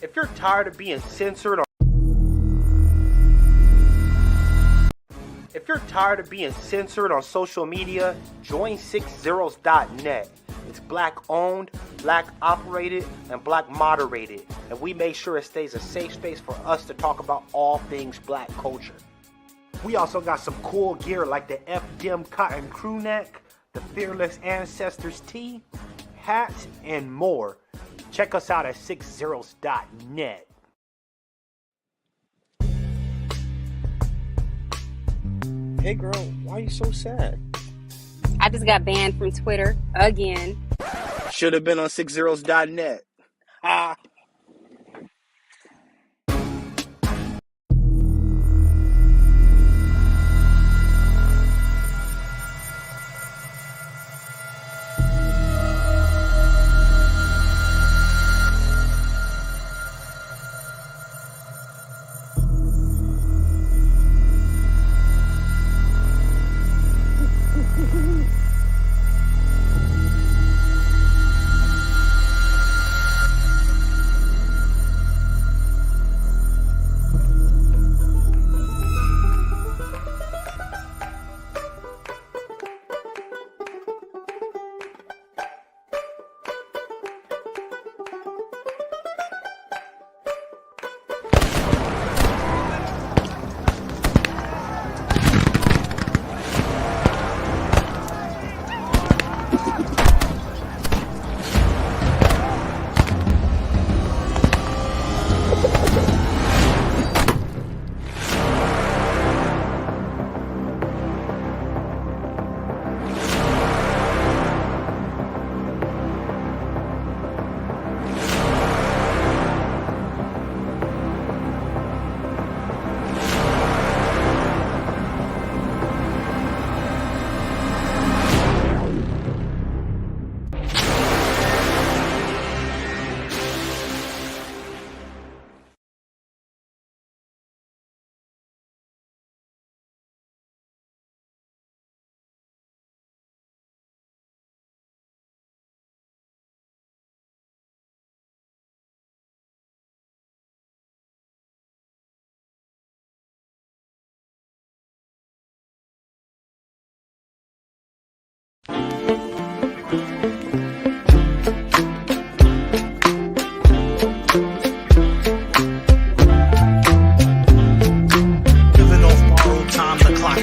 If you're tired of being censored on social media, join 60s.net. It's black owned, black operated, and black moderated, and we make sure it stays a safe space for us to talk about all things black culture. We also got some cool gear like the FDM cotton crew neck, the Fearless Ancestors tee, hats, and more. Check us out at 60s.net. Hey girl, why are you so sad? I just got banned from Twitter again. Should have been on 60s.net. Ah.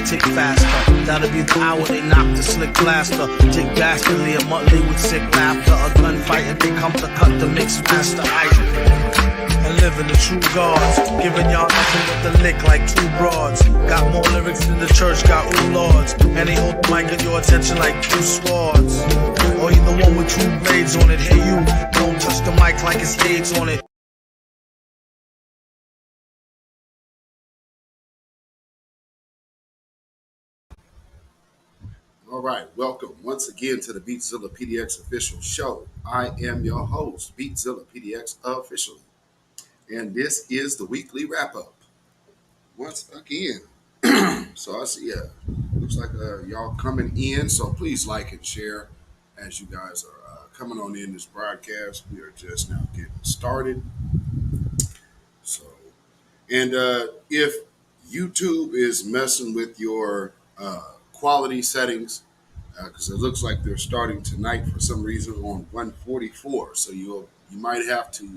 Tick faster, that'll be the hour they knock the slick blaster. Dick dastardly, a Muttley with sick laughter. A gunfight and they come to cut the mix master. And living the true gods, giving y'all nothing but the lick like two broads. Got more lyrics than the church got ooh lords. And they hold the mic at your attention like two swords. Or you the one with two blades on it. Hey you, don't touch the mic like it's AIDS on it. All right, welcome once again to the beatzillapdx official show. I am your host, beatzillapdx officially, and this is the weekly wrap-up. Once again, so I see, looks like y'all coming in, so please like and share as you guys are coming on in this broadcast. We are just now getting started. So, and if YouTube is messing with your quality settings, because it looks like they're starting tonight for some reason on 144, so you might have to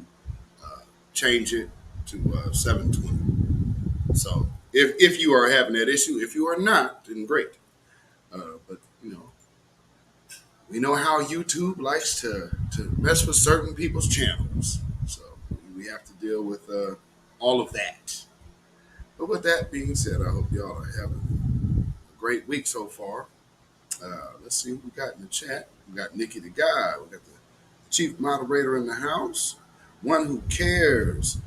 change it to 720. So if you are having that issue, if you are not, then great. But you know, we know how YouTube likes to mess with certain people's channels, so we have to deal with all of that. But with that being said, I hope y'all are having a great week so far. Let's see what we got in the chat. We got Nikki the Guy. We got the chief moderator in the house. One who cares.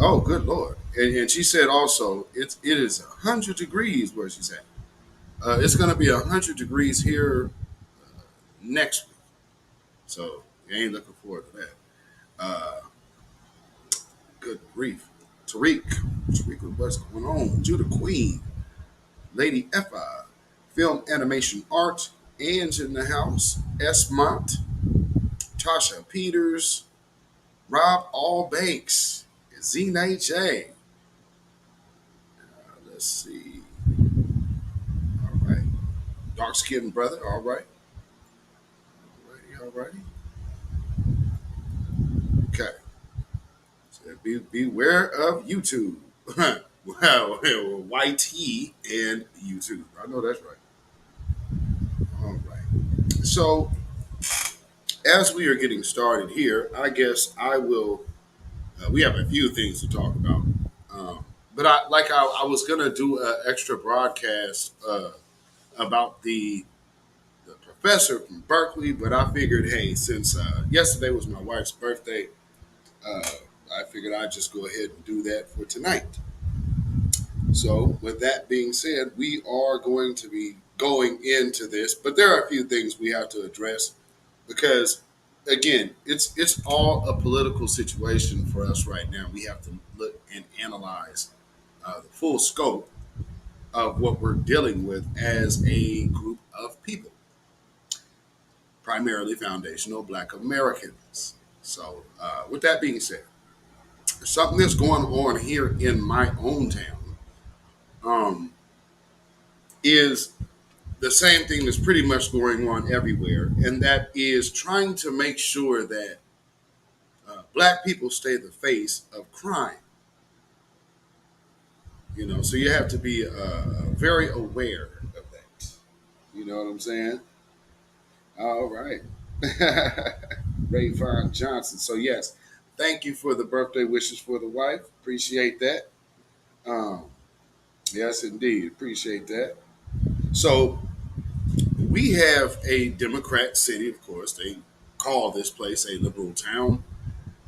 Oh, good Lord. And she said also, it is 100 degrees where she's at. It's going to be 100 degrees here next week. So you ain't looking forward to that. Good grief. Tariq, what's going on? Judah Queen. Lady Effa. Film Animation Art, Ange in the house, S. Mont, Tasha Peters, Rob All Banks, Z-J. Let's see. All right. Dark skinned brother. All right. All righty. Okay. So beware of YouTube. Well, YT and YouTube. I know that's right. All right. So, as we are getting started here, I guess I will. We have a few things to talk about, but I was gonna do an extra broadcast about the professor from Berkeley, but I figured, hey, since yesterday was my wife's birthday, uh, I figured I'd just go ahead and do that for tonight. So, with that being said, we are going to be going into this, but there are a few things we have to address because, again, it's all a political situation for us right now. We have to look and analyze the full scope of what we're dealing with as a group of people, primarily foundational Black Americans. So, with that being said, something that's going on here in my own town um, is the same thing that's pretty much going on everywhere, and that is trying to make sure that Black people stay the face of crime. So you have to be very aware of that. You know what I'm saying? All right. Rayvon Johnson. So, yes, thank you for the birthday wishes for the wife. Appreciate that. Um, yes, indeed. Appreciate that. So, we have a Democrat city, of course. They call this place a liberal town.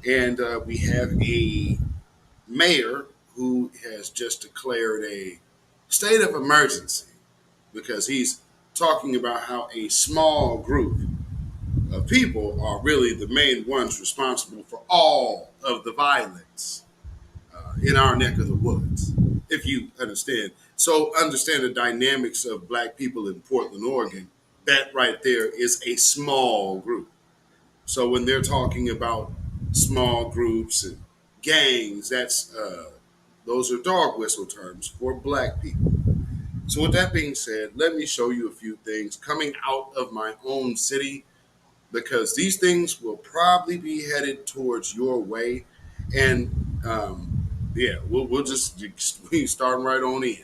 And we have a mayor who has just declared a state of emergency because he's talking about how a small group of people are really the main ones responsible for all of the violence in our neck of the woods, if you understand. So understand the dynamics of Black people in Portland, Oregon. That right there is a small group. So when they're talking about small groups and gangs, those are dog whistle terms for Black people. So with that being said, let me show you a few things coming out of my own city because these things will probably be headed towards your way. And yeah, we'll just we start right on in.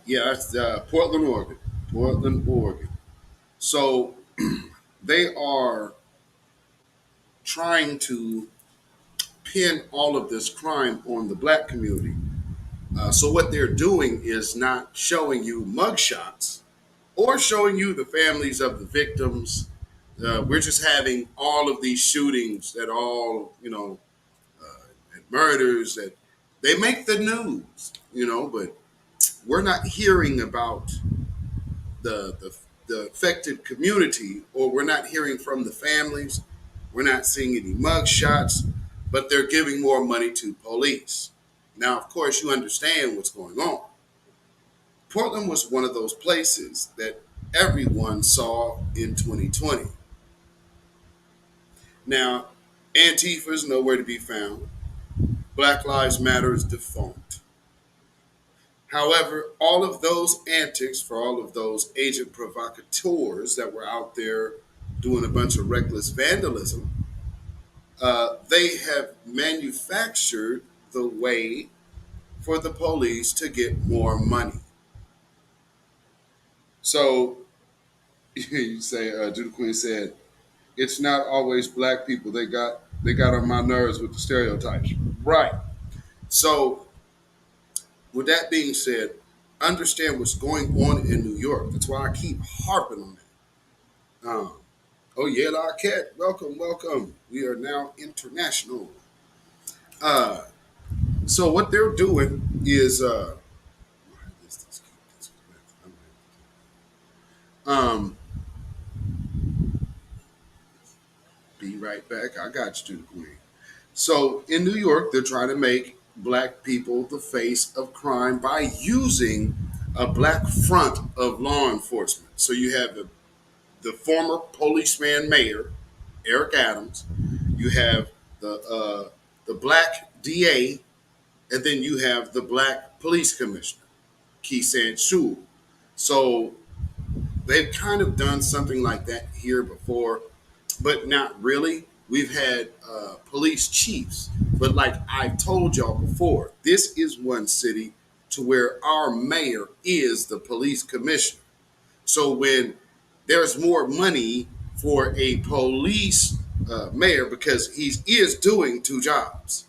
Yeah, that's Portland, Oregon. Portland, Oregon. So they are trying to pin all of this crime on the Black community. So what they're doing is not showing you mugshots or showing you the families of the victims. We're just having all of these shootings that all, and murders that they make the news, but we're not hearing about the affected community, or we're not hearing from the families. We're not seeing any mug shots, but they're giving more money to police. Now, of course, you understand what's going on. Portland was one of those places that everyone saw in 2020. Now, Antifa is nowhere to be found. Black Lives Matter is defunct. However, all of those antics for all of those agent provocateurs that were out there doing a bunch of reckless vandalism, they have manufactured the way for the police to get more money. So you say, Judah Queen said, it's not always black people. They got on my nerves with the stereotypes. Right. So with that being said, understand what's going on in New York. That's why I keep harping on that. Oh yeah, La Cat, welcome, welcome. We are now international. So what they're doing is be right back. I got you, to the Queen. So in New York, they're trying to make black people the face of crime by using a black front of law enforcement. So you have the former policeman mayor, Eric Adams. You have the black DA, and then you have the black police commissioner, Keesan Sewell. So they've kind of done something like that here before, but not really. We've had police chiefs, but like I told y'all before, this is one city to where our mayor is the police commissioner. So when there's more money for a police mayor, because he is doing two jobs.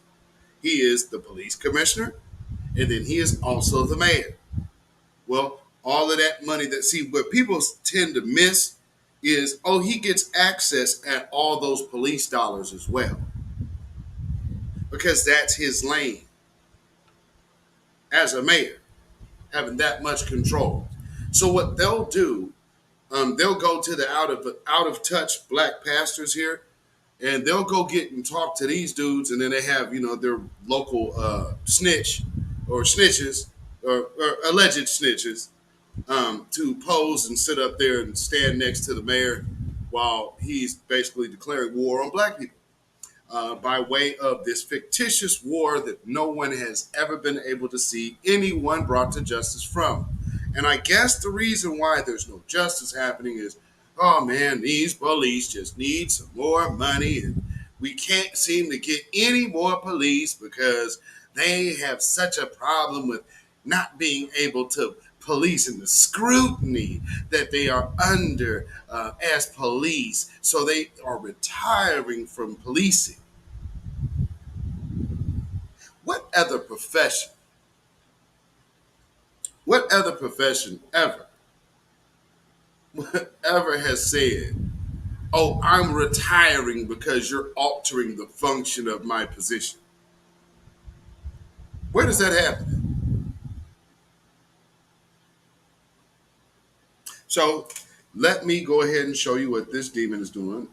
He is the police commissioner, and then he is also the mayor. Well, all of that money what people tend to miss is, oh, he gets access at all those police dollars as well, because that's his lane as a mayor, having that much control. So what they'll do, they'll go to the out of touch black pastors here, and they'll go get and talk to these dudes, and then they have their local snitch or snitches or alleged snitches to pose and sit up there and stand next to the mayor while he's basically declaring war on black people by way of this fictitious war that no one has ever been able to see anyone brought to justice from. And I guess the reason why there's no justice happening is, oh man, these police just need some more money, and we can't seem to get any more police because they have such a problem with not being able to police and the scrutiny that they are under as police. So they are retiring from policing. What other profession ever has said, oh, I'm retiring because you're altering the function of my position? Where does that happen? So let me go ahead and show you what this demon is doing,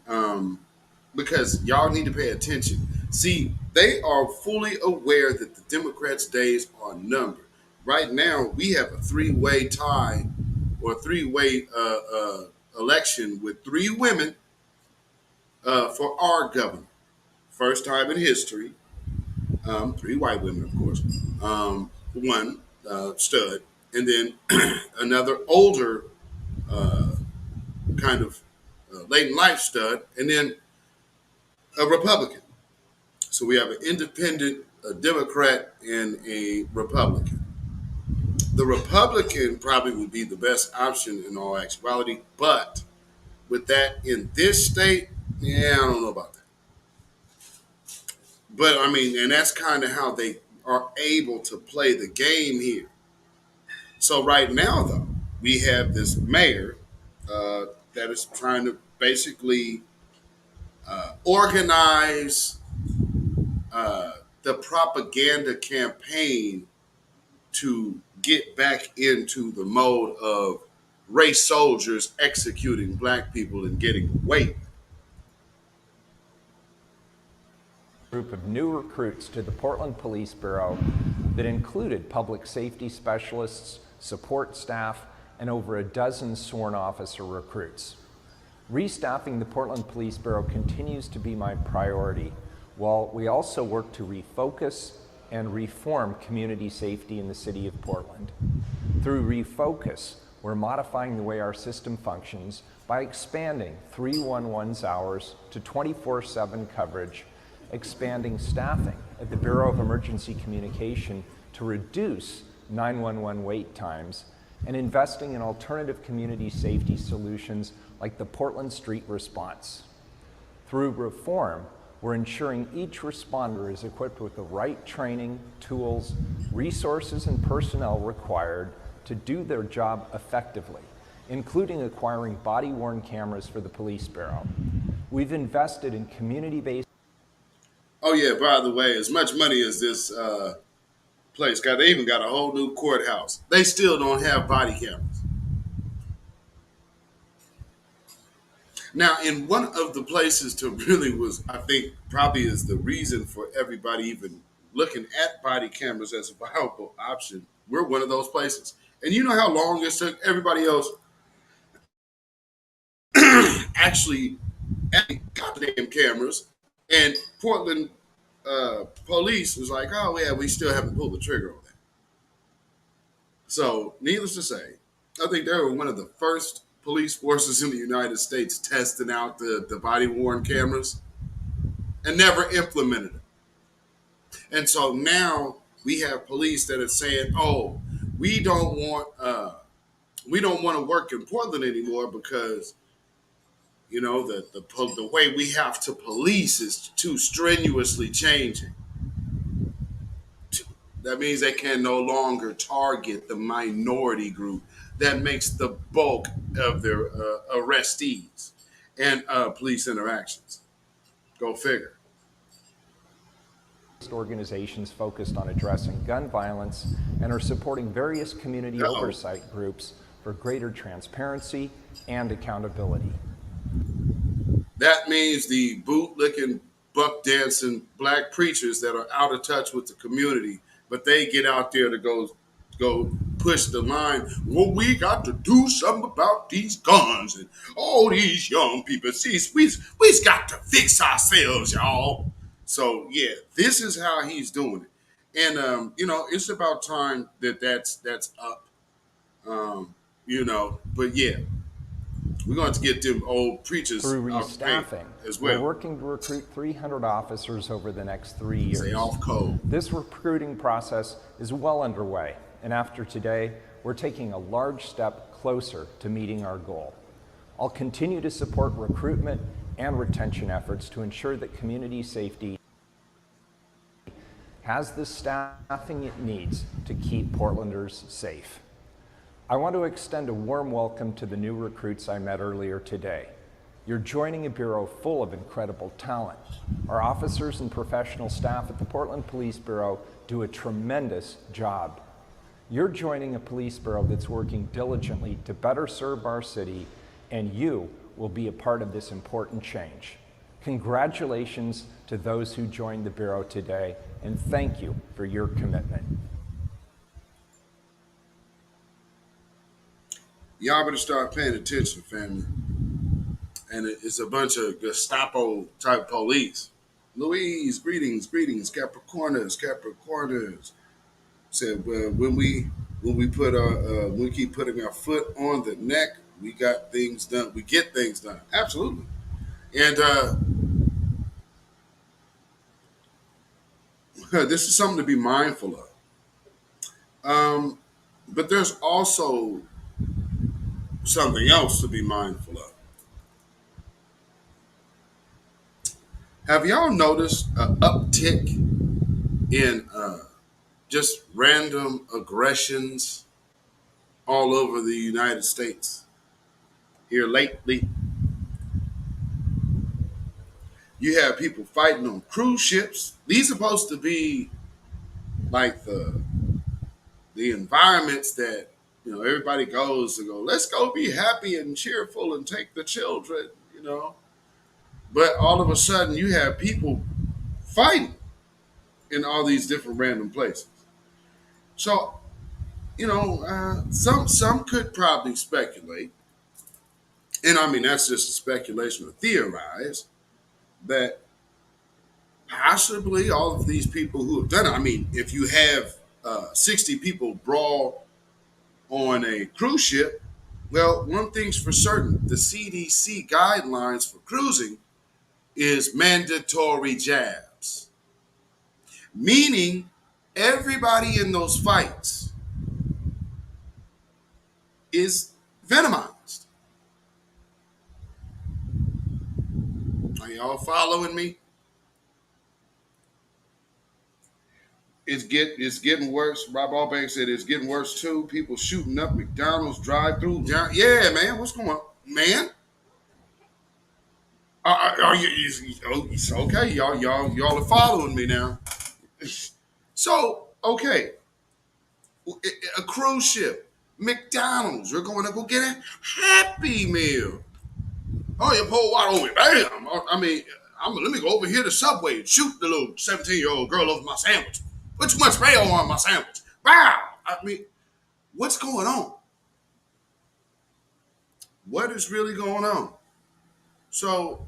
because y'all need to pay attention. See, they are fully aware that the Democrats' days are numbered. Right now, we have a three-way tie or three-way election with three women for our governor. First time in history. Three white women, of course. One stud, and then another older kind of late in life stud, and then a Republican. So we have an independent, a Democrat, and a Republican. The Republican probably would be the best option in all actuality, but with that in this state, yeah, I don't know about that. But I mean, and that's kind of how they are able to play the game here. So right now, though, we have this mayor that is trying to basically organize the propaganda campaign to get back into the mode of race soldiers executing black people and getting away. Group of new recruits to the Portland Police Bureau that included public safety specialists, support staff, and over a dozen sworn officer recruits. Restaffing the Portland Police Bureau continues to be my priority, while we also work to refocus and reform community safety in the city of Portland. Through refocus, we're modifying the way our system functions by expanding 311's hours to 24/7 coverage, expanding staffing at the Bureau of Emergency Communication to reduce 911 wait times, and investing in alternative community safety solutions like the Portland Street Response. Through reform, we're ensuring each responder is equipped with the right training, tools, resources, and personnel required to do their job effectively, including acquiring body-worn cameras for the police bureau. We've invested in community-based... Oh yeah, by the way, as much money as this place got, they even got a whole new courthouse. They still don't have body cameras. Now, in one of the places to really was, I think, probably is the reason for everybody even looking at body cameras as a viable option, we're one of those places. And you know how long it took everybody else actually got the damn cameras, and Portland police was like, oh yeah, we still haven't pulled the trigger on that. So needless to say, I think they were one of the first police forces in the United States testing out the body-worn cameras and never implemented it. And so now we have police that are saying, oh, we don't want to work in Portland anymore because, you know, the way we have to police is too strenuously changing. That means they can no longer target the minority group that makes the bulk of their arrestees and police interactions. Go figure. Organizations focused on addressing gun violence and are supporting various community oversight groups for greater transparency and accountability. That means the bootlicking, buck dancing black preachers that are out of touch with the community, but they get out there to go push the line. Well, we got to do something about these guns and all these young people. See, we've got to fix ourselves, y'all. So yeah, this is how he's doing it, and you know, it's about time that's up. You know, but yeah, we're going to get them old preachers through restaffing as well. We're working to recruit 300 officers over the next 3 years. Stay off code. This recruiting process is well underway, and after today, we're taking a large step closer to meeting our goal. I'll continue to support recruitment and retention efforts to ensure that community safety has the staffing it needs to keep Portlanders safe. I want to extend a warm welcome to the new recruits I met earlier today. You're joining a bureau full of incredible talent. Our officers and professional staff at the Portland Police Bureau do a tremendous job. You're joining a police bureau that's working diligently to better serve our city, and you will be a part of this important change. Congratulations to those who joined the Bureau today, and thank you for your commitment. Y'all better start paying attention, family. And it's a bunch of Gestapo type police. Louise, greetings, Capricorners. Said when we put we keep putting our foot on the neck, we got things done. We get things done. Absolutely. And this is something to be mindful of. But there's also something else to be mindful of. Have y'all noticed an uptick in just random aggressions all over the United States here lately? You have people fighting on cruise ships. These are supposed to be like the environments that, you know, everybody goes to go, let's go be happy and cheerful and take the children, you know. But all of a sudden you have people fighting in all these different random places. So, you know, some could probably speculate, and I mean, that's just a speculation or theorize, that possibly all of these people who have done it, I mean, if you have 60 people brawl on a cruise ship, well, one thing's for certain, the CDC guidelines for cruising is mandatory jabs. Meaning everybody in those fights is venomized. Are y'all following me? It's getting worse. Rob Allbank said it's getting worse too. People shooting up McDonald's drive-through. Yeah, man, what's going on, man? Are you? It's okay, y'all are following me now. So okay, a cruise ship, McDonald's. You're going to go get a Happy Meal. Oh, you pull water over me, bam! I mean, let me go over here to Subway and shoot the little 17-year-old girl over my sandwich. Put too much mayo on my sandwich. Wow! I mean, what's going on? What is really going on? So,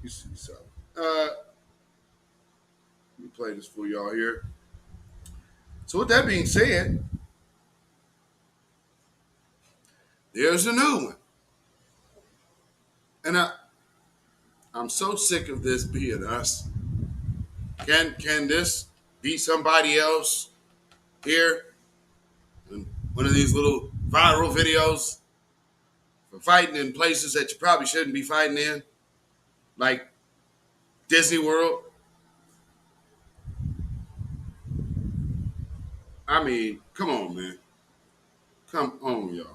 you see, let me play this for y'all here. So, with that being said, there's a new one, and I'm so sick of this being us. Can this be somebody else here in one of these little viral videos for fighting in places that you probably shouldn't be fighting in, like Disney World? I mean, come on, man. Come on, y'all.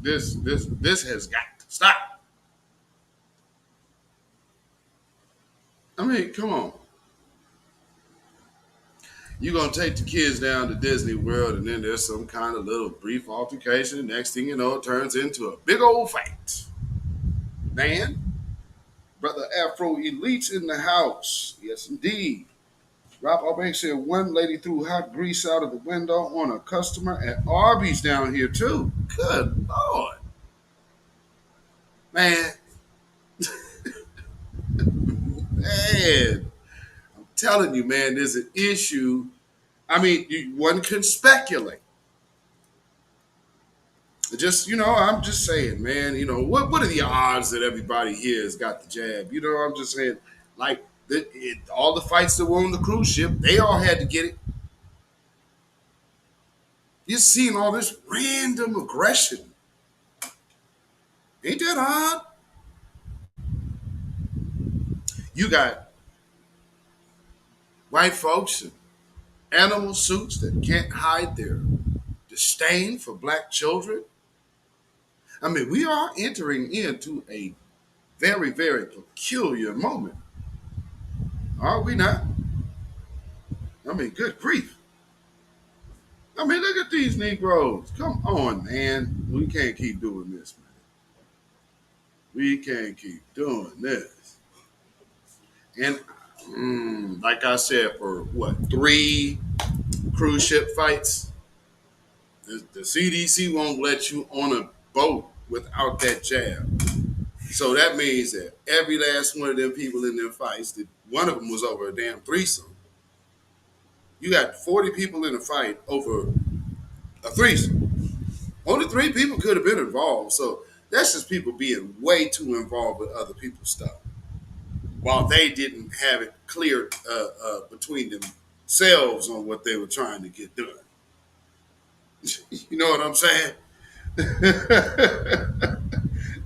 This has got to stop. I mean, come on. You're going to take the kids down to Disney World, and then there's some kind of little brief altercation. Next thing you know, it turns into a big old fight. Man, Brother Afro Elite's in the house. Yes, indeed. Rob Allbank said one lady threw hot grease out of the window on a customer at Arby's down here, too. Good Lord. Man. Man. I'm telling you, man, there's an issue. I mean, one can speculate. I'm just saying, man, what are the odds that everybody here has got the jab? I'm just saying, like, all the fights that were on the cruise ship, they all had to get it. You're seeing all this random aggression. Ain't that odd? You got white folks in animal suits that can't hide their disdain for black children. I mean, we are entering into a very, very peculiar moment. Are we not? I mean, good grief. I mean, look at these Negroes. Come on, man. We can't keep doing this, man. We can't keep doing this. And like I said, for 3 cruise ship fights, the CDC won't let you on a boat without that jab. So that means that every last one of them people in them fights, one of them was over a damn threesome. You got 40 people in a fight over a threesome. Only 3 people could have been involved. So that's just people being way too involved with other people's stuff, while they didn't have it cleared between themselves on what they were trying to get done. You know what I'm saying?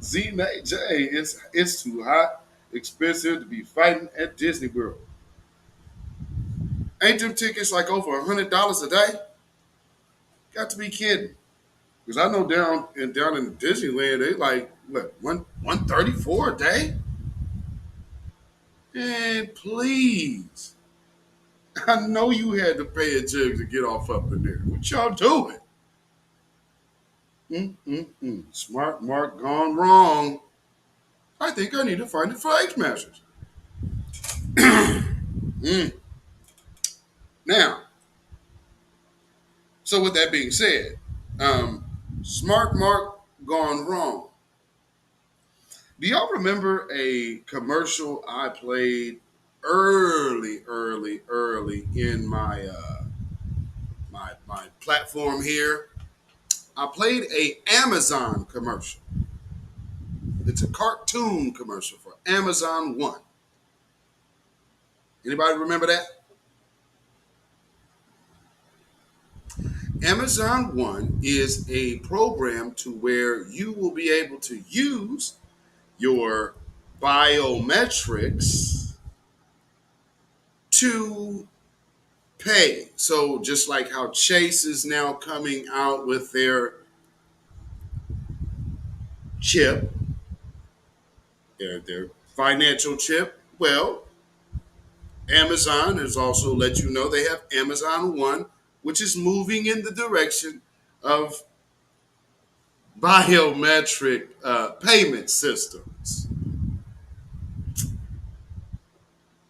Z-J, it's too hot, expensive to be fighting at Disney World. Ain't them tickets like over $100 a day? Got to be kidding. Because I know down in Disneyland, they like, what, $134 a day? And please, I know you had to pay a jug to get off up in there. What y'all doing? Smart Mark gone wrong. I think I need to find the flag smashers. Now, so with that being said, Smart Mark gone wrong. Do y'all remember a commercial I played early in my my platform here? I played a Amazon commercial. It's a cartoon commercial for Amazon One. Anybody remember that? Amazon One is a program to where you will be able to use your biometrics to pay. So just like how Chase is now coming out with their chip, their financial chip, well, Amazon has also let you know they have Amazon One, which is moving in the direction of biometric payment systems.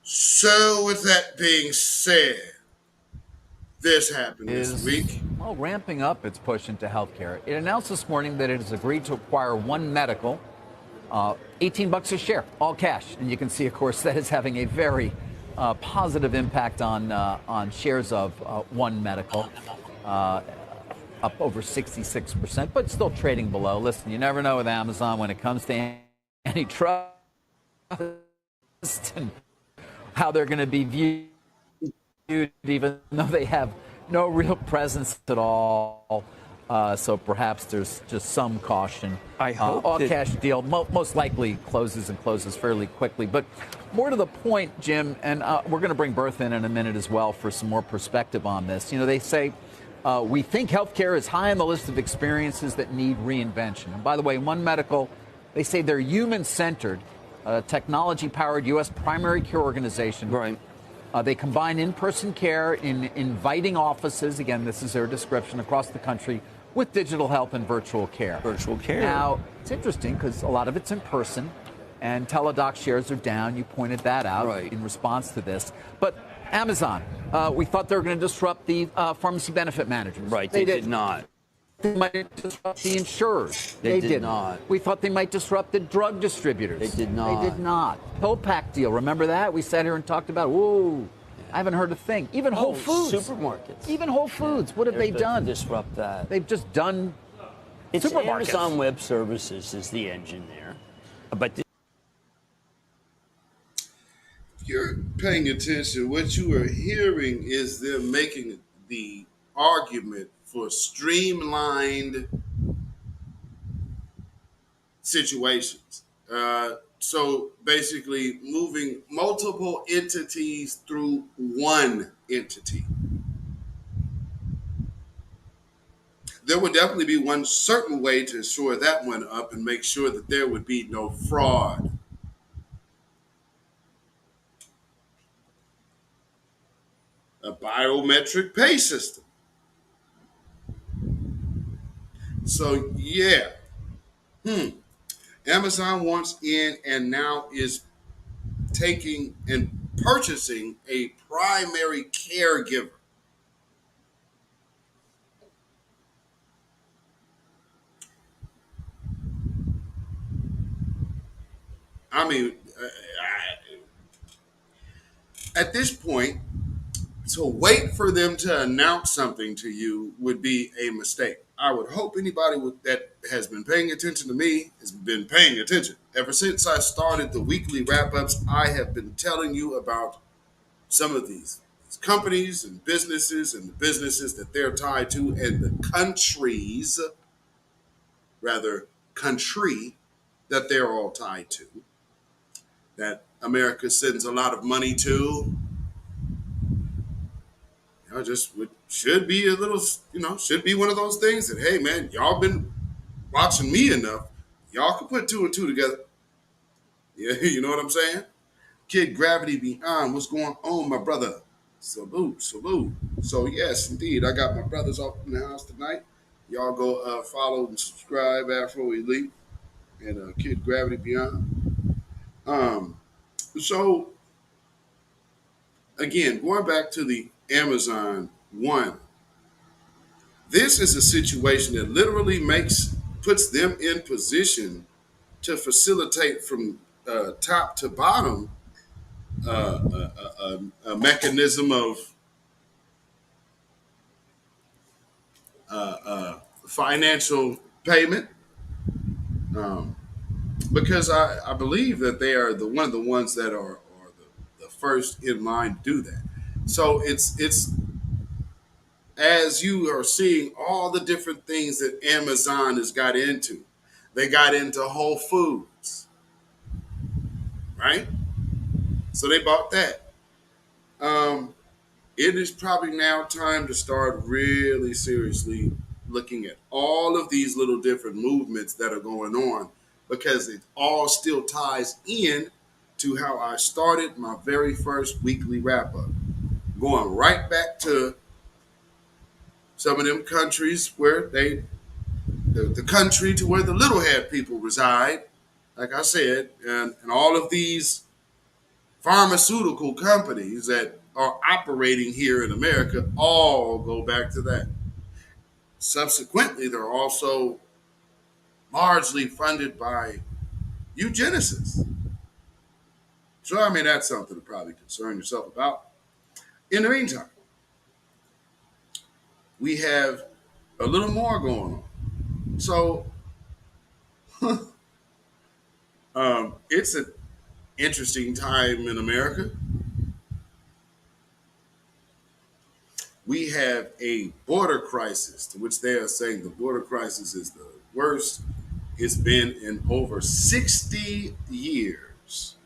So, with that being said, this happened this week. Well, ramping up its push into healthcare. It announced this morning that it has agreed to acquire One Medical, $18 a share, all cash. And you can see, of course, that is having a very positive impact on shares of One Medical, up over 66%, but still trading below. Listen, you never know with Amazon when it comes to antitrust and how they're going to be viewed, even though they have no real presence at all. So perhaps there's just some caution. I hope all cash deal most likely closes fairly quickly. But more to the point, Jim, and we're going to bring Bertha in a minute as well for some more perspective on this. You know, they say we think healthcare is high on the list of experiences that need reinvention. And by the way, One Medical, they say they're human-centered, technology-powered U.S. primary care organization. Right. They combine in-person care in inviting offices, again, this is their description, across the country, with digital health and virtual care. Virtual care. Now, it's interesting because a lot of it's in person, and teledoc shares are down. You pointed that out in response to this. But Amazon, we thought they were going to disrupt the pharmacy benefit managers. Right, they did not. They might disrupt the insurers. They did not. We thought they might disrupt the drug distributors. They did not. They did not. Pill pack deal, remember that? We sat here and talked about, whoa, I haven't heard a thing. Even Whole Foods. Supermarkets. Even Whole Foods. What have they done? Disrupt that. They've just done supermarkets. Amazon Web Services is the engine there. But If you're paying attention, what you are hearing is them making the argument for streamlined situations. So basically moving multiple entities through one entity. There would definitely be one certain way to shore that one up and make sure that there would be no fraud. A biometric pay system. So yeah, Amazon wants in and now is taking and purchasing a primary caregiver. I mean, at this point, to wait for them to announce something to you would be a mistake. I would hope anybody that has been paying attention to me has been paying attention. Ever since I started the weekly wrap-ups, I have been telling you about some of these companies and the businesses that they're tied to and the country that they're all tied to, that America sends a lot of money to. Should be a little, should be one of those things that, hey, man, y'all been watching me enough. Y'all can put two and two together. Yeah, you know what I'm saying? Kid Gravity Beyond, what's going on, my brother? Salute. So, yes, indeed, I got my brothers off in the house tonight. Y'all go follow and subscribe, Afro Elite and Kid Gravity Beyond. So, again, going back to the Amazon One, this is a situation that literally puts them in position to facilitate from top to bottom a mechanism of financial payment, because I believe that they are one of the ones that are the first in line to do that. So it's as you are seeing all the different things that Amazon has got into. They got into Whole Foods, right? So they bought that. It is probably now time to start really seriously looking at all of these little different movements that are going on, because it all still ties in to how I started my very first weekly wrap up, going right back to some of them countries where the country to where the little head people reside, like I said, and all of these pharmaceutical companies that are operating here in America all go back to that. Subsequently, they're also largely funded by eugenicists. So, I mean, that's something to probably concern yourself about. In the meantime, we have a little more going on. So, it's an interesting time in America. We have a border crisis, to which they are saying the border crisis is the worst it's been in over 60 years.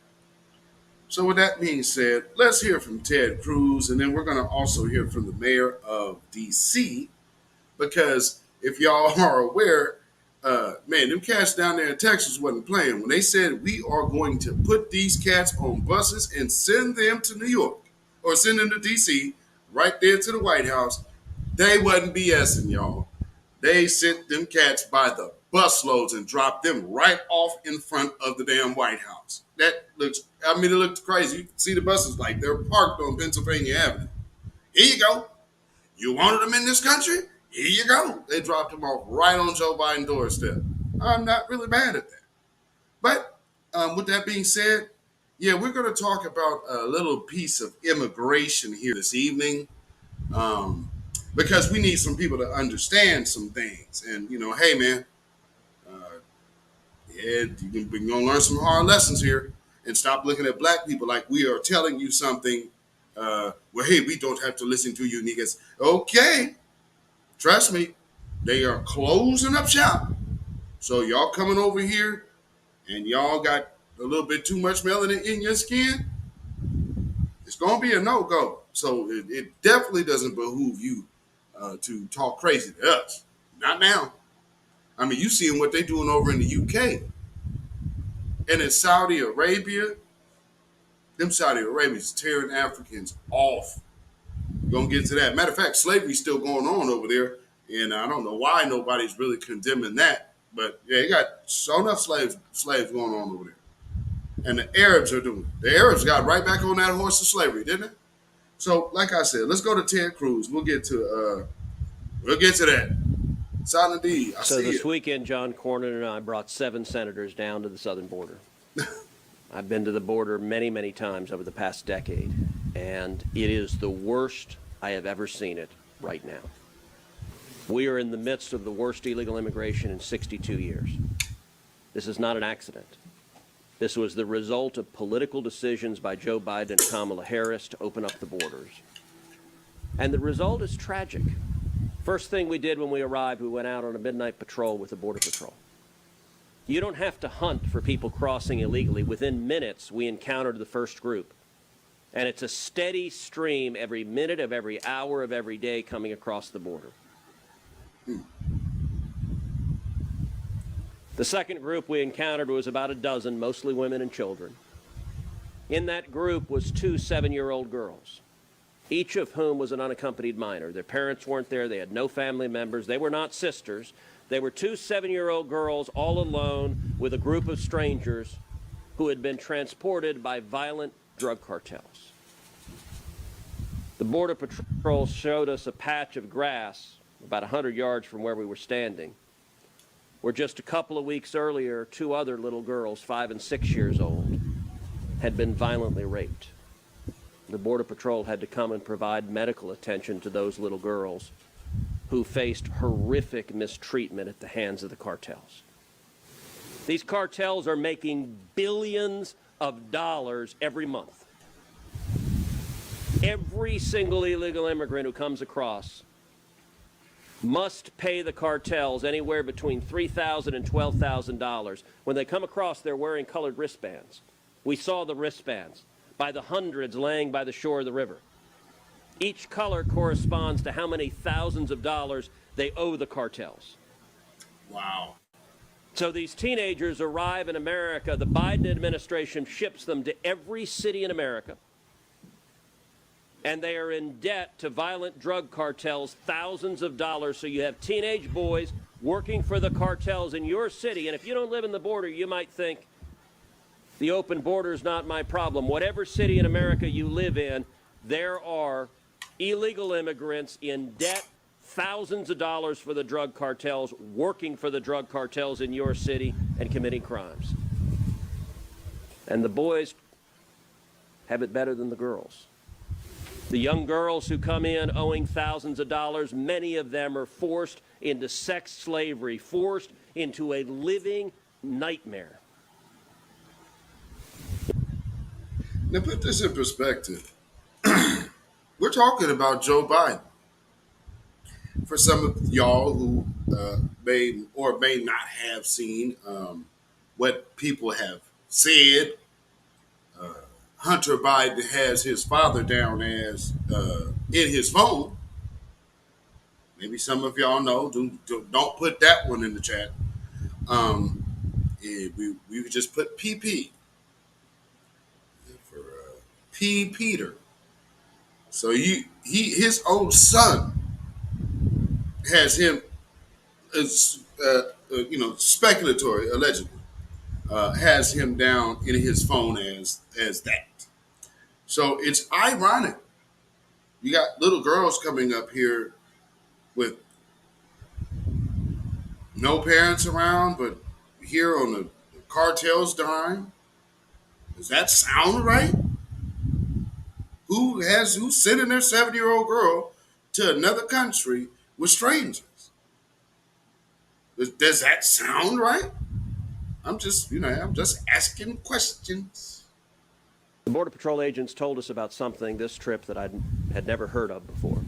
So with that being said, let's hear from Ted Cruz, and then we're going to also hear from the mayor of D.C., because if y'all are aware, man, them cats down there in Texas wasn't playing. When they said we are going to put these cats on buses and send them to New York or send them to D.C., right there to the White House, they wasn't BSing, y'all. They sent them cats by the busloads and dropped them right off in front of the damn White House. That looks, I mean, it looks crazy. You can see the buses like they're parked on Pennsylvania Avenue. Here you go. You wanted them in this country? Here you go. They dropped them off right on Joe Biden's doorstep. I'm not really mad at that. But with that being said, yeah, we're going to talk about a little piece of immigration here this evening, because we need some people to understand some things. And, you know, hey, man, yeah, you're going to learn some hard lessons here, and stop looking at black people like we are telling you something. Well, hey, we don't have to listen to you niggas. Okay, trust me, they are closing up shop. So y'all coming over here and y'all got a little bit too much melanin in your skin, it's going to be a no-go. So it definitely doesn't behoove you to talk crazy to us. Not now. I mean, you seeing what they're doing over in the UK. And in Saudi Arabia, them Saudi Arabians tearing Africans off. We're going to get to that. Matter of fact, slavery's still going on over there. And I don't know why nobody's really condemning that. But yeah, you got so enough slaves going on over there. And the Arabs are doing it. The Arabs got right back on that horse of slavery, didn't it? So, like I said, let's go to Ted Cruz. We'll get to that. Silent D, I so see this it. weekend, John Cornyn and I brought 7 senators down to the southern border. I've been to the border many, many times over the past decade, and it is the worst I have ever seen it right now. We are in the midst of the worst illegal immigration in 62 years. This is not an accident. This was the result of political decisions by Joe Biden and Kamala Harris to open up the borders. And the result is tragic. First thing we did when we arrived, we went out on a midnight patrol with the Border Patrol. You don't have to hunt for people crossing illegally. Within minutes, we encountered the first group. And it's a steady stream every minute of every hour of every day coming across the border. The second group we encountered was about a dozen, mostly women and children. In that group was 2 7-year-old girls, each of whom was an unaccompanied minor. Their parents weren't there. They had no family members. They were not sisters. They were 2 7-year-old girls all alone with a group of strangers who had been transported by violent drug cartels. The Border Patrol showed us a patch of grass about 100 yards from where we were standing, where just a couple of weeks earlier, 2 other little girls, 5 and 6 years old, had been violently raped. The Border Patrol had to come and provide medical attention to those little girls who faced horrific mistreatment at the hands of the cartels. These cartels are making billions of dollars every month Every single illegal immigrant who comes across must pay the cartels anywhere between $3,000 and $12,000. When they come across, they're wearing colored wristbands. We saw the wristbands by the hundreds laying by the shore of the river. Each color corresponds to how many thousands of dollars they owe the cartels. Wow. So these teenagers arrive in America. The Biden administration ships them to every city in America. And they are in debt to violent drug cartels, thousands of dollars. So you have teenage boys working for the cartels in your city. And if you don't live in the border, you might think the open border is not my problem. Whatever city in America you live in, there are illegal immigrants in debt, thousands of dollars for the drug cartels, working for the drug cartels in your city and committing crimes. And the boys have it better than the girls. The young girls who come in owing thousands of dollars, many of them are forced into sex slavery, forced into a living nightmare. Now put this in perspective. We're talking about Joe Biden. For some of y'all who may or may not have seen what people have said, Hunter Biden has his father down as in his phone. Maybe some of y'all know. Don't put that one in the chat. We just put PP for P. Peter. So his own son has him, speculatory allegedly, has him down in his phone as that. So it's ironic. You got little girls coming up here with no parents around, but here on the cartel's dime. Does that sound right? Who's sending their 7-year-old girl to another country with strangers? Does that sound right? I'm just asking questions. The Border Patrol agents told us about something this trip that I had never heard of before.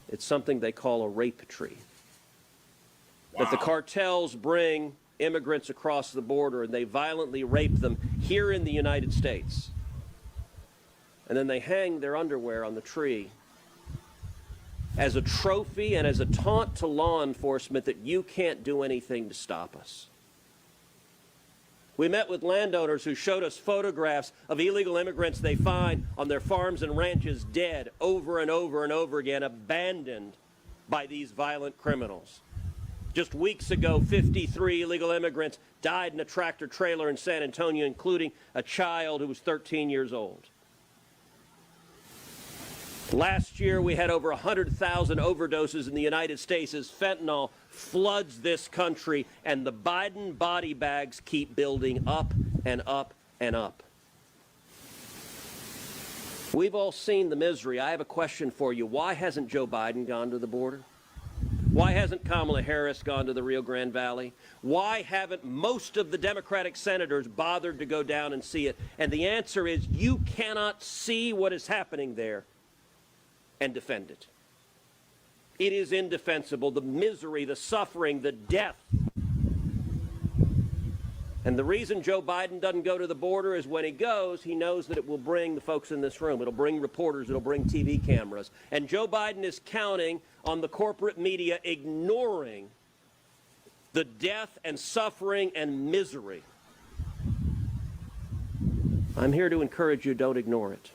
It's something they call a rape tree. Wow. That the cartels bring immigrants across the border and they violently rape them here in the United States. And then they hang their underwear on the tree as a trophy and as a taunt to law enforcement that you can't do anything to stop us. We met with landowners who showed us photographs of illegal immigrants they find on their farms and ranches dead over and over and over again, abandoned by these violent criminals. Just weeks ago, 53 illegal immigrants died in a tractor trailer in San Antonio, including a child who was 13 years old. Last year, we had over 100,000 overdoses in the United States as fentanyl floods this country, and the Biden body bags keep building up and up and up. We've all seen the misery. I have a question for you. Why hasn't Joe Biden gone to the border? Why hasn't Kamala Harris gone to the Rio Grande Valley? Why haven't most of the Democratic senators bothered to go down and see it? And the answer is you cannot see what is happening there and defend it. It is indefensible. The misery, the suffering, the death. And the reason Joe Biden doesn't go to the border is when he goes, he knows that it will bring the folks in this room. It'll bring reporters. It'll bring TV cameras. And Joe Biden is counting on the corporate media ignoring the death and suffering and misery. I'm here to encourage you, don't ignore it.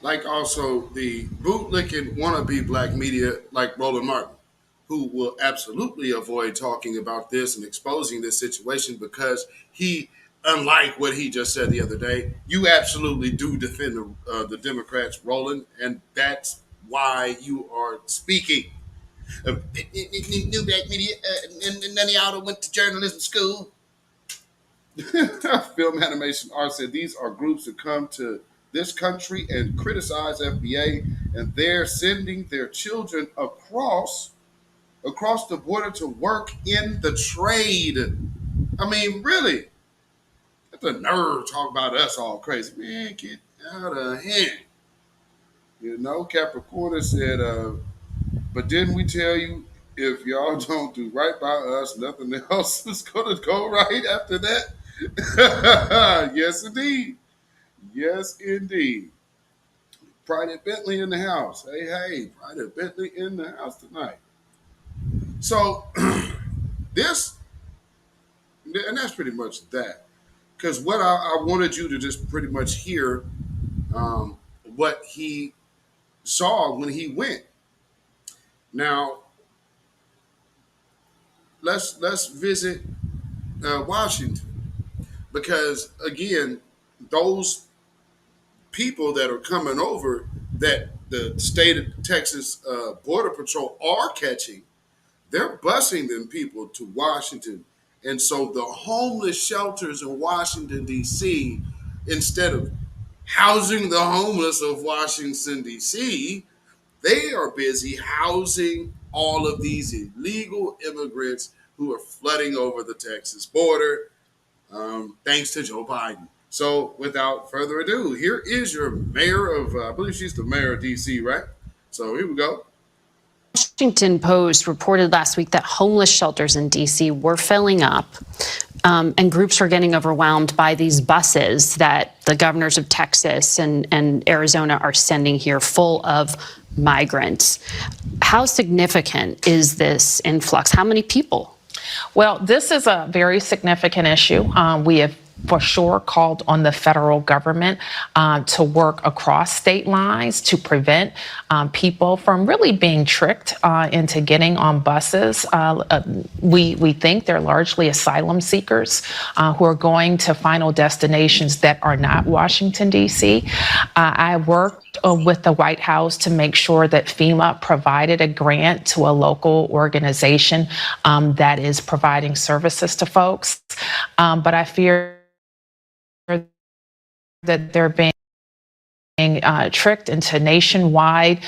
Like also the bootlicking wannabe black media like Roland Martin, who will absolutely avoid talking about this and exposing this situation because he, unlike what he just said the other day, you absolutely do defend the Democrats, Roland, and that's why you are speaking. New black media, and none of y'all went to journalism school. Film Animation Art said these are groups that come to this country and criticize FBA, and they're sending their children across the border to work in the trade. I mean, really? That's the nerve to talk about us all crazy. Man, kid, Out of hand. You know, Capricorn said, but didn't we tell you if y'all don't do right by us, nothing else is going to go right after that? Yes, indeed. Yes, indeed. Private Bentley in the house. Hey, hey, Private Bentley in the house tonight. So, this, and that's pretty much that. Because what I wanted you to just pretty much hear what he saw when he went. Now, let's visit Washington because again, those people that are coming over that the state of Texas Border Patrol are catching, they're busing them people to Washington, and so the homeless shelters in Washington D.C. instead of housing the homeless of Washington D.C., they are busy housing all of these illegal immigrants who are flooding over the Texas border, thanks to Joe Biden. So, without further ado, here is your mayor of, I believe she's the mayor of D.C., right? So, here we go. Washington Post reported last week that homeless shelters in D.C. were filling up, and groups are getting overwhelmed by these buses that the governors of Texas and Arizona are sending here full of migrants. How significant is this influx? How many people? Well, this is a very significant issue. We have for sure called on the federal government to work across state lines to prevent people from really being tricked into getting on buses. We think they're largely asylum seekers who are going to final destinations that are not Washington, D.C. I worked with the White House to make sure that FEMA provided a grant to a local organization that is providing services to folks. But I fear that they're being tricked into nationwide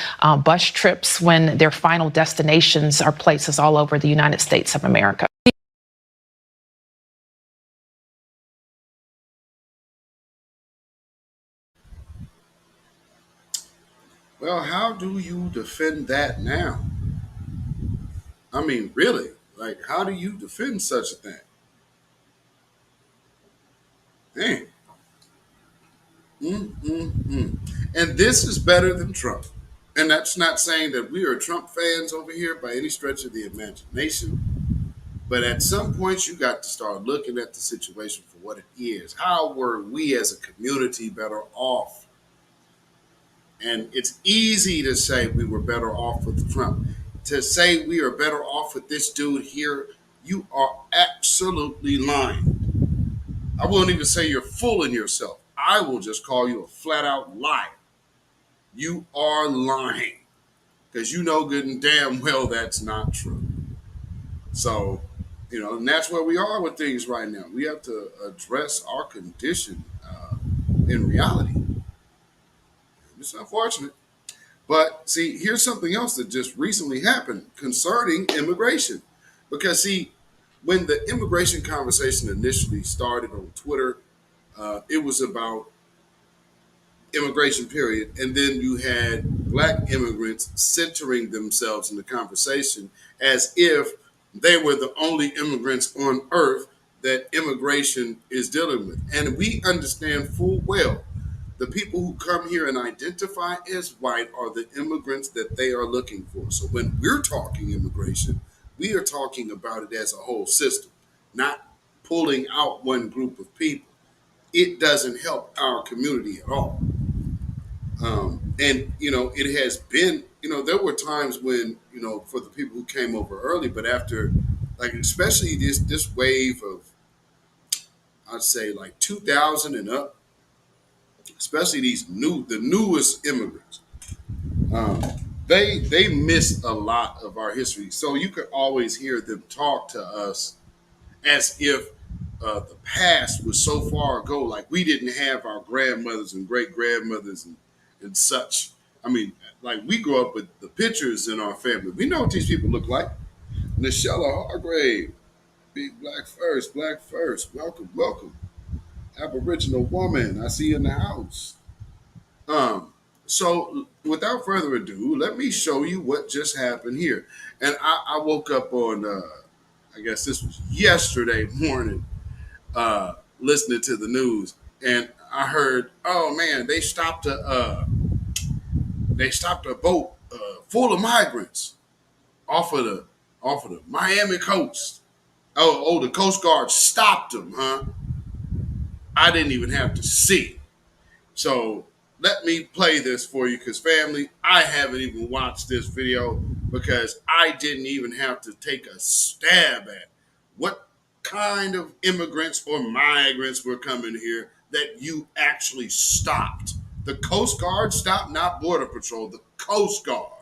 bus trips when their final destinations are places all over the United States of America. Well, how do you defend that now? I mean, really? Like, how do you defend such a thing? Man. And this is better than Trump. And that's not saying that we are Trump fans over here by any stretch of the imagination. But at some point, you got to start looking at the situation for what it is. How were we as a community better off? And it's easy to say we were better off with Trump. To say we are better off with this dude here, you are absolutely lying. I won't even say you're fooling yourself. I will just call you a flat out liar. You are lying because you know good and damn well that's not true. So, and that's where we are with things right now. We have to address our condition in reality. It's unfortunate. But see, here's something else that just recently happened concerning immigration. Because see, when the immigration conversation initially started on Twitter, it was about immigration, period. And then you had black immigrants centering themselves in the conversation as if they were the only immigrants on earth that immigration is dealing with. And we understand full well the people who come here and identify as white are the immigrants that they are looking for. So when we're talking immigration, we are talking about it as a whole system, not pulling out one group of people. It doesn't help our community at all. And, it has been, there were times when, for the people who came over early, but after, like, especially this wave of, I'd say like 2000 and up, especially the newest immigrants, they missed a lot of our history. So you could always hear them talk to us as if the past was so far ago, like we didn't have our grandmothers and great grandmothers and such. I mean, like we grew up with the pictures in our family. We know what these people look like. Nichelle Hargrave, big black first, welcome. Aboriginal woman, I see you in the house. So without further ado, let me show you what just happened here. And I woke up on, I guess this was yesterday morning, listening to the news, and I heard, oh man, they stopped a boat full of migrants off of the Miami coast. Oh, the Coast Guard stopped them, huh? I didn't even have to see it. So let me play this for you, because family, I haven't even watched this video because I didn't even have to take a stab at what kind of immigrants or migrants were coming here that you actually stopped. The Coast Guard stopped, not Border Patrol, the Coast Guard.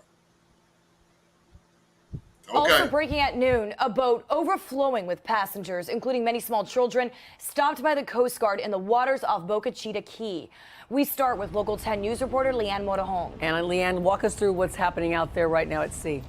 Okay. Also breaking at noon, a boat overflowing with passengers, including many small children, stopped by the Coast Guard in the waters off Boca Chica Key. We start with Local 10 News reporter Leanne Motorhome. And Leanne, walk us through what's happening out there right now at sea.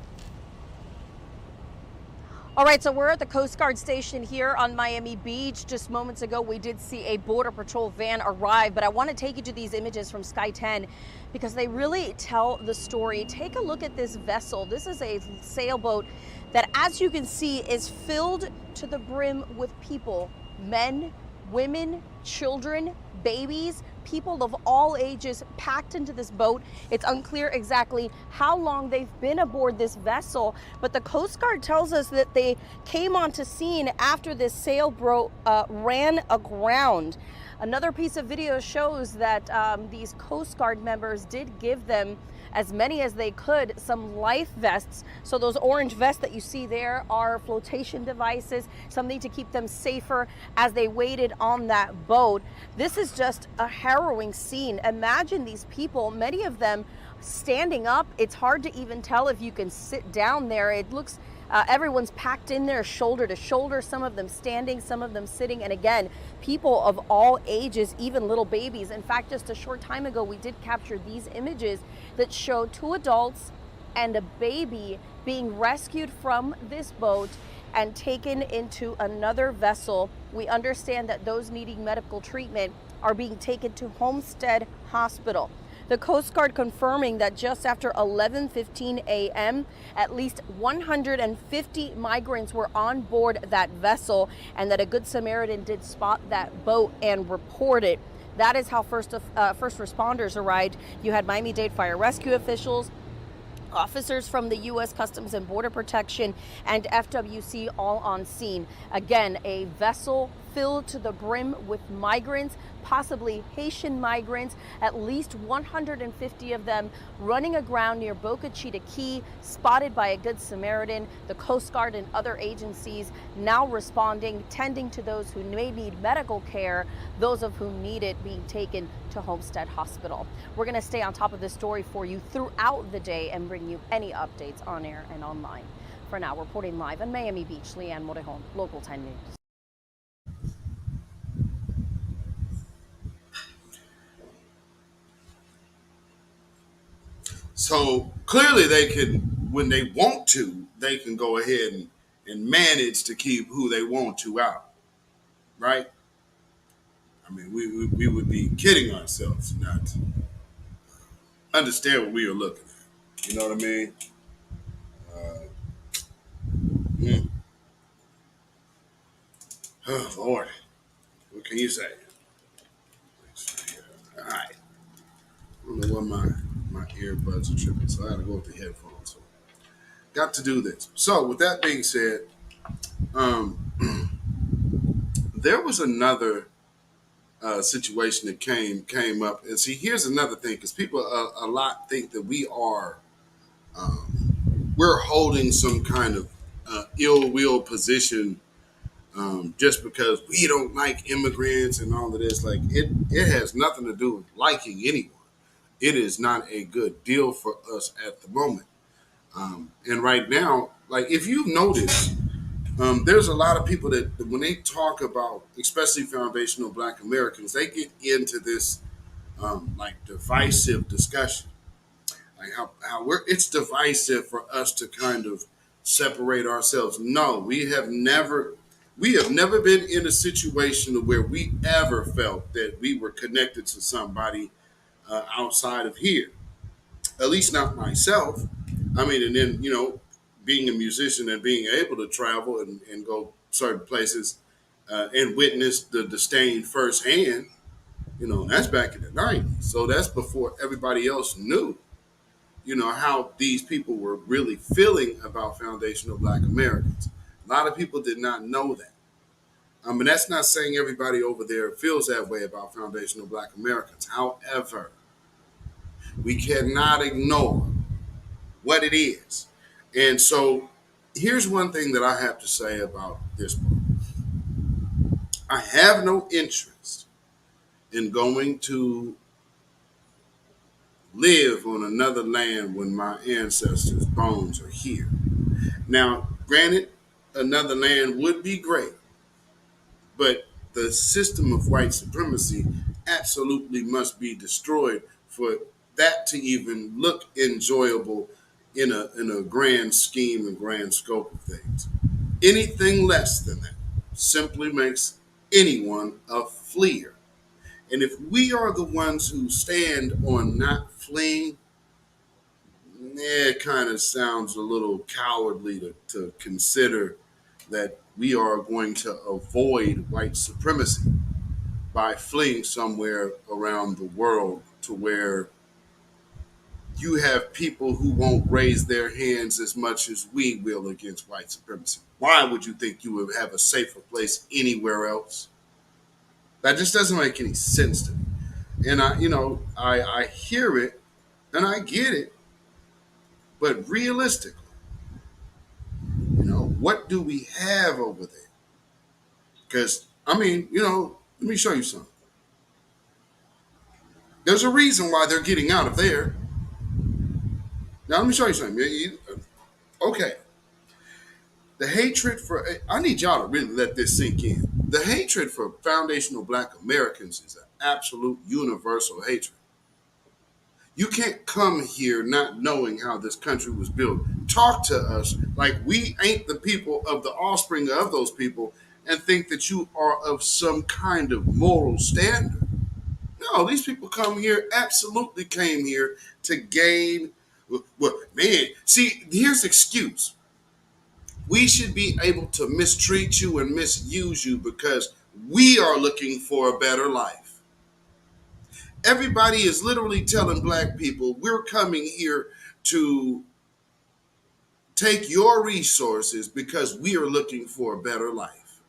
All right, so we're at the Coast Guard station here on Miami Beach. Just moments ago, we did see a Border Patrol van arrive, but I want to take you to these images from Sky 10 because they really tell the story. Take a look at this vessel. This is a sailboat that, as you can see, is filled to the brim with people, men, women, children, babies, people of all ages packed into this boat. It's unclear exactly how long they've been aboard this vessel, but the Coast Guard tells us that they came onto scene after this sailboat ran aground. Another piece of video shows that these Coast Guard members did give them, as many as they could, some life vests. So those orange vests that you see there are flotation devices, something to keep them safer as they waited on that boat. This is just a harrowing scene. Imagine these people, many of them standing up. It's hard to even tell if you can sit down there. It looks everyone's packed in there shoulder to shoulder, some of them standing, some of them sitting. And again, people of all ages, even little babies. In fact, just a short time ago, we did capture these images that show 2 adults and a baby being rescued from this boat and taken into another vessel. We understand that those needing medical treatment are being taken to Homestead Hospital. The Coast Guard confirming that just after 11:15 a.m., at least 150 migrants were on board that vessel, and that a Good Samaritan did spot that boat and report it. That is how first responders arrived. You had Miami-Dade Fire Rescue officials, officers from the U.S. Customs and Border Protection, and FWC all on scene. Again, a vessel filled to the brim with migrants, possibly Haitian migrants, at least 150 of them running aground near Boca Chica Key, spotted by a Good Samaritan. The Coast Guard and other agencies now responding, tending to those who may need medical care, those of whom need it being taken to Homestead Hospital. We're going to stay on top of this story for you throughout the day and bring you any updates on air and online. For now, reporting live in Miami Beach, Leanne Morejon, Local 10 News. So clearly they can, when they want to, they can go ahead and manage to keep who they want to out, right? I mean, we would be kidding ourselves not to understand what we are looking at. You know what I mean? Oh, Lord. What can you say? All right. I don't know what my earbuds are tripping, so I had to go with the headphones. So got to do this. So with that being said, there was another situation that came up. And see, here's another thing, because people a lot think that we are we're holding some kind of ill will position just because we don't like immigrants and all of this. Like it has nothing to do with liking anyone. It is not a good deal for us at the moment. And right now, like if you've noticed, there's a lot of people that when they talk about, especially foundational Black Americans, they get into this like divisive discussion. Like how it's divisive for us to kind of separate ourselves. No, we have never been in a situation where we ever felt that we were connected to somebody outside of here. At least not myself. I mean, and then, being a musician and being able to travel and go certain places and witness the disdain firsthand, that's back in the 90s. So that's before everybody else knew, how these people were really feeling about foundational Black Americans. A lot of people did not know that. And that's not saying everybody over there feels that way about foundational Black Americans. However, we cannot ignore what it is. And so here's one thing that I have to say about this book. I have no interest in going to live on another land when my ancestors' bones are here. Now, granted, another land would be great, but the system of white supremacy absolutely must be destroyed for that to even look enjoyable in a grand scheme and grand scope of things. Anything less than that simply makes anyone a fleer. And if we are the ones who stand on not fleeing, it kind of sounds a little cowardly to consider that we are going to avoid white supremacy by fleeing somewhere around the world to where you have people who won't raise their hands as much as we will against white supremacy. Why would you think you would have a safer place anywhere else? That just doesn't make any sense to me. And I hear it and I get it, but realistically, what do we have over there? Because, let me show you something. There's a reason why they're getting out of there. Now, let me show you something. Okay. The hatred for, I need y'all to really let this sink in. The hatred for foundational Black Americans is an absolute universal hatred. You can't come here not knowing how this country was built. Talk to us like we ain't the people of the offspring of those people and think that you are of some kind of moral standard. No, these people absolutely came here to gain. Well, man, see, here's the excuse. We should be able to mistreat you and misuse you because we are looking for a better life. Everybody is literally telling Black people, we're coming here to take your resources because we are looking for a better life.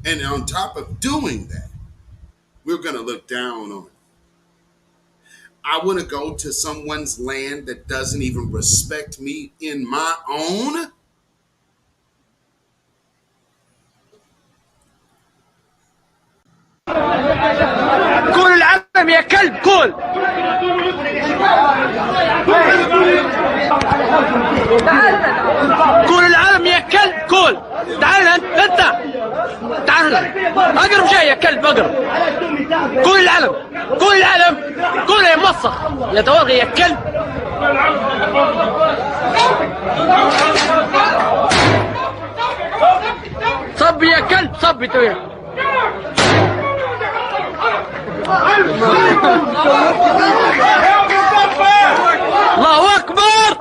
And on top of doing that, we're going to look down on it. I want to go to someone's land that doesn't even respect me in my own. قول العالم يا كلب قول قول العالم يا كلب قول تعال انت تعال اقرب جاي يا كلب اقرب قول العالم قول العالم قول يا موسخ يا طواغي يا كلب صب يا كلب صب توي الله أكبر.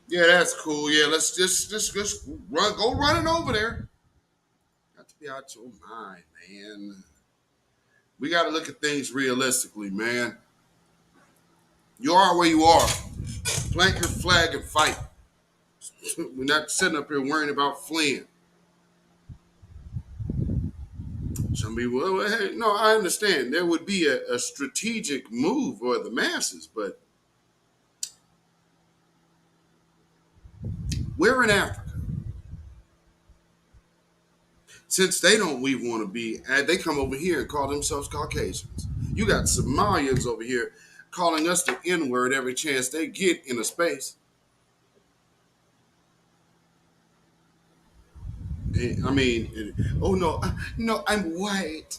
Yeah, that's cool. Yeah, let's just go running over there. Got to be out your mind, man. We got to look at things realistically, man. You are where you are. Plant your flag and fight. We're not sitting up here worrying about fleeing. Some people, well, hey, no, I understand. There would be a strategic move for the masses, but we're in Africa. Since they don't even want to be, they come over here and call themselves Caucasians. You got Somalians over here calling us the N-word every chance they get in a space. I mean, oh no, I'm white.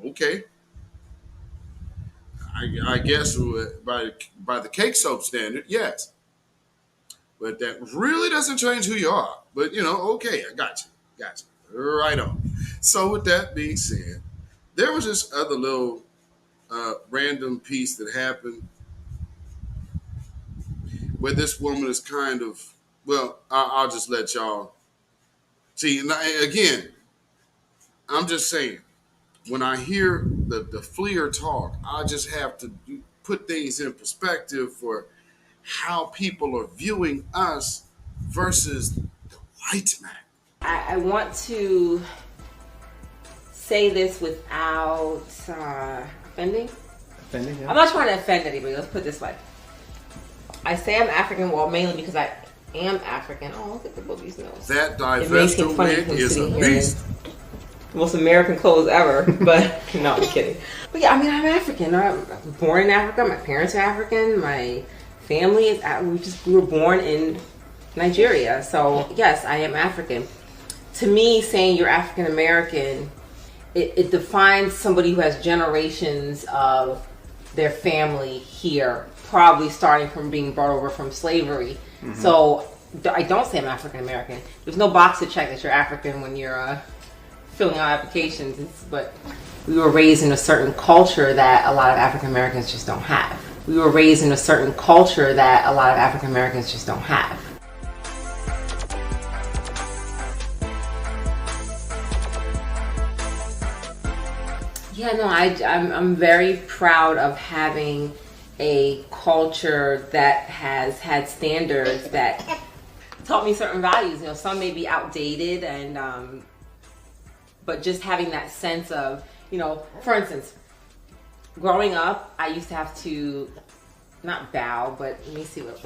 Okay. I guess by the cake soap standard, yes. But that really doesn't change who you are. But, okay, I got you. Right on. So with that being said, there was this other little random piece that happened where this woman is kind of, well, I'll just let y'all see. Again, I'm just saying, when I hear the Fleer talk, I just have to put things in perspective for how people are viewing us versus the white man. I want to say this without offending. Offending, yeah. I'm not trying to offend anybody. Let's put it this way. I say I'm African, well, mainly because I am African. Oh, look at the baby's nose. That divester wig is a beast. Most American clothes ever, but no, I'm kidding. But yeah, I mean, I'm African. I'm born in Africa. My parents are African. My family is. We were born in Nigeria. So yes, I am African. To me, saying you're African American, it defines somebody who has generations of their family here, probably starting from being brought over from slavery. Mm-hmm. So I don't say I'm African American. There's no box to check that you're African when you're filling out applications, but we were raised in a certain culture that a lot of African Americans just don't have. We were raised in a certain culture that a lot of African Americans just don't have. Yeah, no, I'm very proud of having a culture that has had standards that taught me certain values. You know, some may be outdated and but just having that sense of, you know, for instance, growing up, I used to have to, not bow, but let me see what.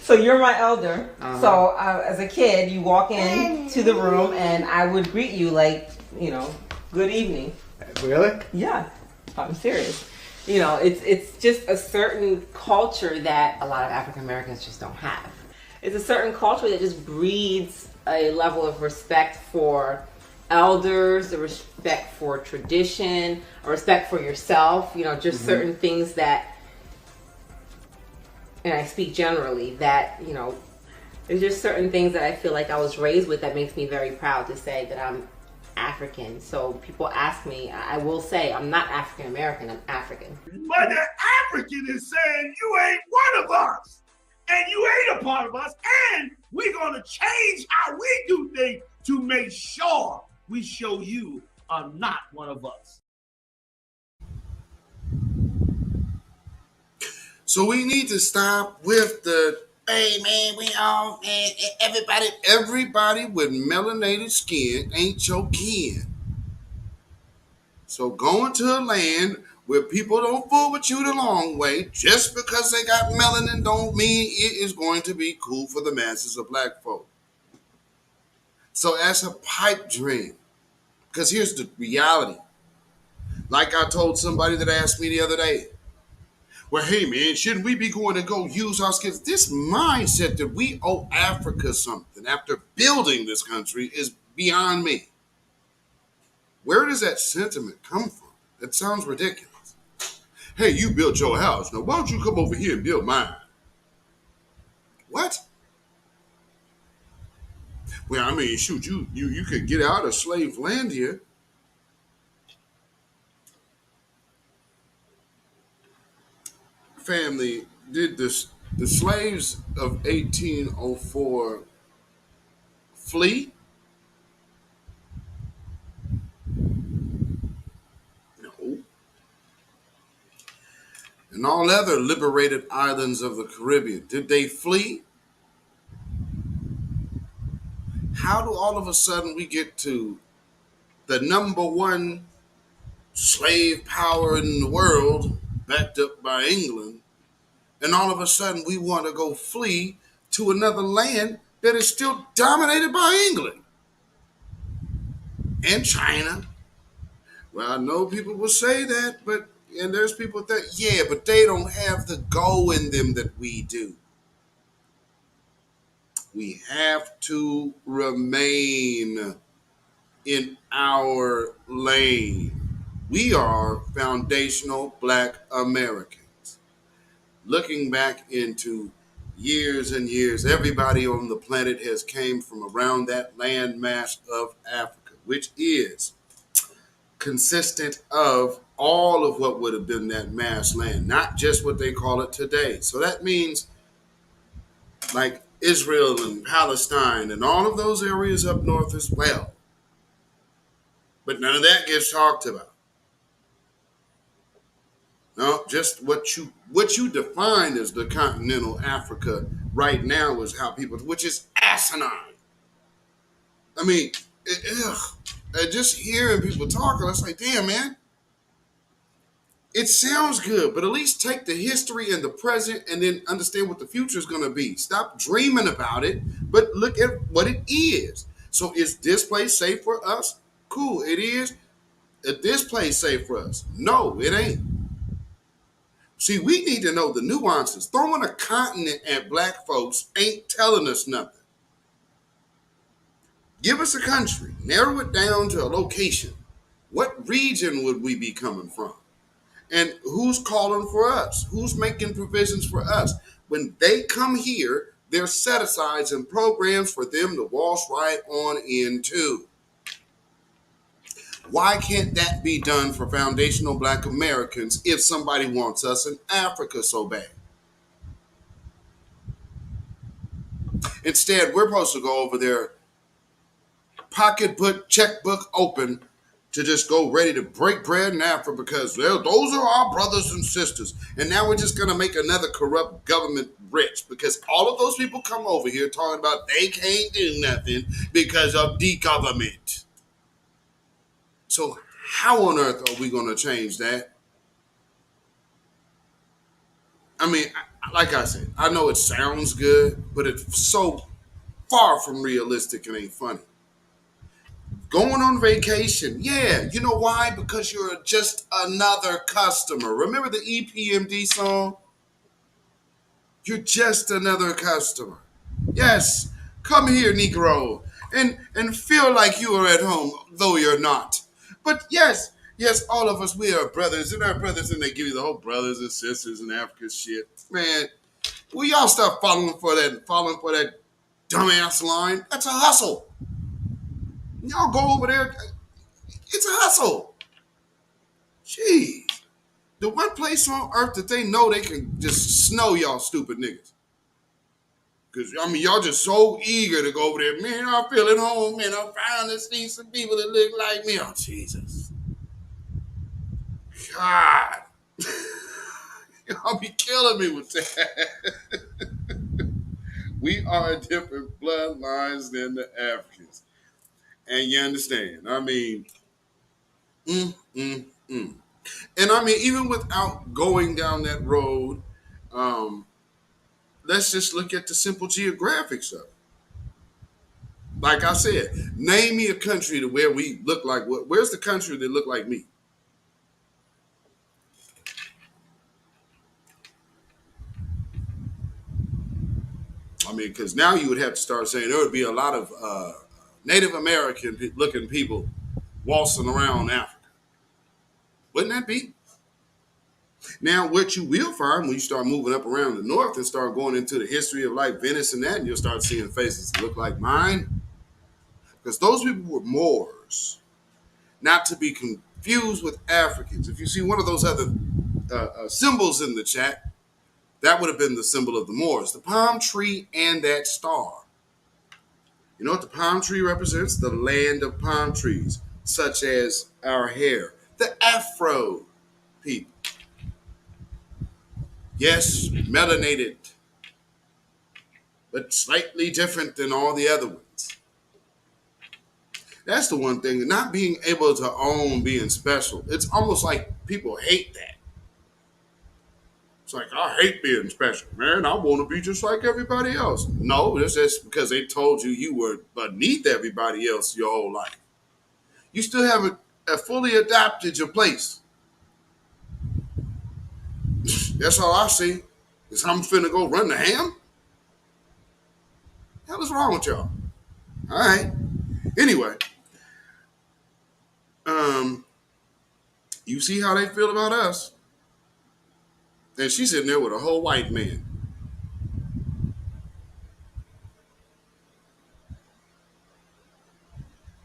So you're my elder. Uh-huh. So as a kid, you walk into the room and I would greet you like, you know, good evening. Really? Yeah, I'm serious. You know, it's just a certain culture that a lot of African Americans just don't have. It's a certain culture that just breeds a level of respect for elders, a respect for tradition, a respect for yourself, you know, just certain things that, and I speak generally, that, you know, there's just certain things that I feel like I was raised with that makes me very proud to say that I'm African. So people ask me, I will say I'm not African American, I'm African. But the African is saying you ain't one of us, and you ain't a part of us, and we're gonna change how we do things to make sure we show you are not one of us. So we need to stop with the, hey man, we all, man, everybody with melanated skin ain't your kin. So going to a land where people don't fool with you the long way, just because they got melanin don't mean it is going to be cool for the masses of black folk. So that's a pipe dream. Because here's the reality. Like I told somebody that asked me the other day, well, hey man, shouldn't we be going to go use our skills? This mindset that we owe Africa something after building this country is beyond me. Where does that sentiment come from? That sounds ridiculous. Hey, you built your house. Now why don't you come over here and build mine? What? Well, I mean, shoot, you could get out of slave land here. Family, did the slaves of 1804 flee? No. And all other liberated islands of the Caribbean, did they flee? How do all of a sudden we get to the number one slave power in the world, backed up by England, and all of a sudden we want to go flee to another land that is still dominated by England and China? Well, I know people will say that, and there's people that, yeah, but they don't have the go in them that we do. We have to remain in our lane. We are foundational Black Americans. Looking back into years and years, everybody on the planet has came from around that landmass of Africa. which is consistent of all of what would have been that mass land, not just what they call it today. So that means like Israel and Palestine and all of those areas up north as well. But none of that gets talked about. No, just what you define as the continental Africa right now is how people, which is asinine. I mean, just hearing people talking, it's like, damn, man. It sounds good, but at least take the history and the present and then understand what the future is going to be. Stop dreaming about it, but look at what it is. So is this place safe for us? Cool, it is. Is this place safe for us? No, it ain't. See, we need to know the nuances. Throwing a continent at black folks ain't telling us nothing. Give us a country, narrow it down to a location. What region would we be coming from? And who's calling for us? Who's making provisions for us? When they come here, there's set-asides and programs for them to wash right on into. Why can't that be done for foundational black Americans if somebody wants us in Africa so bad? Instead, we're supposed to go over there, pocketbook, checkbook open, to just go ready to break bread in Africa because those are our brothers and sisters. And now we're just going to make another corrupt government rich because all of those people come over here talking about they can't do nothing because of the government. So how on earth are we going to change that? I mean, like I said, I know it sounds good, but it's so far from realistic and ain't funny. Going on vacation. Yeah, you know why? Because you're just another customer. Remember the EPMD song? You're just another customer. Yes, come here, Negro, and feel like you are at home, though you're not. But yes, all of us, we are brothers, and our brothers, and they give you the whole brothers and sisters and Africa shit. Man, will y'all stop falling for that dumbass line? That's a hustle. Y'all go over there. It's a hustle. Jeez. The one place on earth that they know they can just snow y'all stupid niggas. Because, I mean, y'all just so eager to go over there. Man, I feel at home. Man, I'm finally seeing some people that look like me. Oh, Jesus. God. Y'all be killing me with that. We are different bloodlines than the Africans. And you understand. I mean, And I mean, even without going down that road, let's just look at the simple geographic stuff. Like I said, name me a country to where we look like what? Where's the country that look like me? I mean, because now you would have to start saying there would be a lot of Native American looking people waltzing around Africa. Wouldn't that be? Now, what you will find when you start moving up around the north and start going into the history of like Venice and that, and you'll start seeing faces that look like mine. Because those people were Moors, not to be confused with Africans. If you see one of those other symbols in the chat, that would have been the symbol of the Moors, the palm tree and that star. You know what the palm tree represents? The land of palm trees, such as our hair, the Afro people. Yes, melanated, but slightly different than all the other ones. That's the one thing, not being able to own being special. It's almost like people hate that. It's like, I hate being special, man. I want to be just like everybody else. No, that's just because they told you were beneath everybody else your whole life. You still haven't fully adapted your place. That's all I see. Is I'm finna go run the ham? Hell is wrong with y'all? All right. Anyway, you see how they feel about us. And she's sitting there with a whole white man.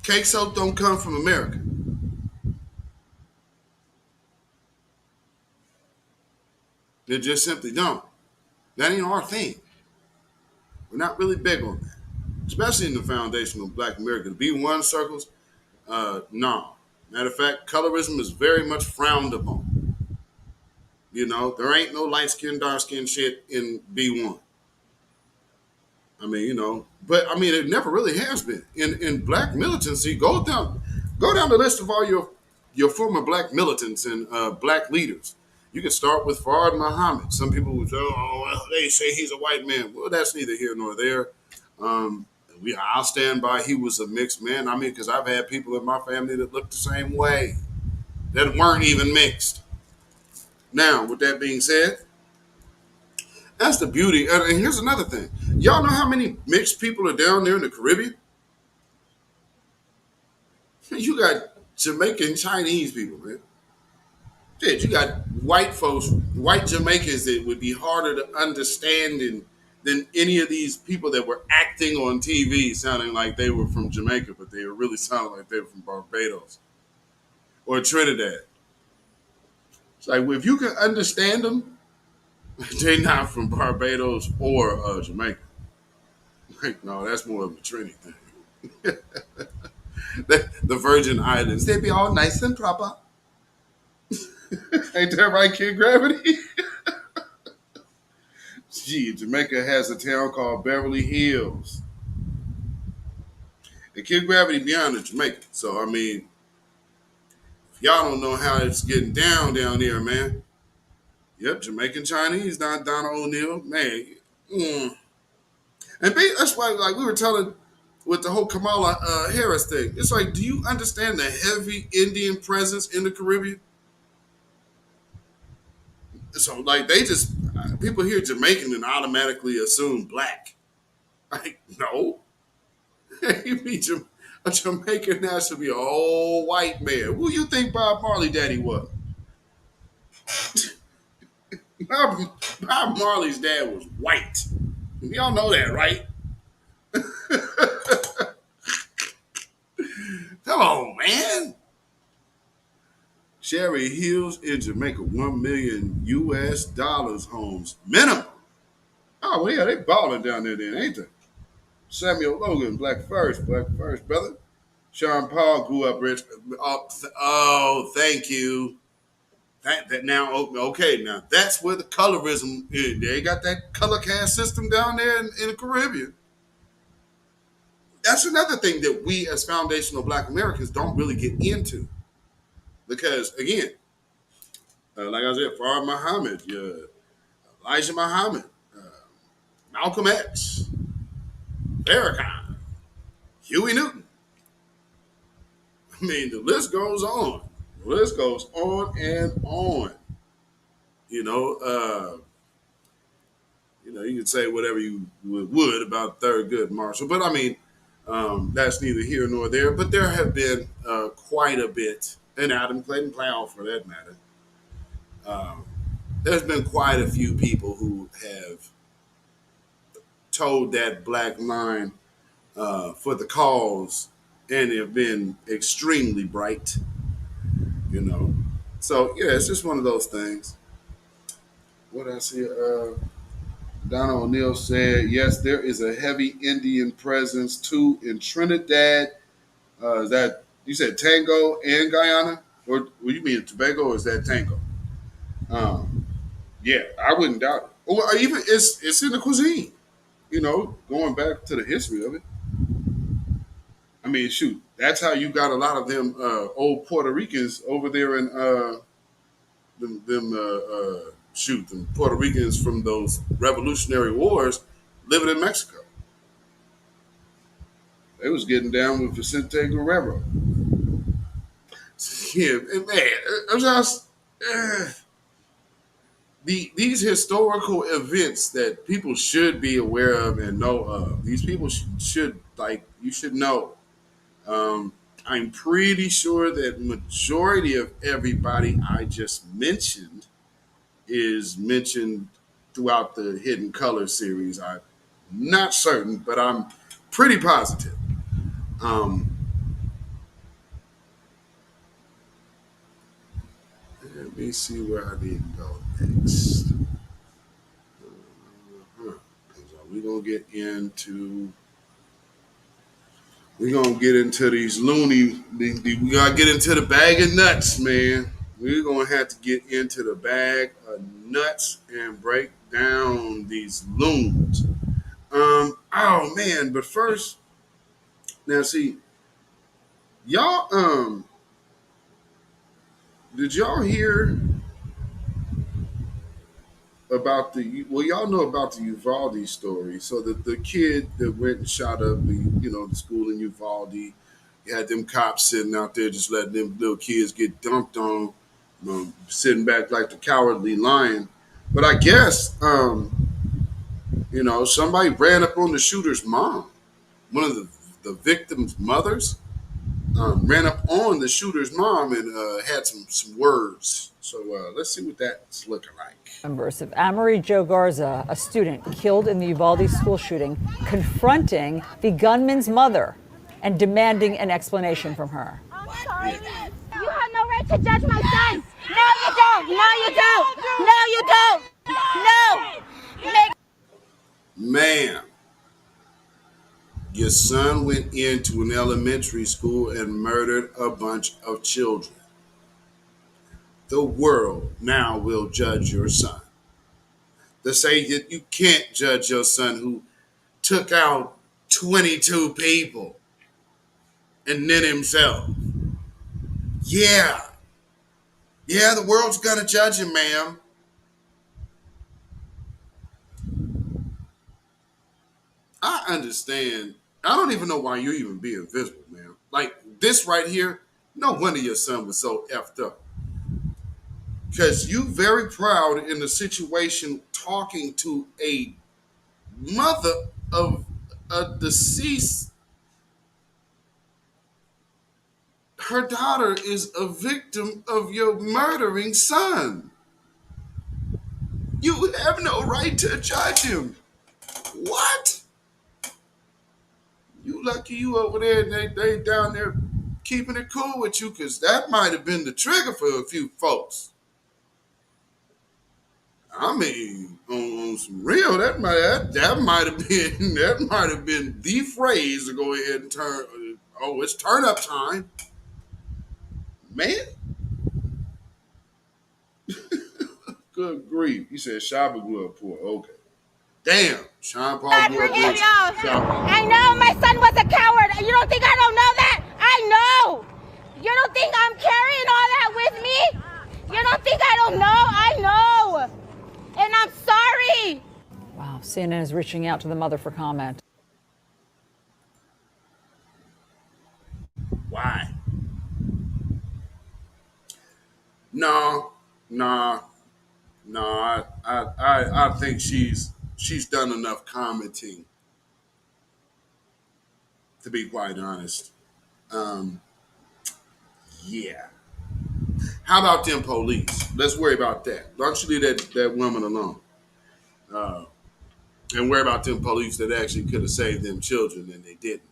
Cake soap don't come from America. They just simply don't. That ain't our thing. We're not really big on that, especially in the foundational Black America. The B1 circles, no. Matter of fact, colorism is very much frowned upon. You know, there ain't no light skin, dark skin shit in B1. I mean, you know, but I mean, it never really has been. In Black militancy, go down the list of all your former Black militants and Black leaders. You can start with Fard Muhammad. Some people would say, oh, well, they say he's a white man. Well, that's neither here nor there. I'll stand by he was a mixed man. I mean, because I've had people in my family that looked the same way that weren't even mixed. Now, with that being said, that's the beauty. And here's another thing. Y'all know how many mixed people are down there in the Caribbean? You got Jamaican Chinese people, man. Shit, you got white folks, white Jamaicans that would be harder to understand than any of these people that were acting on TV sounding like they were from Jamaica, but they were really sounding like they were from Barbados or Trinidad. It's like, if you can understand them, they're not from Barbados or Jamaica. Like, no, that's more of a Trinity thing. The Virgin Islands, they be all nice and proper. Ain't that right, Kid Gravity? Gee, Jamaica has a town called Beverly Hills. And Kid Gravity beyond the Jamaica. So, I mean, if y'all don't know how it's getting down there, man. Yep, Jamaican Chinese, not Donald O'Neill. Man. And that's why, like we were telling with the whole Kamala Harris thing, it's like, do you understand the heavy Indian presence in the Caribbean? So, like, they just, people hear Jamaican and automatically assume Black. Like, no. A Jamaican now should be a whole white man. Who you think Bob Marley daddy was? Bob Marley's dad was white. Y'all know that, right? Come on, man. Sherry Hills in Jamaica, $1 million US homes minimum. Oh, well, yeah, they balling down there then, ain't they? Samuel Logan, Black First, brother. Sean Paul grew up rich. Oh, thank you. That now, okay, now that's where the colorism is. They got that color cast system down there in the Caribbean. That's another thing that we as foundational Black Americans don't really get into. Because, again, like I said, Fard Muhammad, Elijah Muhammad, Malcolm X, Farrakhan, Huey Newton. I mean, the list goes on. The list goes on and on. You know, you can say whatever you would about Thurgood Marshall, but I mean, that's neither here nor there. But there have been quite a bit, and Adam Clayton Powell for that matter. There's been quite a few people who have told that Black line for the cause, and have been extremely bright. You know, so yeah, it's just one of those things. What I see, Donna O'Neill said, yes, there is a heavy Indian presence too in Trinidad. Is that, you said Tango and Guyana? Or what you mean Tobago, or is that Tango? Yeah, I wouldn't doubt it. Or even it's in the cuisine, you know, going back to the history of it. I mean, shoot, that's how you got a lot of them old Puerto Ricans over there in them Puerto Ricans from those Revolutionary Wars living in Mexico. They was getting down with Vicente Guerrero. Yeah, man, I'm just these historical events that people should be aware of and know of. These people should you should know. I'm pretty sure that majority of everybody I just mentioned is mentioned throughout the Hidden Color series. I'm not certain, but I'm pretty positive. Let me see where I need to go next. We're gonna get into these loony. We gotta get into the bag of nuts, man. We're gonna have to get into the bag of nuts and break down these loons. Oh man, but first, now see, y'all. Did y'all hear about y'all know about the Uvalde story. So the kid that went and shot up the school in Uvalde, you had them cops sitting out there just letting them little kids get dumped on, sitting back like the cowardly lion. But I guess somebody ran up on the shooter's mom, one of the victim's mothers. Ran up on the shooter's mom and had some words. So let's see what that's looking like. Members of Amory Jo Garza, a student killed in the Uvalde school shooting, confronting the gunman's mother and demanding an explanation from her. I'm sorry. You have no right to judge my son. No, you don't. No, you don't. No, you don't. No. Man, your son went into an elementary school and murdered a bunch of children. The world now will judge your son. They say that you can't judge your son who took out 22 people and then himself. Yeah, the world's gonna judge him, ma'am. I understand. I don't even know why you even being visible, man. Like this right here, no wonder your son was so effed up. Because you very proud in the situation talking to a mother of a deceased. Her daughter is a victim of your murdering son. You have no right to judge him. What? You lucky you over there and they down there keeping it cool with you, because that might have been the trigger for a few folks. I mean, on some real, that might have been the phrase to go ahead and turn. Oh, it's turn up time, man. Good grief! You said Shabba grew up poor. Okay, damn. Sean Paul grew up rich. I know my son was a coward. You don't think I don't know that? I know. You don't think I'm carrying all that with me? You don't think I don't know? I know. And I'm sorry. Wow, CNN is reaching out to the mother for comment. Why? No. I think she's done enough commenting, to be quite honest. Yeah. How about them police? Let's worry about that. Don't you leave that woman alone. And worry about them police that actually could have saved them children and they didn't.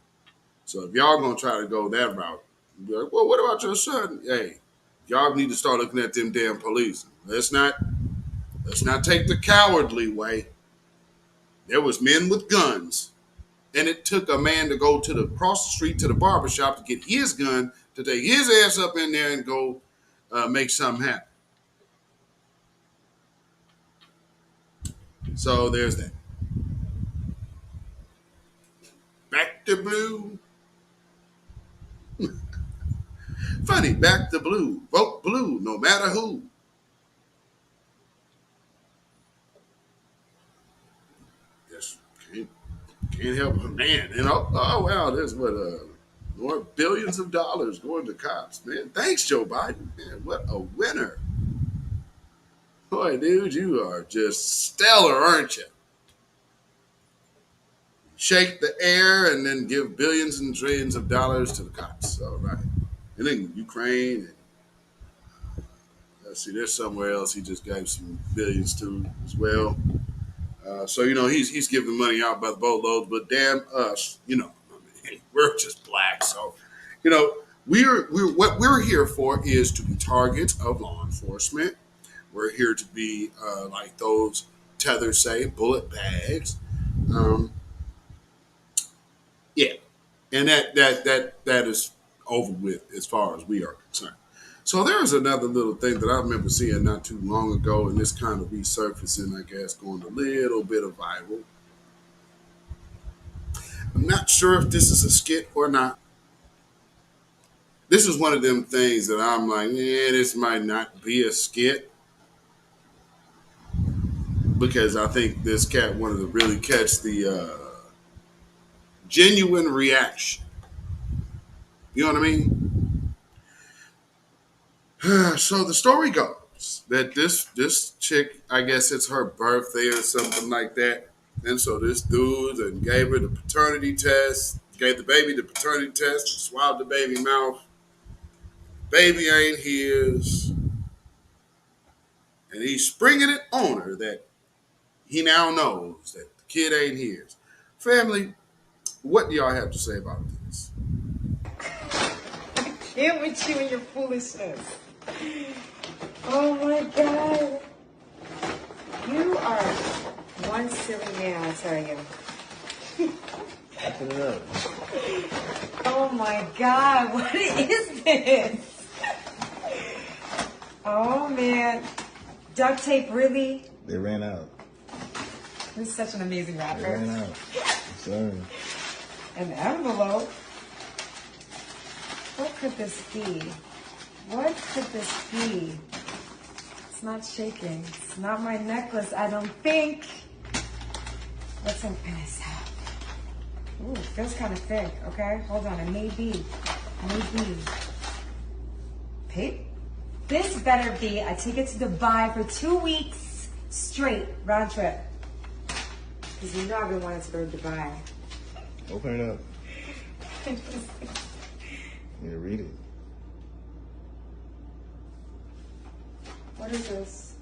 So if y'all gonna try to go that route, be like, well, what about your son? Hey, y'all need to start looking at them damn police. Let's not take the cowardly way. There was men with guns, and it took a man to go across the street to the barbershop to get his gun to take his ass up in there and go make something happen. So there's that. Back to blue. Funny, back to blue. Vote blue, no matter who. Just can't help a man. Oh wow, there's more billions of dollars going to cops. Man, thanks, Joe Biden. Man, what a winner. Boy, dude, you are just stellar, aren't you? Shake the air and then give billions and trillions of dollars to the cops. All right. And then Ukraine. And, let's see, there's somewhere else he just gave some billions to as well. So, he's giving money out by the boatloads, but damn us, we're just black. So, What we're here for is to be targets of law enforcement. We're here to be like those tethers say, bullet bags. Yeah, and that is over with as far as we are concerned. So there's another little thing that I remember seeing not too long ago, and this kind of resurfacing, I guess, going a little bit of viral. I'm not sure if this is a skit or not. This is one of them things that I'm like, yeah, this might not be a skit. Because I think this cat wanted to really catch the genuine reaction. You know what I mean? So the story goes that this chick, I guess it's her birthday or something like that. And so this dude and gave her the paternity test, gave the baby the paternity test, swabbed the baby mouth. Baby ain't his. And he's springing it on her that he now knows that the kid ain't his. Family, what do y'all have to say about this? Can't with you and your foolishness. Oh my God. You are one silly man, I tell you. Oh my God, what is this? Oh man. Duct tape, really? They ran out. You're such an amazing rapper. They ran out. I'm sorry. An envelope? What could this be? What could this be? It's not shaking. It's not my necklace, I don't think. Let's open this up. Ooh, it feels kind of thick, okay? Hold on, it may be. Maybe. Pape? This better be a ticket to Dubai for 2 weeks straight, round trip. Because you know I've been wanting to go to Dubai. Open it up. You to read it. What is this?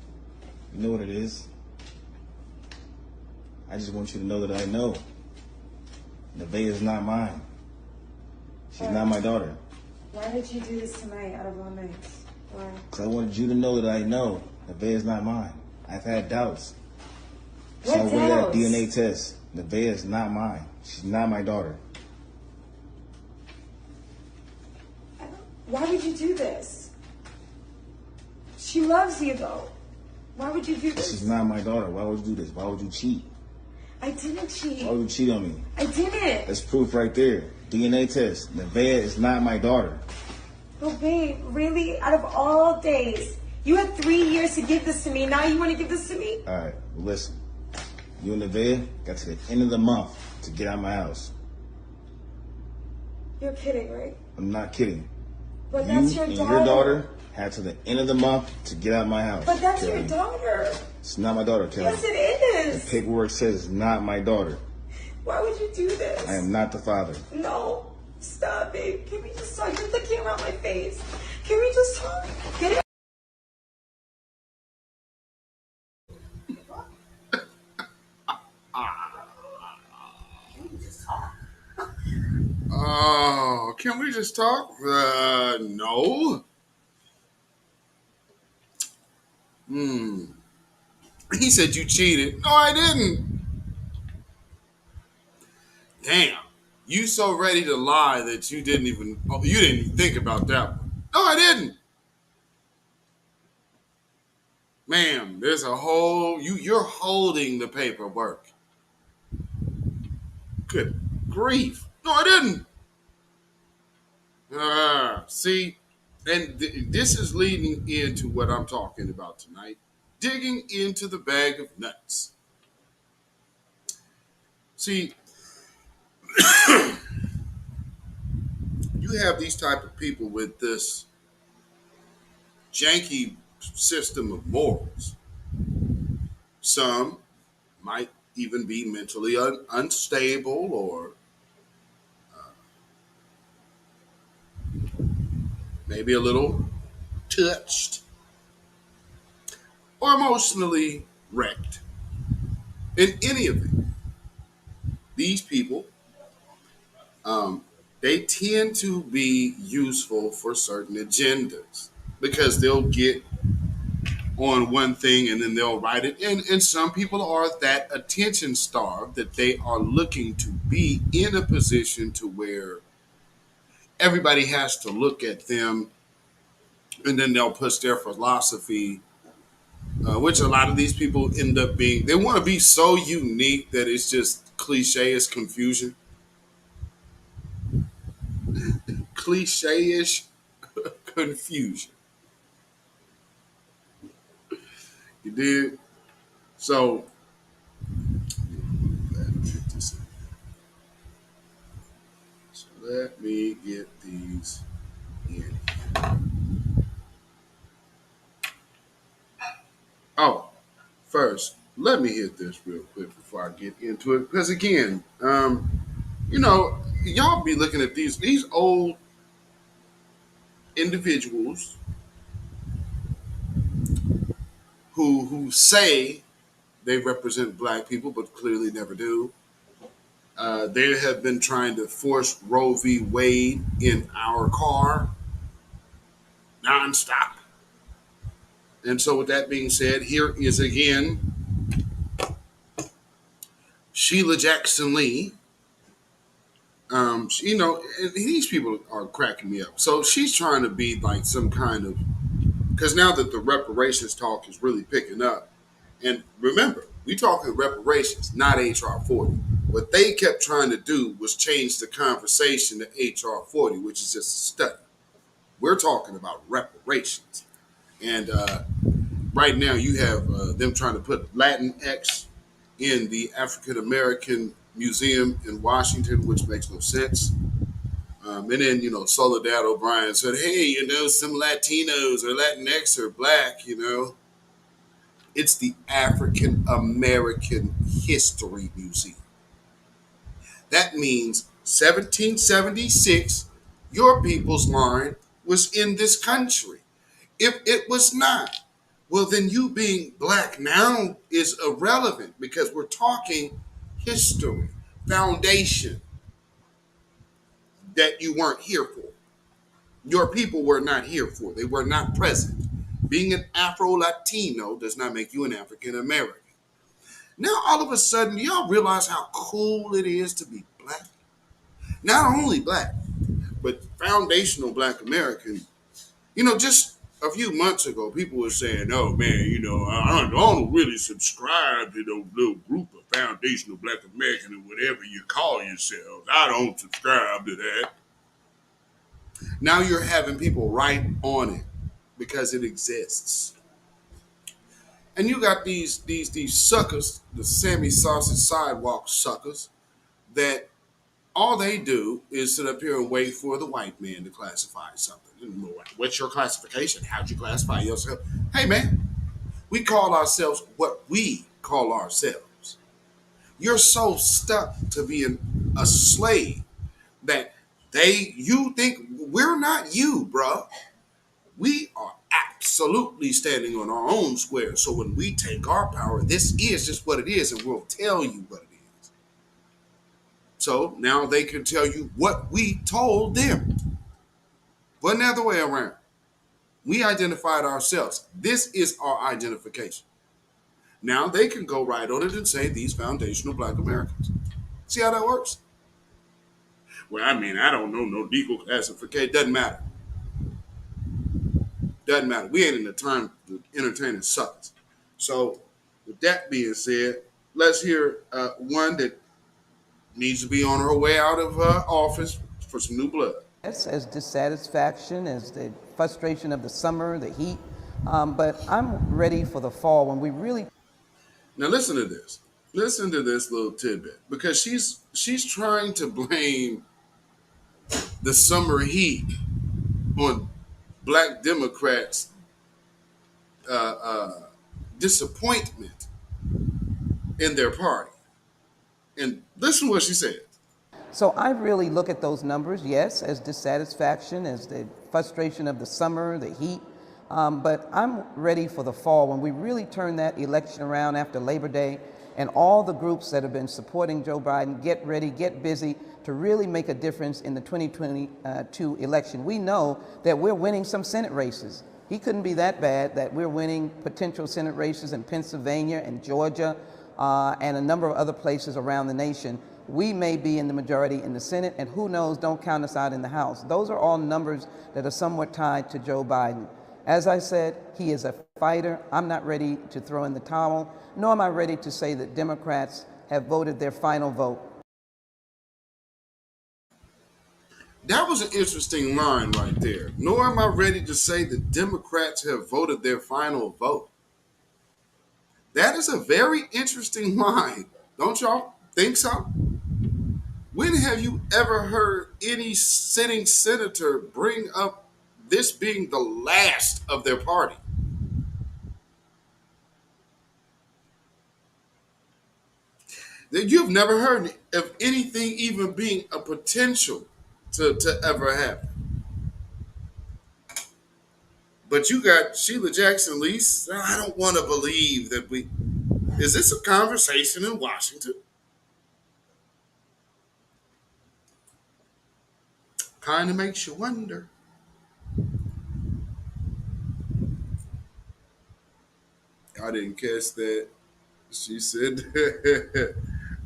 You know what it is? I just want you to know that I know. Nevaeh is not mine. She's not my daughter. Why did you do this tonight out of all nights? Why? Because I wanted you to know that I know Nevaeh is not mine. I've had doubts. So What I went that doubts? DNA test. Nevaeh is not mine. She's not my daughter. Why would you do this? She loves you though. Why would you do this? She's not my daughter. Why would you do this? Why would you cheat? I didn't cheat. Why would you cheat on me? I didn't. That's proof right there. DNA test. Nevaeh is not my daughter. Oh babe, really? Out of all days, you had 3 years to give this to me. Now you want to give this to me? All right, well, listen. You and Nevaeh got to the end of the month to get out of my house. You're kidding, right? I'm not kidding. But You that's your and daughter. your daughter had to the end of the month to get out of my house. But that's Kelly. your daughter. It's not my daughter, Kelly. Yes, it is. The paperwork says it's not my daughter. Why would you do this? I am not the father. No. Stop, babe. Can we just talk? Get the camera on my face. Can we just talk? Get it? Oh, can we just talk? No. He said you cheated. No, I didn't. Damn. You so ready to lie that you didn't even think about that one. No, I didn't. Ma'am, there's a whole you're holding the paperwork. Good grief. No, I didn't. See, and this is leading into what I'm talking about tonight. Digging into the bag of nuts. See, you have these type of people with this janky system of morals. Some might even be mentally unstable or maybe a little touched or emotionally wrecked. In any event, these people, they tend to be useful for certain agendas because they'll get on one thing and then they'll write it. And some people are that attention starved that they are looking to be in a position to where everybody has to look at them, and then they'll push their philosophy, which a lot of these people end up being. They want to be so unique that it's just cliche as confusion. Cliche-ish confusion. You did? So, let me get these in. Oh, first, let me hit this real quick before I get into it. Because again, you know, y'all be looking at these old individuals who say they represent black people, but clearly never do. They have been trying to force Roe v. Wade in our car nonstop. And so, with that being said, here is again Sheila Jackson Lee. You know, these people are cracking me up. So she's trying to be like some kind of, because now that the reparations talk is really picking up, and remember, we talking reparations, not HR 40. What they kept trying to do was change the conversation to HR 40, which is just a study. We're talking about reparations. And right now you have them trying to put Latinx in the African American Museum in Washington, which makes no sense. And then, you know, Soledad O'Brien said, hey, you know, some Latinos or Latinx are black, you know. It's the African American History Museum. That means 1776, your people's line was in this country. If it was not, well, then you being black now is irrelevant because we're talking history, foundation that you weren't here for. Your people were not here for. They were not present. Being an Afro-Latino does not make you an African American. Now, all of a sudden, y'all realize how cool it is to be black? Not only black, but foundational black American. You know, just a few months ago, people were saying, oh, man, you know, I don't really subscribe to the little group of foundational black American or whatever you call yourselves. I don't subscribe to that. Now you're having people write on it because it exists. And you got these suckers, the Sammy Sausage Sidewalk suckers, that all they do is sit up here and wait for the white man to classify something. What's your classification? How'd you classify yourself? Hey, man, we call ourselves what we call ourselves. You're so stuck to being a slave that you think we're not you, bro. We are absolutely standing on our own square. So when we take our power, this is just what it is, and we'll tell you what it is. So now they can tell you what we told them. Wasn't the other way around. We identified ourselves. This is our identification. Now they can go right on it and say these foundational black Americans. See how that works? Well, I mean, I don't know no legal classification. Doesn't matter. Doesn't matter. We ain't in the time to entertain suckers. So, with that being said, let's hear one that needs to be on her way out of office for some new blood. Yes, as dissatisfaction, as the frustration of the summer, the heat, but I'm ready for the fall when we really. Now listen to this. Listen to this little tidbit, because she's trying to blame the summer heat on black Democrats' disappointment in their party. And listen to what she said. So I really look at those numbers, yes, as dissatisfaction, as the frustration of the summer, the heat, but I'm ready for the fall when we really turn that election around after Labor Day and all the groups that have been supporting Joe Biden, get ready, get busy to really make a difference in the 2022 election. We know that we're winning some Senate races. He couldn't be that bad that we're winning potential Senate races in Pennsylvania and Georgia and a number of other places around the nation. We may be in the majority in the Senate, and who knows, don't count us out in the House. Those are all numbers that are somewhat tied to Joe Biden. As I said, he is a fighter. I'm not ready to throw in the towel, nor am I ready to say that Democrats have voted their final vote. That was an interesting line right there. Nor am I ready to say that Democrats have voted their final vote. That is a very interesting line. Don't y'all think so? When have you ever heard any sitting senator bring up this being the last of their party? That you've never heard of anything even being a potential to ever happen. But you got Sheila Jackson Lee. I don't want to believe that we. Is this a conversation in Washington? Kind of makes you wonder. I didn't catch that. She said,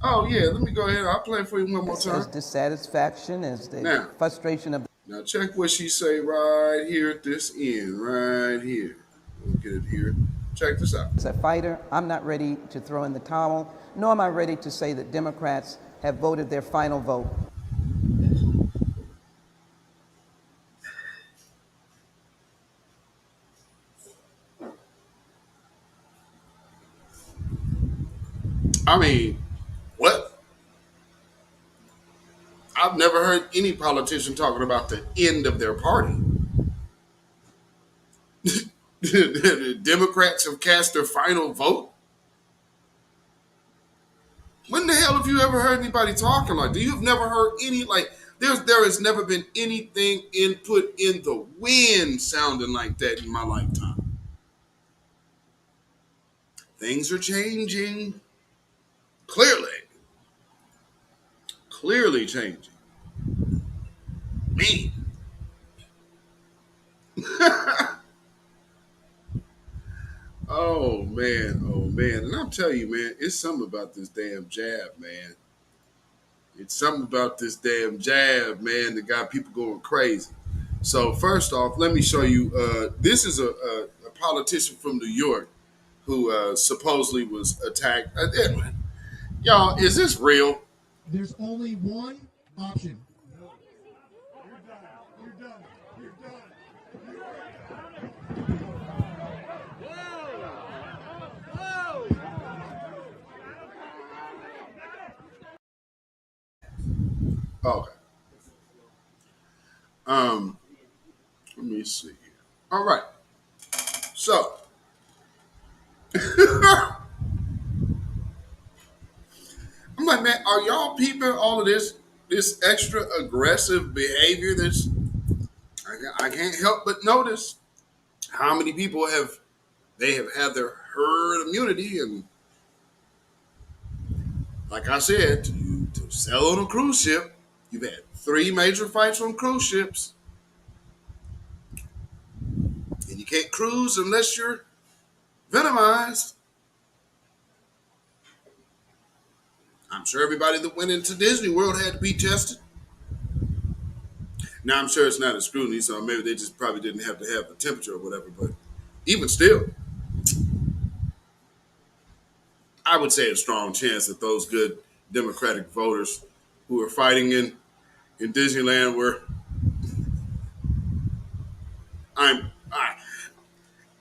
oh, yeah, let me go ahead. I'll play it for you one more time. As dissatisfaction, as the frustration of... Now, check what she say right here at this end, right here. We'll get it here. Check this out. As a fighter, I'm not ready to throw in the towel, nor am I ready to say that Democrats have voted their final vote. I mean, what? I've never heard any politician talking about the end of their party. The Democrats have cast their final vote? When the hell have you ever heard anybody talking like that? You've never heard any, like, there has never been anything input in the wind sounding like that in my lifetime. Things are changing. Clearly changing. Me. Oh man. And I'm telling you, man, it's something about this damn jab, man. It's something about this damn jab, man, that got people going crazy. So first off, let me show you, this is a politician from New York who supposedly was attacked. Y'all, is this real? There's only one option. Okay. Let me see here. All right. So I'm like, man, are y'all peeping all of this extra aggressive behavior that's I can't help but notice how many people have had their herd immunity, and like I said, to sail on a cruise ship, you've had 3 major fights on cruise ships. And you can't cruise unless you're venomized. I'm sure everybody that went into Disney World had to be tested. Now, I'm sure it's not a scrutiny, so maybe they just probably didn't have to have the temperature or whatever, but even still, I would say a strong chance that those good Democratic voters who are fighting in Disneyland were,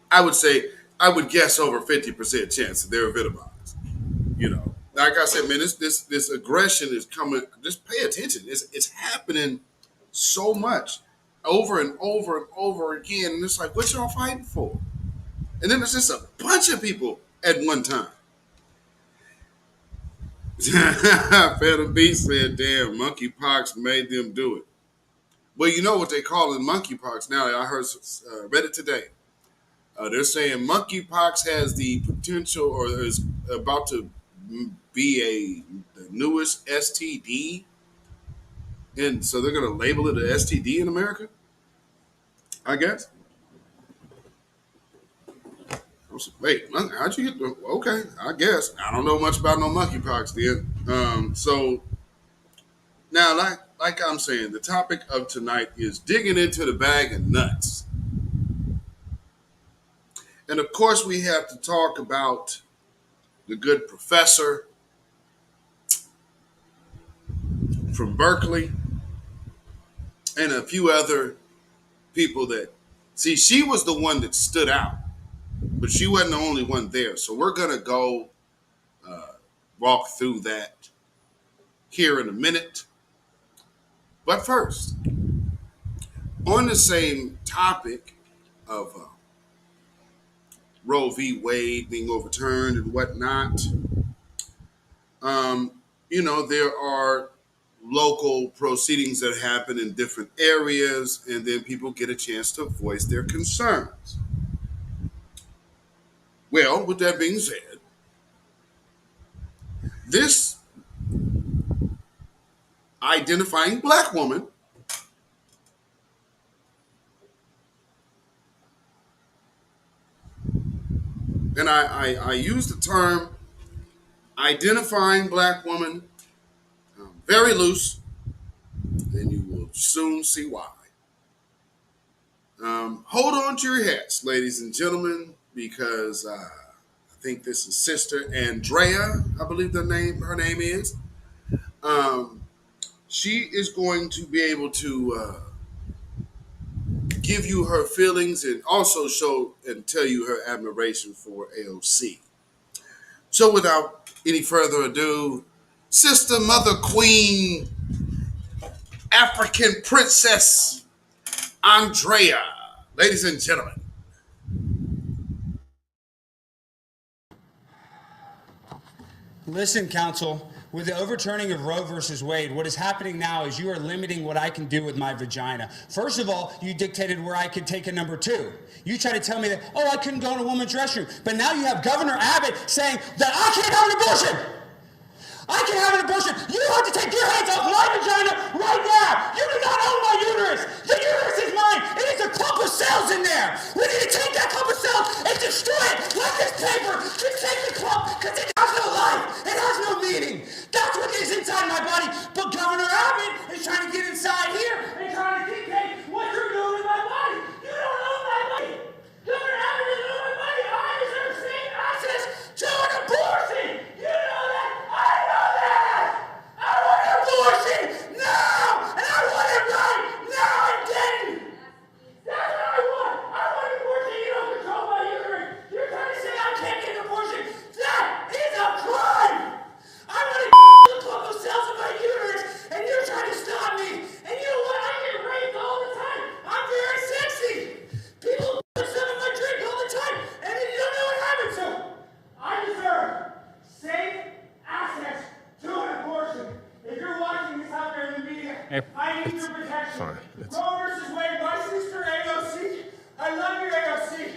I would say, I would guess over 50% chance that they're venomized. You know, like I said, man, this aggression is coming. Just pay attention. It's happening so much over and over and over again. And it's like, what y'all fighting for? And then it's just a bunch of people at one time. Phantom Beast said, damn, monkeypox made them do it. Well, you know what they call it monkeypox now. I read it today. They're saying monkeypox has the potential, or is about to be the newest STD, and so they're going to label it an STD in America, I guess. Wait, how'd you get the? Okay, I guess I don't know much about no monkeypox then. So now, like I'm saying, the topic of tonight is digging into the bag of nuts, and of course we have to talk about the good professor from Berkeley and a few other people that see. She was the one that stood out, but she wasn't the only one there. So we're gonna go walk through that here in a minute. But first, on the same topic of Roe v. Wade being overturned and whatnot, there are local proceedings that happen in different areas, and then people get a chance to voice their concerns. Well, with that being said, this identifying black woman and I use the term identifying black woman very loose, and you will soon see why. Hold on to your hats, ladies and gentlemen, because I think this is Sister Andrea, I believe her name is. She is going to be able to give you her feelings and also show and tell you her admiration for AOC. So without any further ado, Sister Mother Queen, African Princess Andrea, ladies and gentlemen. Listen, counsel, with the overturning of Roe versus Wade, what is happening now is you are limiting what I can do with my vagina. First of all, you dictated where I could take a number 2. You tried to tell me that, I couldn't go in a woman's restroom. But now you have Governor Abbott saying that I can't have an abortion. I can have an abortion. You have to take your hands off my vagina right now. You do not own my uterus. The uterus is mine. It is a clump of cells in there. We need to take that clump of cells and destroy it like this paper. Just take the clump because it has no life. It has no meaning. That's what is inside my body. But Governor Abbott is trying to get inside here and trying to dictate what you're doing with my body. You don't own my body. Governor Abbott doesn't own my body. I deserve same access to an abortion. You know that. I know that. I want an abortion now, and I want it right now and then. That's what I want. I want an abortion. You don't control my uterus. You're trying to say I can't get an abortion. That is a crime. I want to the clump of cells in my uterus, and you're trying to stop me. And you know what? I get raped all the time. I'm very sexy. People put some in my drink all the time, and then you don't know what happens. So I deserve safe access to an abortion. If you're watching this out there in the media, I need your protection. Roe versus Wade, my sister AOC. I love you, AOC.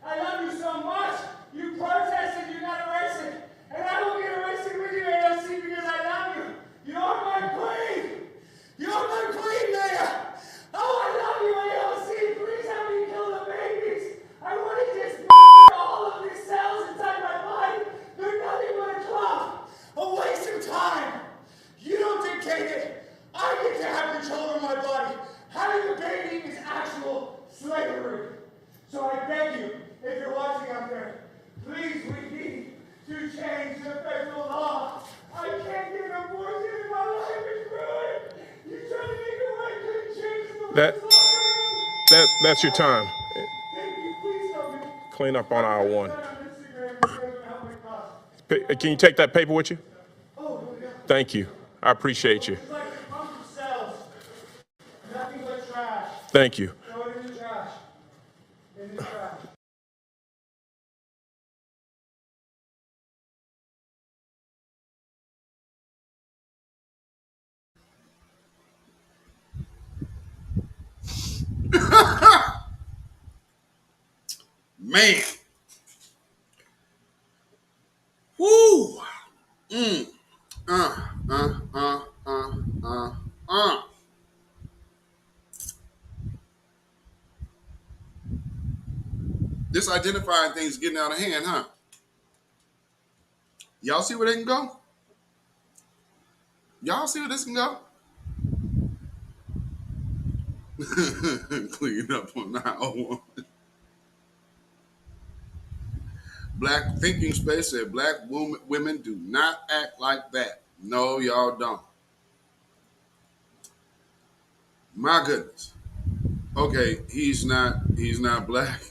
I love you so much. You protested, you got arrested. And I will get arrested with you, AOC, because I love you. You're my queen. You're my queen, Mayor. Oh, I love you, AOC. Please help me kill the babies. I want to just all of these cells inside my body. They're nothing but a clump. A waste of time. You don't dictate it. I get to have control over my body. Having a baby is actual slavery. So I beg you, if you're watching out there, please, we need to change the federal law. I can't get an abortion and my life is ruined. You trying to make it right, couldn't change the law. That's your time. Thank you, please help me. Clean up on aisle 1. Can you take that paper with you? Thank you. I appreciate you. It's like a bunch of cells. Nothing but trash. Thank you. Throw it in the trash. In the trash. Man. Woo! Mm. Uh, uh, uh, uh, uh. This identifying thing's getting out of hand, huh? Y'all see where they can go? Y'all see where this can go? Clean up on 901. Black Thinking Space said black women do not act like that. No, y'all don't. My goodness. Okay, he's not black.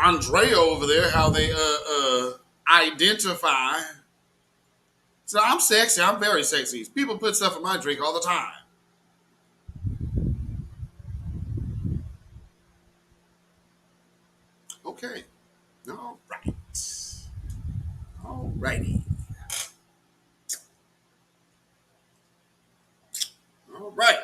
Andrea over there, how they identify. So I'm sexy, I'm very sexy. People put stuff in my drink all the time. Okay. All right. All righty. All right.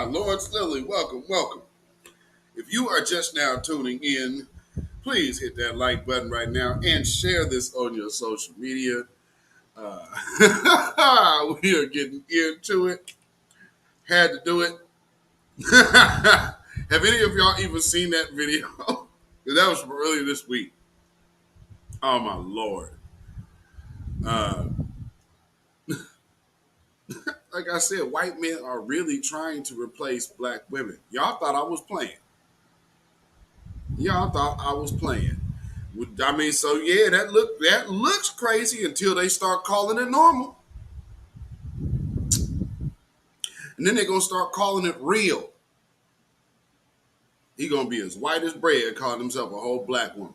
Lord Slilly, welcome, welcome. If you are just now tuning in, please hit that like button right now and share this on your social media. We are getting into it. Had to do it. Have any of y'all even seen that video? That was from earlier this week. Oh my Lord. Like I said, white men are really trying to replace black women. Y'all thought I was playing. I mean, so yeah, that looks crazy until they start calling it normal. And then they're gonna start calling it real. He gonna be as white as bread, calling himself a whole black woman.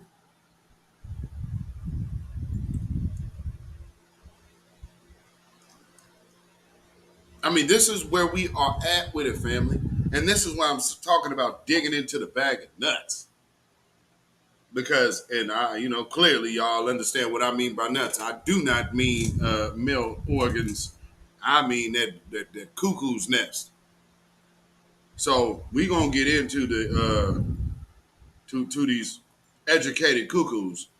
I mean, this is where we are at with it, family. And this is why I'm talking about digging into the bag of nuts. Because, clearly y'all understand what I mean by nuts. I do not mean male organs. I mean that cuckoo's nest. So we gonna get into the to these educated cuckoos,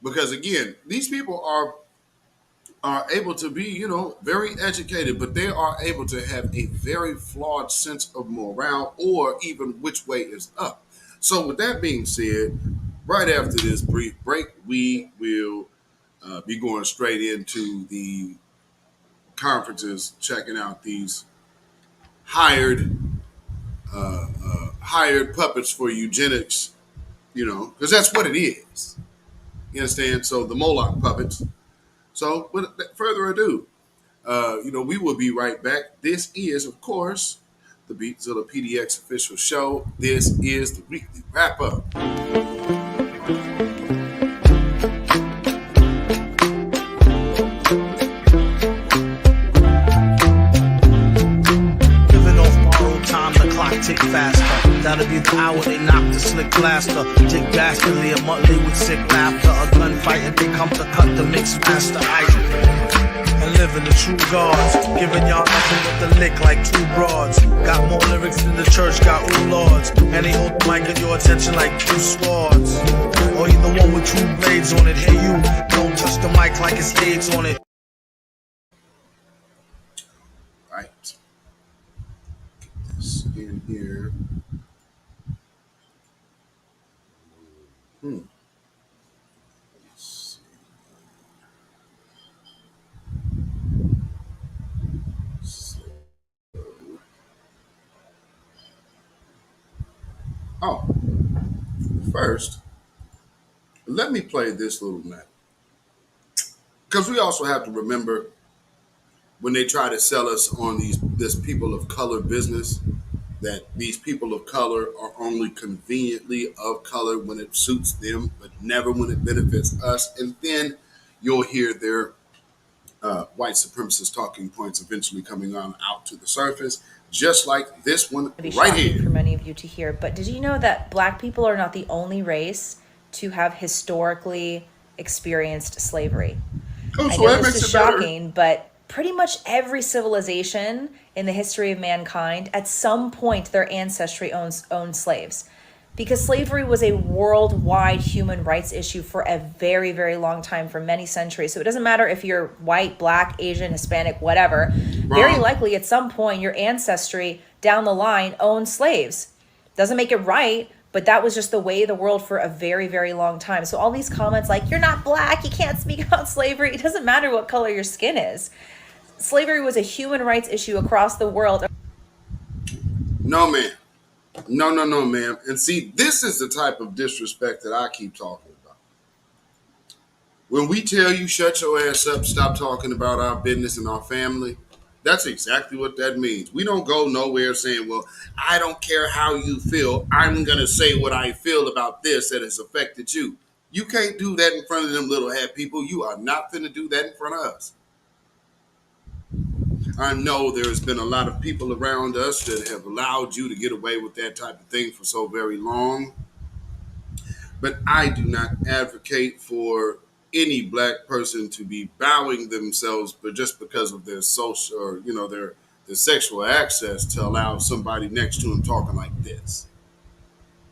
because again, these people are able to be, very educated, but they are able to have a very flawed sense of morale or even which way is up. So with that being said, right after this brief break, we will be going straight into the conferences, checking out these hired puppets for eugenics, because that's what it is. You understand? So the Moloch puppets. So without further ado, we will be right back. This is, of course, the Beatzilla PDX official show. This is the weekly wrap up. Tick faster. That'll be the hour they knock the slick blaster. Dick dastardly, a monthly with sick laughter. A gunfight and they come to cut the mix master. And living the true gods. Giving y'all nothing but the lick like two broads. Got more lyrics than the church got ooh lords. And they hold the mic at your attention like two swords. Or either one with two blades on it. Hey you, don't touch the mic like it's AIDS on it. Right. In here. Oh, first, let me play this little nut. Because we also have to remember when they try to sell us on this people of color business, that these people of color are only conveniently of color when it suits them, but never when it benefits us. And then you'll hear their white supremacist talking points eventually coming on out to the surface, just like this one right here. For many of you to hear, but did you know that black people are not the only race to have historically experienced slavery? Oh, I so know that this makes is it better. shocking, but pretty much every civilization in the history of mankind, at some point, their ancestry owned slaves. Because slavery was a worldwide human rights issue for a very, very long time, for many centuries. So it doesn't matter if you're white, black, Asian, Hispanic, whatever. Very likely at some point, your ancestry down the line owned slaves. Doesn't make it right, but that was just the way of the world for a very, very long time. So all these comments like, you're not black, you can't speak about slavery. It doesn't matter what color your skin is. Slavery was a human rights issue across the world. No, ma'am. No, ma'am. And see, this is the type of disrespect that I keep talking about. When we tell you shut your ass up, stop talking about our business and our family, that's exactly what that means. We don't go nowhere saying, well, I don't care how you feel. I'm going to say what I feel about this that has affected you. You can't do that in front of them little hat people. You are not going to do that in front of us. I know there's been a lot of people around us that have allowed you to get away with that type of thing for so very long. But I do not advocate for any black person to be bowing themselves, but just because of their social or, their sexual access, to allow somebody next to them talking like this.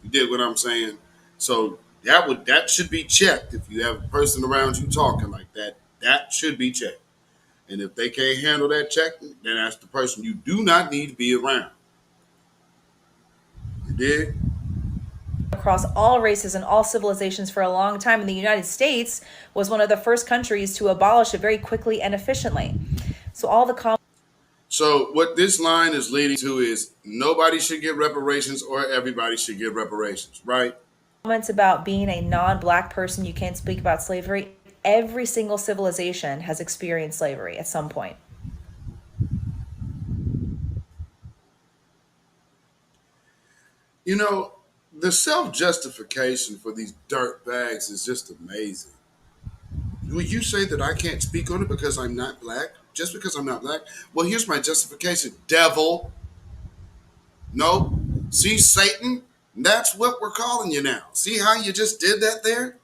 You dig what I'm saying? So that should be checked. If you have a person around you talking like that, that should be checked. And if they can't handle that check, then that's the person you do not need to be around. You dig? Across all races and all civilizations for a long time. And the United States was one of the first countries to abolish it very quickly and efficiently. So all the So what this line is leading to is nobody should get reparations or everybody should get reparations, right? comments about being a non-black person, you can't speak about slavery. Every single civilization has experienced slavery at some point. You know, the self-justification for these dirt bags is just amazing. Will you say that I can't speak on it because I'm not black? Just because I'm not black? Well, here's my justification, devil. No. See, Satan? That's what we're calling you now. See how you just did that there?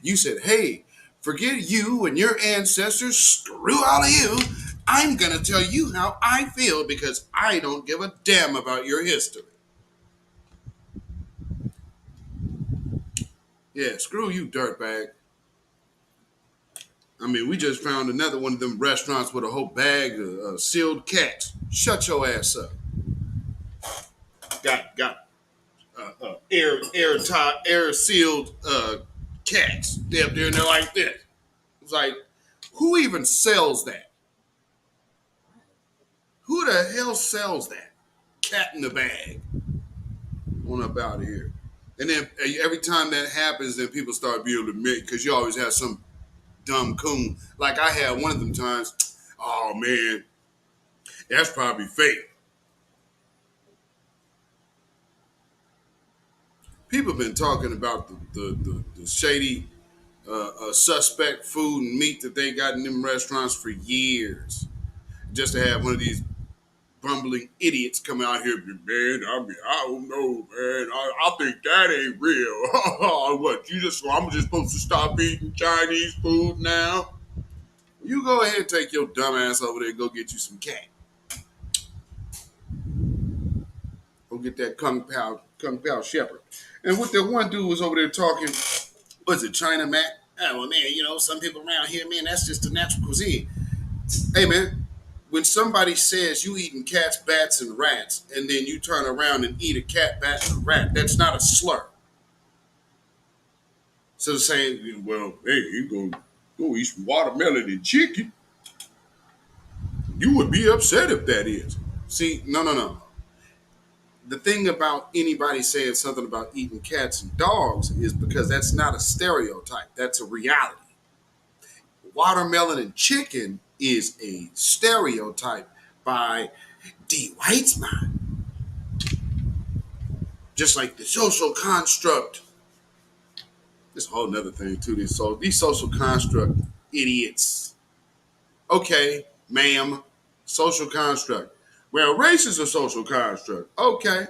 You said, hey, forget you and your ancestors. Screw all of you. I'm going to tell you how I feel because I don't give a damn about your history. Yeah, screw you, dirtbag. I mean, we just found another one of them restaurants with a whole bag of sealed cats. Shut your ass up. Got air sealed cats. They're up there and they're like this. It's like, who even sells that? Who the hell sells that? Cat in the bag. On up out of here. And then every time that happens, then people start being able to admit, because you always have some dumb coon. Like I had one of them times, oh man, that's probably fake. People have been talking about the shady suspect food and meat that they got in them restaurants for years. Just to have one of these bumbling idiots come out here, man, I don't know, man. I think that ain't real. What, I'm just supposed to stop eating Chinese food now? You go ahead and take your dumb ass over there and go get you some cat. Go get that Kung Pao Shepherd. And what that one dude was over there talking, was it China Mac? Oh, well, man, some people around here, man, that's just the natural cuisine. Hey, man, when somebody says you eating cats, bats, and rats, and then you turn around and eat a cat, bat, and a rat, that's not a slur. So saying, well, hey, you go eat some watermelon and chicken. You would be upset if that is. See, no. The thing about anybody saying something about eating cats and dogs is because that's not a stereotype. That's a reality. Watermelon and chicken is a stereotype by D. Weitzman. Just like the social construct. There's a whole nother thing too. These social construct idiots. Okay, ma'am, social construct. Well, race is a social construct. Okay.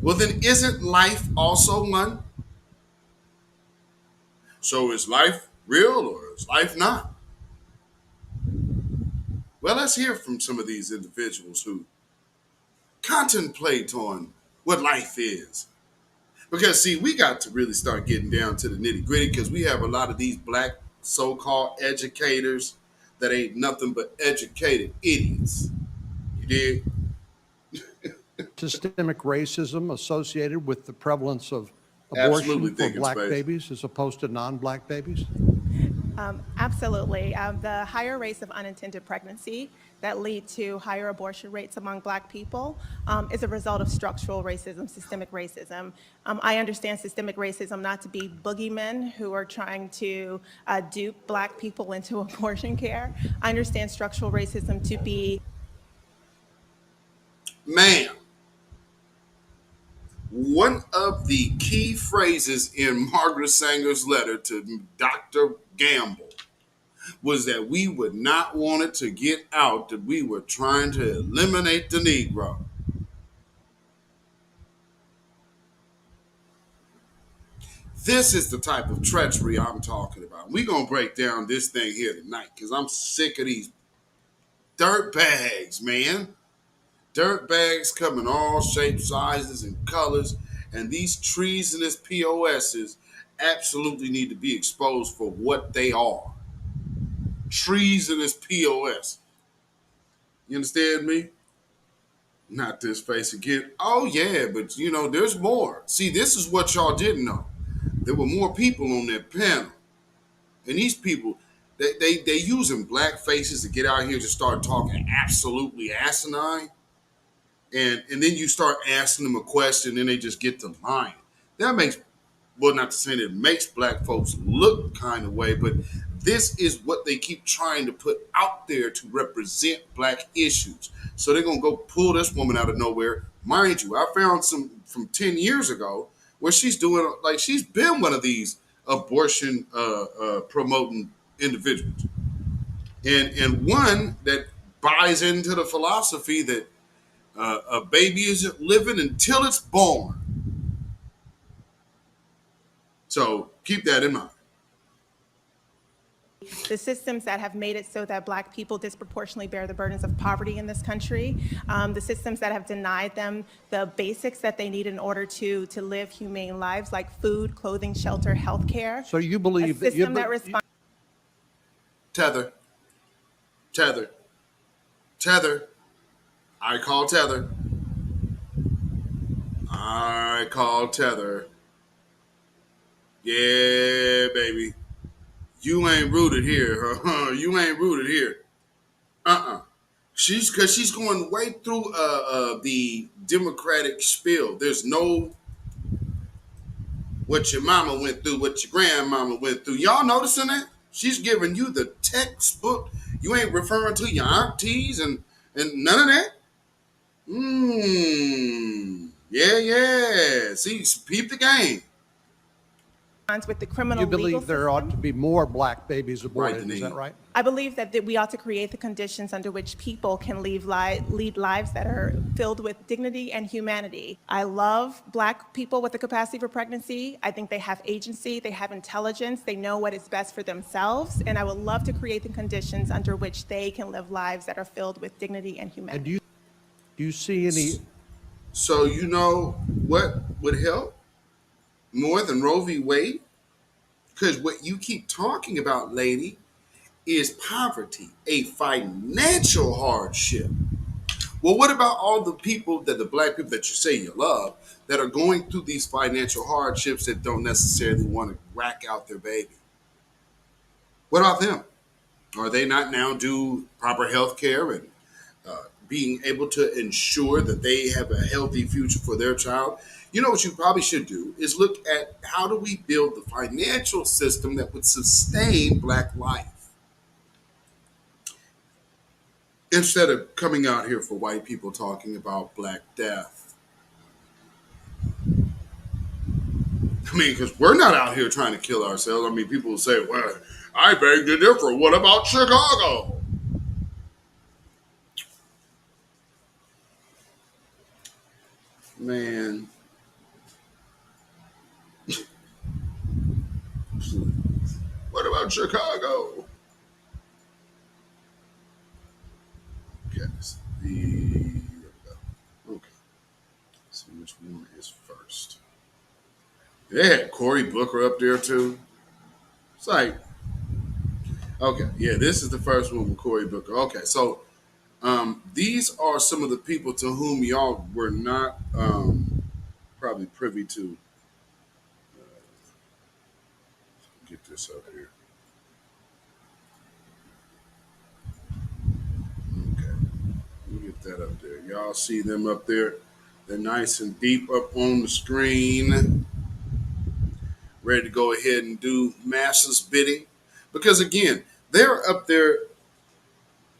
Well, then isn't life also one? So is life real or is life not? Well, let's hear from some of these individuals who contemplate on what life is. Because, see, we got to really start getting down to the nitty gritty because we have a lot of these black so-called educators that ain't nothing but educated idiots. You dig? Systemic racism associated with the prevalence of Absolutely abortion for thinking black space. babies as opposed to non-black babies? Absolutely. The higher rates of unintended pregnancy that lead to higher abortion rates among Black people is a result of structural racism, systemic racism. I understand systemic racism not to be boogeymen who are trying to dupe Black people into abortion care. I understand structural racism to be... Ma'am, one of the key phrases in Margaret Sanger's letter to Dr. Gamble was that we would not want it to get out that we were trying to eliminate the Negro. This is the type of treachery I'm talking about. We're going to break down this thing here tonight because I'm sick of these dirt bags, man. Dirt bags come in all shapes, sizes, and colors, and these treasonous POSs absolutely need to be exposed for what they are. Treasonous POS. You understand me? Not this face again. Oh, yeah, but, you know, there's more. See, this is what y'all didn't know. There were more people on that panel. And these people, they using black faces to get out here to start talking absolutely asinine. And then you start asking them a question, and they just get to lying. That makes, well, not to say that it makes black folks look kind of way, but this is what they keep trying to put out there to represent black issues. So they're going to go pull this woman out of nowhere. Mind you, I found some from 10 years ago where she's doing, like, she's been one of these abortion promoting individuals. And one that buys into the philosophy that a baby isn't living until it's born. So keep that in mind. The systems that have made it so that Black people disproportionately bear the burdens of poverty in this country, the systems that have denied them the basics that they need in order to live humane lives, like food, clothing, shelter, health care. So you believe that you... Tether. I call Tether. Yeah, baby. You ain't rooted here. You ain't rooted here. She's going way through the Democratic spiel. There's no what your mama went through, what your grandmama went through. Y'all noticing that? She's giving you the textbook. You ain't referring to your aunties and none of that. Yeah. See, peep the game. With the criminal You believe legal there ought to be more black babies aborted, is that right? I believe that we ought to create the conditions under which people can lead lives that are filled with dignity and humanity. I love Black people with the capacity for pregnancy. I think they have agency, they have intelligence, they know what is best for themselves, and I would love to create the conditions under which they can live lives that are filled with dignity and humanity. And do you see any... So you know what would help more than Roe v. Wade? Because what you keep talking about, lady, is poverty, a financial hardship. Well, what about all the people, the black people that you say you love, that are going through these financial hardships that don't necessarily want to rack out their baby? What about them? Are they not now due proper health care and being able to ensure that they have a healthy future for their child? You know what you probably should do is look at how do we build the financial system that would sustain black life instead of coming out here for white people talking about black death. I mean, because we're not out here trying to kill ourselves. I mean, people will say, well, I beg to differ. What about Chicago? Man. What about Chicago? Okay. Let's see which one is first. They had Cory Booker up there too. It's like, okay, yeah, this is the first one with Cory Booker. Okay, so these are some of the people to whom y'all were not probably privy to. Get this up here. Okay, let me get that up there. Y'all see them up there? They're nice and deep up on the screen, ready to go ahead and do Massa's bidding. Because again, they're up there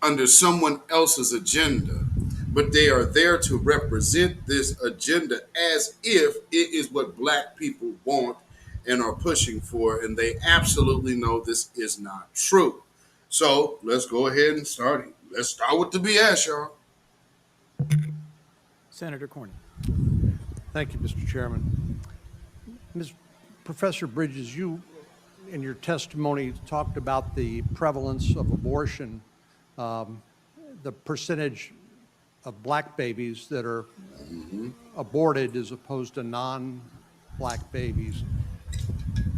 under someone else's agenda, but they are there to represent this agenda as if it is what black people want and are pushing for, and they absolutely know this is not true. So let's go ahead and start it. Let's start with the BS, y'all. Senator Cornyn. Thank you, Mr. Chairman. Professor Bridges, you, in your testimony, talked about the prevalence of abortion, the percentage of black babies that are aborted as opposed to non-black babies.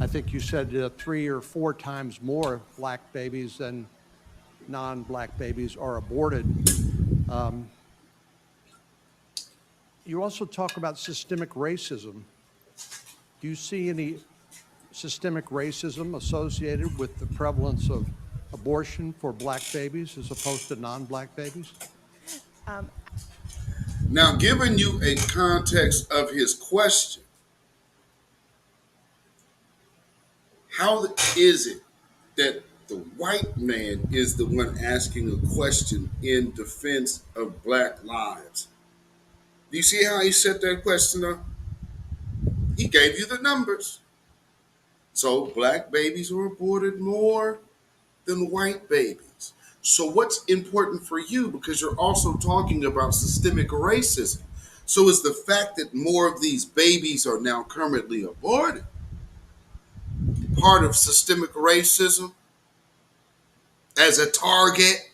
I think you said 3 or 4 times more black babies than non-black babies are aborted. You also talk about systemic racism. Do you see any systemic racism associated with the prevalence of abortion for black babies as opposed to non-black babies? Now, giving you a context of his question, how is it that the white man is the one asking a question in defense of black lives? Do you see how he set that question up? He gave you the numbers. So black babies are aborted more than white babies. So what's important for you? Because you're also talking about systemic racism. So is the fact that more of these babies are now currently aborted part of systemic racism as a target?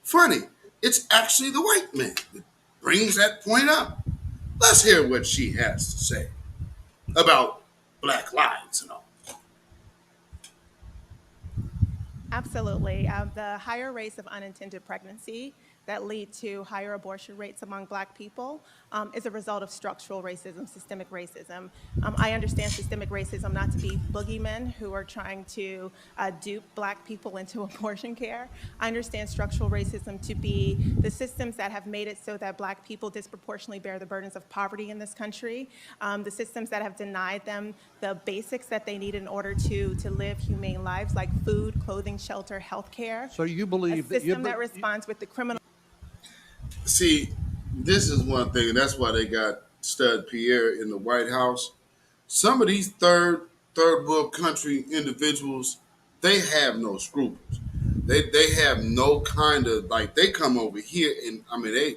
Funny, it's actually the white man that brings that point up. Let's hear what she has to say about black lives and all. Absolutely. The higher rates of unintended pregnancy that lead to higher abortion rates among black people is a result of structural racism, systemic racism. I understand systemic racism not to be boogeymen who are trying to dupe black people into abortion care. I understand structural racism to be the systems that have made it so that black people disproportionately bear the burdens of poverty in this country, the systems that have denied them the basics that they need in order to live humane lives like food, clothing, shelter, health care. So you believe a system that responds with the criminal. See, this is one thing, and that's why they got Stud Pierre in the White House. Some of these third world country individuals, they have no scruples. They have no kind of, like, they come over here and I mean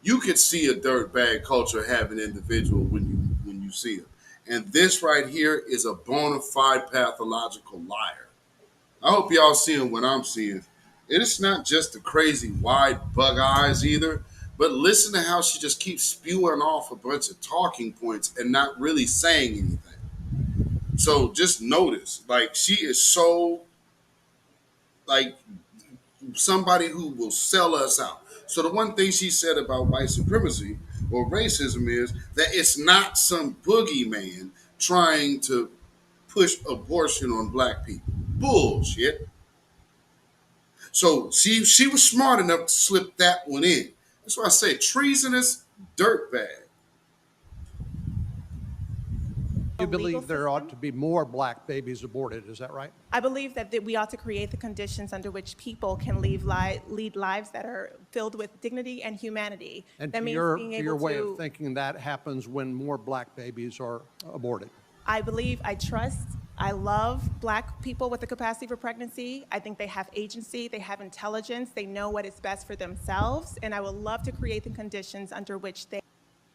you could see a dirtbag culture have an individual when you see it. And this right here is a bona fide pathological liar. I hope y'all seeing what I'm seeing. It is not just the crazy wide bug eyes either, but listen to how she just keeps spewing off a bunch of talking points and not really saying anything. So just notice, like, she is so, like, somebody who will sell us out. So the one thing she said about white supremacy or racism is that it's not some boogeyman trying to push abortion on black people. Bullshit. So she was smart enough to slip that one in. That's why I say treasonous dirtbag. You believe there ought to be more black babies aborted, is that right? I believe that we ought to create the conditions under which people can lead lives that are filled with dignity and humanity. And that to means your, being to able your way to, of thinking, that happens when more black babies are aborted. I believe, I trust, I love black people with the capacity for pregnancy. I think they have agency, they have intelligence, they know what is best for themselves, and I would love to create the conditions under which they...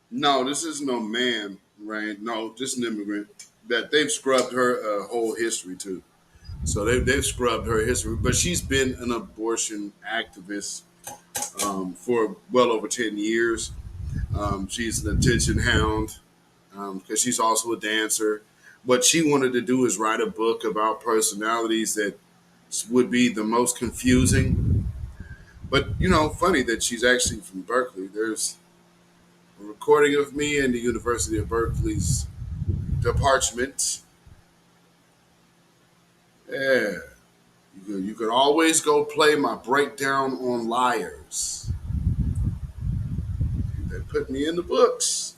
No, this is no man, right? No, just an immigrant. That they've scrubbed her whole history too. So they've scrubbed her history, but she's been an abortion activist for well over 10 years. She's an attention hound because she's also a dancer. What she wanted to do is write a book about personalities that would be the most confusing. But, you know, funny that she's actually from Berkeley. There's a recording of me in the University of Berkeley's department. Yeah. You could always go play my breakdown on liars. They put me in the books.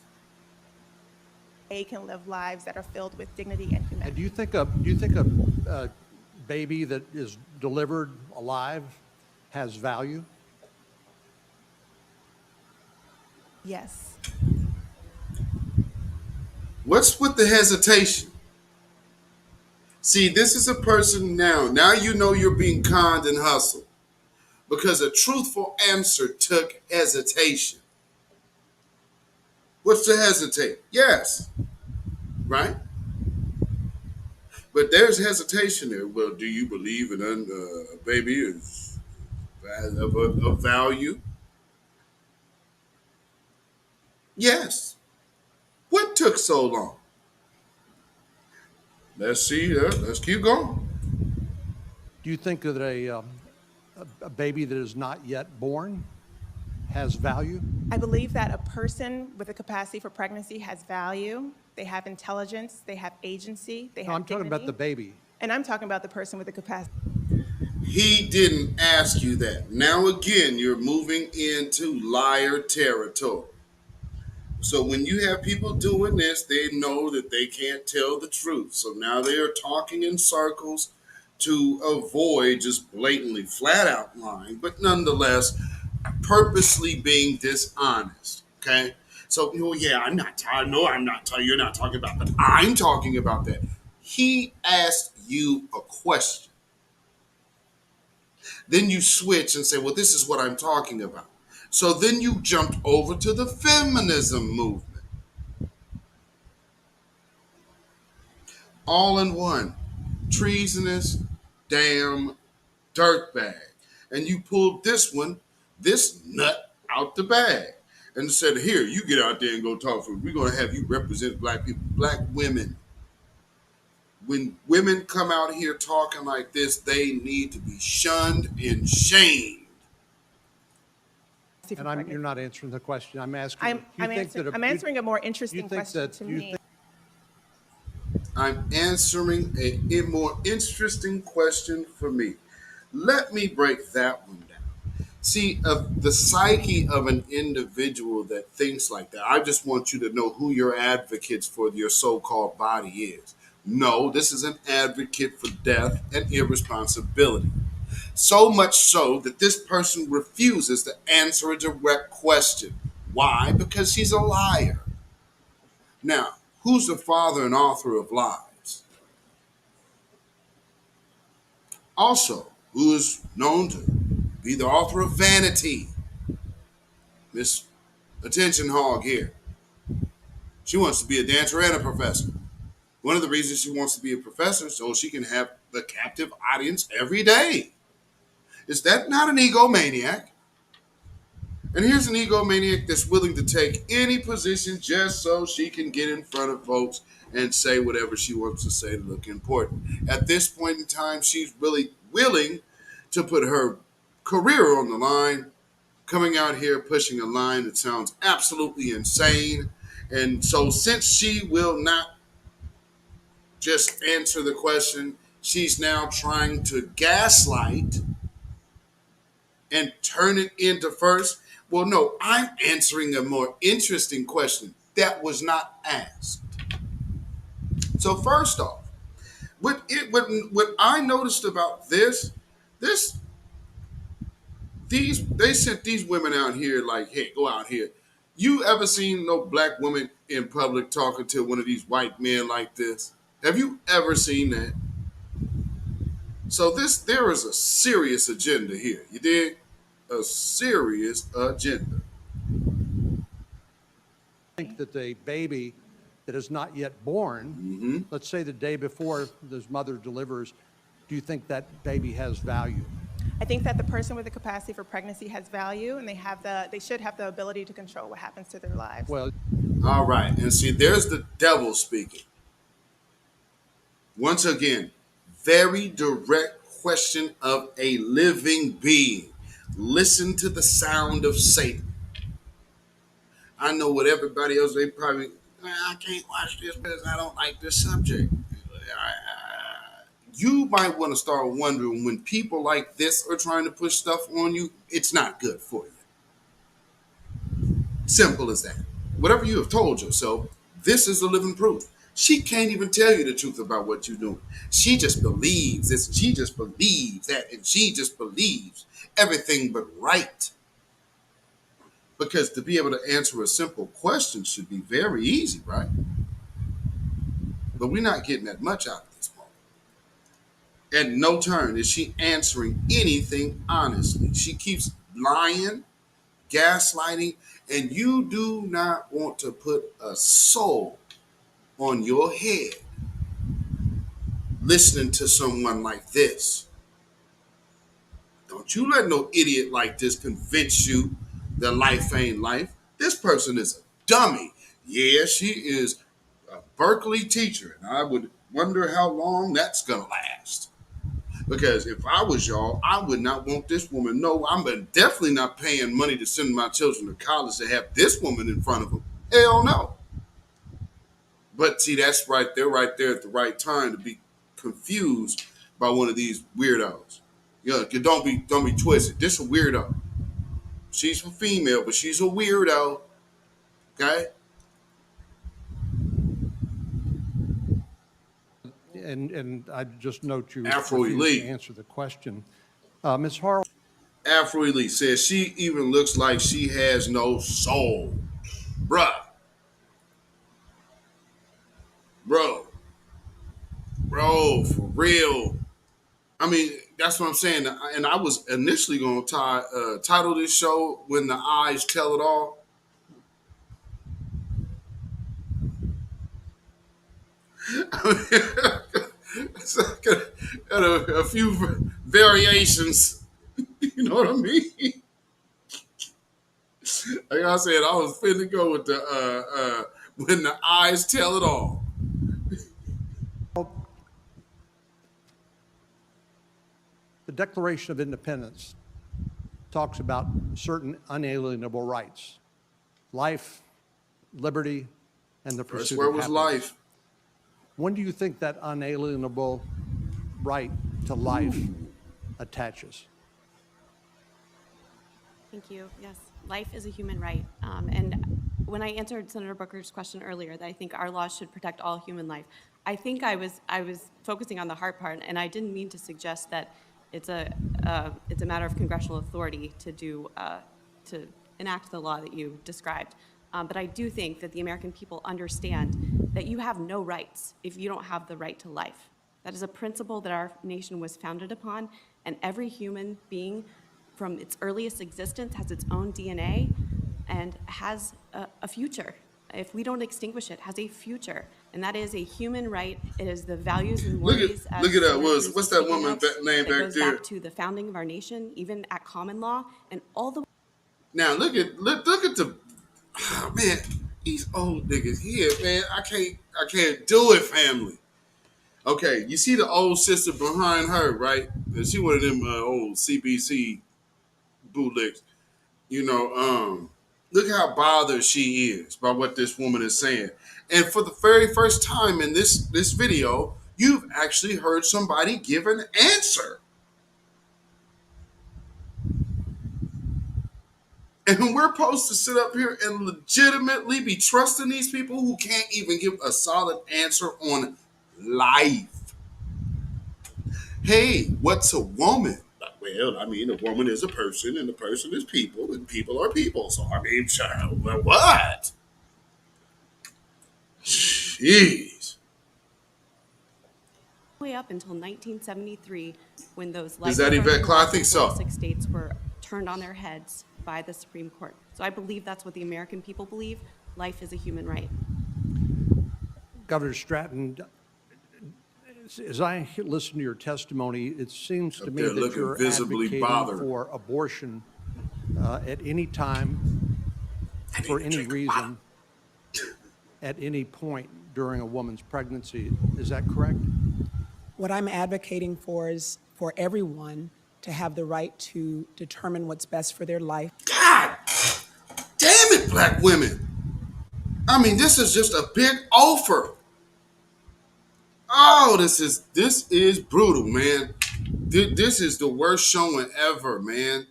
They can live lives that are filled with dignity and humanity. And do you think a baby that is delivered alive has value? Yes. What's with the hesitation? See, this is a person now. Now you know you're being conned and hustled because a truthful answer took hesitation. What's to hesitate? Yes. Right? But there's hesitation there. Well, do you believe a baby is of value? Yes. What took so long? Let's see. Let's keep going. Do you think that a baby that is not yet born has value? I believe that a person with a capacity for pregnancy has value. They have intelligence. They have agency. They have talking about the baby. And I'm talking about the person with the capacity. He didn't ask you that. Now again, you're moving into liar territory. So when you have people doing this, they know that they can't tell the truth. So now they are talking in circles to avoid just blatantly flat out lying, but nonetheless, purposely being dishonest. Okay. So, oh yeah, I'm not you're not talking about, but I'm talking about that. He asked you a question. Then you switch and say, well, this is what I'm talking about. So then you jumped over to the feminism movement. All in one. Treasonous damn dirtbag. And you pulled this nut out the bag. And said, here, you get out there and go talk for it. We're going to have you represent black people, black women. When women come out here talking like this, they need to be shunned and shamed. And you're not answering the question. I'm asking. I'm answering a more interesting question to me. I'm answering a more interesting question for me. Let me break that one down. See, the psyche of an individual that thinks like that, I just want you to know who your advocates for your so-called body is. No, this is an advocate for death and irresponsibility. So much so that this person refuses to answer a direct question. Why? Because she's a liar. Now, who's the father and author of lies? Also, who is known to be the author of vanity? Miss Attention Hog here. She wants to be a dancer and a professor. One of the reasons she wants to be a professor is so she can have the captive audience every day. Is that not an egomaniac? And here's an egomaniac that's willing to take any position just so she can get in front of folks and say whatever she wants to say to look important. At this point in time, she's really willing to put her career on the line, coming out here pushing a line that sounds absolutely insane. And so since she will not just answer the question, she's now trying to gaslight and turn it into first. Well, no, I'm answering a more interesting question that was not asked. So first off, what I noticed about they sent these women out here like, hey, go out here. You ever seen no black woman in public talking to one of these white men like this? Have you ever seen that? So there is a serious agenda here. You dig? A serious agenda. I think that the baby that is not yet born, let's say the day before this mother delivers, do you think that baby has value? I think that the person with the capacity for pregnancy has value, and they should have the ability to control what happens to their lives. Well, all right. And see, there's the devil speaking. Once again, very direct question of a living being. Listen to the sound of Satan. I know what everybody else, they probably, I can't watch this because I don't like this subject. You might want to start wondering when people like this are trying to push stuff on you, it's not good for you. Simple as that. Whatever you have told yourself, this is the living proof. She can't even tell you the truth about what you're doing. She just believes this, she just believes that, and she just believes everything but right. Because to be able to answer a simple question should be very easy, right? But we're not getting that much out of this moment. At no turn is she answering anything honestly. She keeps lying, gaslighting, and you do not want to put a soul on your head listening to someone like this. Don't you let no idiot like this convince you that life ain't life. This person is a dummy. Yeah, she is a Berkeley teacher, and I would wonder how long that's gonna last. Because if I was y'all, I would not want this woman. No, I'm definitely not paying money to send my children to college to have this woman in front of them. Hell no. But see, that's right there at the right time to be confused by one of these weirdos. Yeah, don't be twisted. This a weirdo. She's a female, but she's a weirdo. Okay? And I just note you Afro refused Elite. to answer the question. Ms. Harwell. Afro Elite says she even looks like she has no soul. Bruh. Bro, for real. I mean, that's what I'm saying. And I was initially going to title this show When the Eyes Tell It All. It's like a few variations. You know what I mean? Like I said, I was finna go with the When the Eyes Tell It All. The Declaration of Independence talks about certain unalienable rights: life, liberty, and the pursuit Where of was happiness. life? When do you think that unalienable right to life attaches? Thank you. Yes, life is a human right. And when I answered Senator Booker's question earlier, that I think our laws should protect all human life, I think I was focusing on the hard part, and I didn't mean to suggest that it's a matter of congressional authority to enact the law that you described. But I do think that the American people understand that you have no rights if you don't have the right to life. That is a principle that our nation was founded upon, and every human being from its earliest existence has its own DNA and has a future. If we don't extinguish it, has a future, and that is a human right. It is the values and mores. Look at that. What's that woman name back goes there? back to the founding of our nation, even at common law, and all the. Now look at the man. These old niggas here, man. I can't do it, family. Okay, you see the old sister behind her, right? She one of them old CBC bootlegs. You know, look how bothered she is by what this woman is saying. And for the very first time in this video, you've actually heard somebody give an answer. And we're supposed to sit up here and legitimately be trusting these people who can't even give a solid answer on life. Hey, what's a woman? Well, I mean, a woman is a person, and a person is people, and people are people. So, I mean, what? Jeez. Way up until 1973, when those Is that Yvette Clark? I think so. 46 states were turned on their heads by the Supreme Court. So I believe that's what the American people believe. Life is a human right. Governor Stratton, As I listen to your testimony, it seems to Up me there that looking you're visibly advocating bothered. for abortion at any time, for any reason, at any point during a woman's pregnancy. Is that correct? What I'm advocating for is for everyone to have the right to determine what's best for their life. God damn it, black women. I mean, this is just a big offer. Oh, this is brutal, man. This is the worst showing ever, man.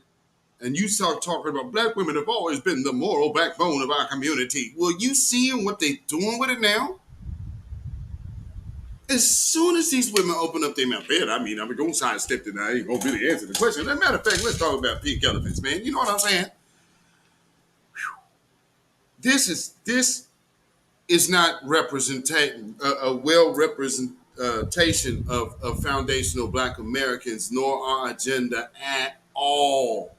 And you start talking about black women have always been the moral backbone of our community. Well, you seeing what they doing with it now? As soon as these women open up their mouth, man, I'm going to sidestep it now. I ain't going to really answer the question. As a matter of fact, let's talk about pink elephants, man. You know what I'm saying? This is not representation, a well representation of foundational black Americans, nor our agenda at all.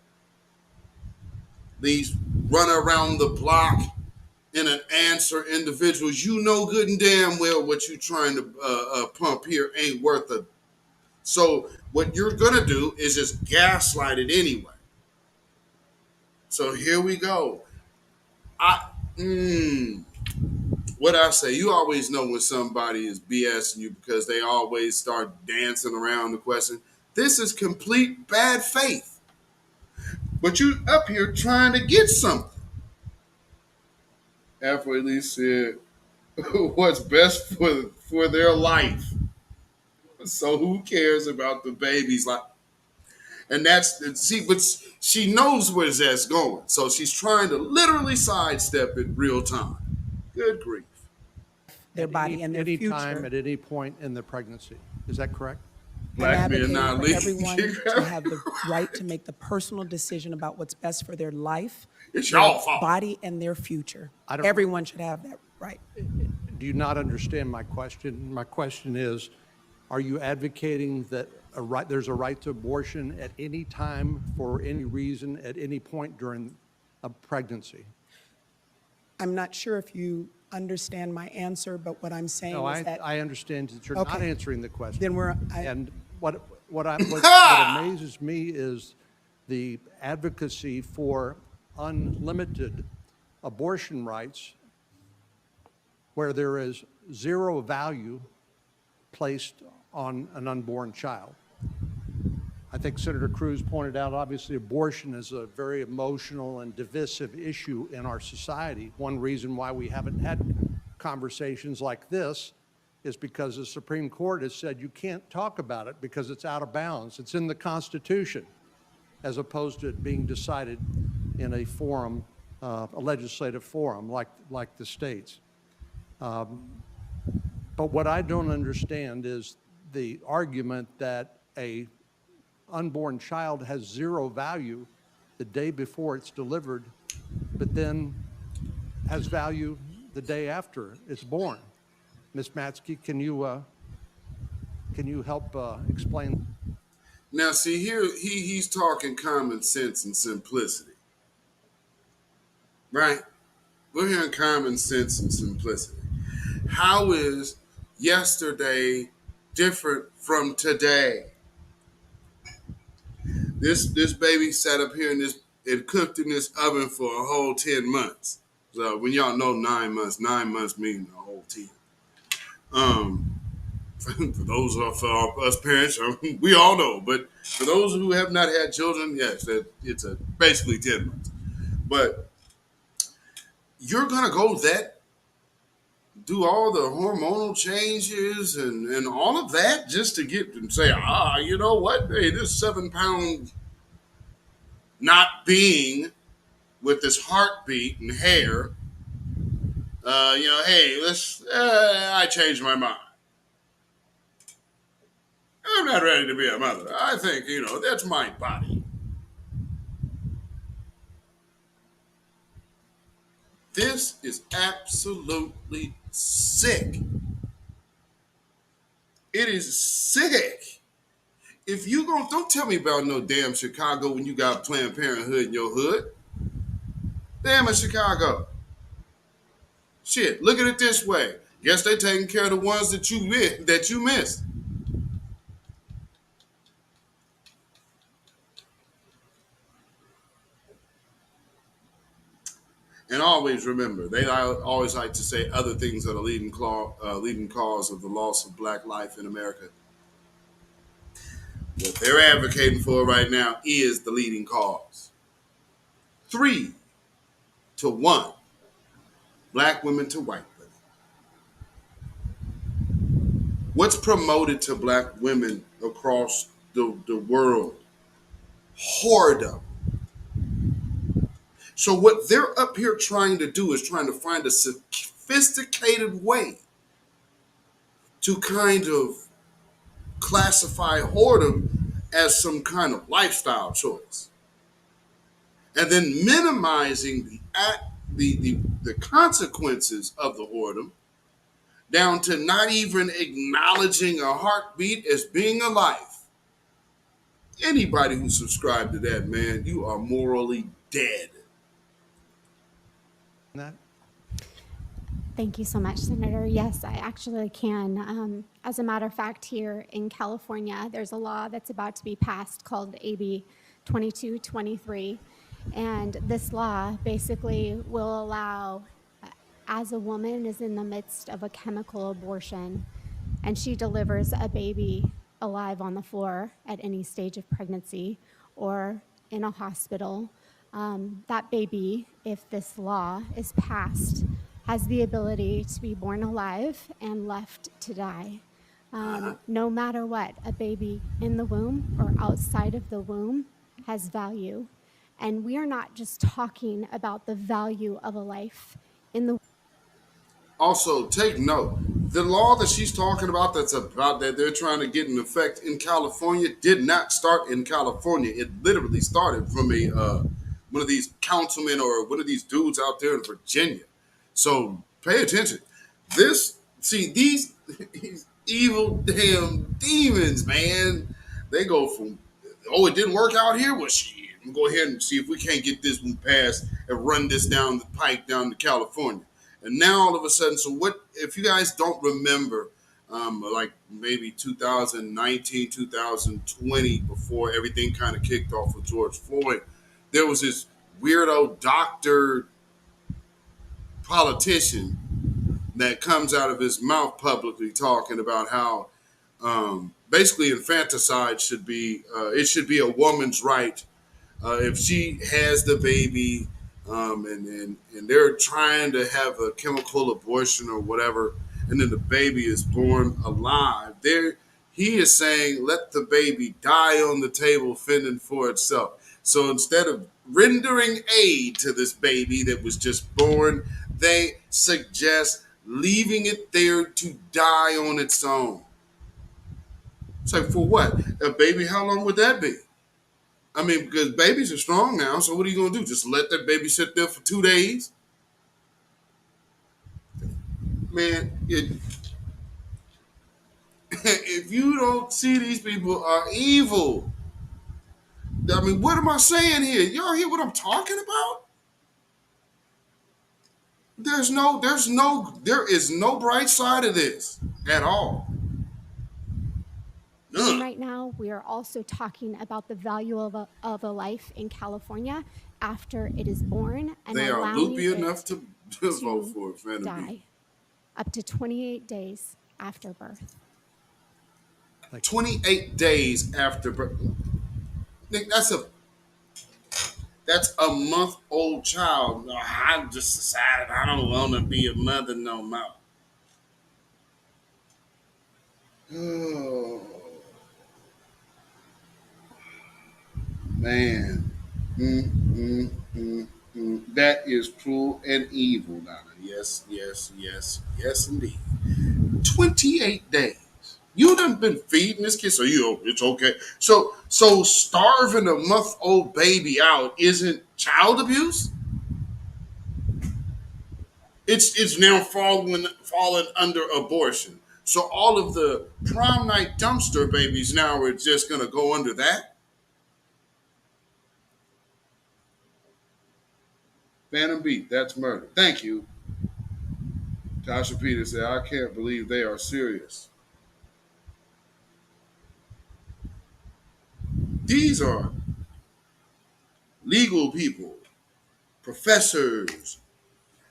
These run around the block in an answer individuals, you know good and damn well what you're trying to pump here ain't worth it. So what you're gonna do is just gaslight it anyway. So here we go. What I say, you always know when somebody is BSing you because they always start dancing around the question. This is complete bad faith. But you up here trying to get something. After at least said what's best for their life. So who cares about the babies? Like, and but she knows where that's going. So she's trying to literally sidestep it real time. Good grief. Their body and their future. Time, at any point in the pregnancy. Is that correct? Black men not for leaving. everyone to have the right to make the personal decision about what's best for their life, It's their y'all fault. body, and their future. don't- Everyone should have that right. Do you not understand my question? My question is, are you advocating that there's a right to abortion at any time, for any reason, at any point during a pregnancy? I'm not sure if you understand my answer, but what I'm saying No, is that I understand that you're not Okay. answering the question. Then and what amazes me is the advocacy for unlimited abortion rights, where there is zero value placed on an unborn child. I think Senator Cruz pointed out, obviously, abortion is a very emotional and divisive issue in our society. One reason why we haven't had conversations like this is because the Supreme Court has said you can't talk about it because it's out of bounds. It's in the Constitution, as opposed to it being decided in a forum, a legislative forum like the states. But what I don't understand is the argument that a unborn child has zero value the day before it's delivered, but then has value the day after it's born. Ms. Matzke, can you help explain? Now, see here, he's talking common sense and simplicity, right? We're hearing common sense and simplicity. How is yesterday different from today? This baby sat up here and cooked in this oven for a whole 10 months. So when y'all know 9 months mean a whole 10. For those of us parents, we all know. But for those who have not had children, yes, it's basically 10 months. But you're gonna go do all the hormonal changes and all of that just to get and say, you know what? Hey, this 7-pound not being with this heartbeat and hair, hey, I changed my mind. I'm not ready to be a mother. I think, that's my body. This is absolutely sick. It is sick. If you don't tell me about no damn Chicago when you got Planned Parenthood in your hood. Damn it, Chicago. Shit, look at it this way. Guess they taking care of the ones that you missed. And always remember, they always like to say other things are the leading cause of the loss of black life in America. What they're advocating for right now is the leading cause. 3-1, black women to white women. What's promoted to black women across the world? Whoredom. So what they're up here trying to do is trying to find a sophisticated way to kind of classify whoredom as some kind of lifestyle choice, and then minimizing the consequences of the whoredom down to not even acknowledging a heartbeat as being a life. Anybody who subscribed to that, man, you are morally dead. That? Thank you so much, Senator. Yes, I actually can. As a matter of fact, here in California, there's a law that's about to be passed called AB 2223. And this law basically will allow, as a woman is in the midst of a chemical abortion and she delivers a baby alive on the floor at any stage of pregnancy or in a hospital, that baby, if this law is passed, has the ability to be born alive and left to die. No matter what, a baby in the womb or outside of the womb has value. And we are not just talking about the value of a life in the. Also, take note, the law that she's talking about that they're trying to get in effect in California did not start in California. It literally started from one of these councilmen or one of these dudes out there in Virginia. So pay attention. These evil damn demons, man. They go from, oh, it didn't work out here? Well, shit, we'll go ahead and see if we can't get this one passed and run this down the pike down to California. And now all of a sudden, so what, if you guys don't remember, like maybe 2019, 2020, before everything kind of kicked off with George Floyd, there was this weirdo doctor politician that comes out of his mouth publicly talking about how basically infanticide should be, it should be a woman's right if she has the baby, and they're trying to have a chemical abortion or whatever, and then the baby is born alive. He is saying, let the baby die on the table fending for itself. So instead of rendering aid to this baby that was just born, they suggest leaving it there to die on its own. It's like, for what? A baby, how long would that be? I mean, because babies are strong now, so what are you going to do? Just let that baby sit there for 2 days? Man, if you don't see these people are evil, I mean, what am I saying here? Y'all hear what I'm talking about? There is no bright side of this at all. And right now, we are also talking about the value of a life in California after it is born and They are allowing loopy it enough to vote for it, Fanny B. die up to 28 days after birth. 28 days after birth. Nick, that's a month-old child. I just decided I don't want to be a mother no more. Oh, man. That is cruel and evil, Donna. Yes, indeed. 28 days. You done been feeding this kid, so it's okay. So starving a month-old baby out isn't child abuse? It's now fallen under abortion. So all of the prom night dumpster babies now are just gonna go under that? Phantom Beat, that's murder. Thank you. Tasha Peters said, I can't believe they are serious. These are legal people, professors,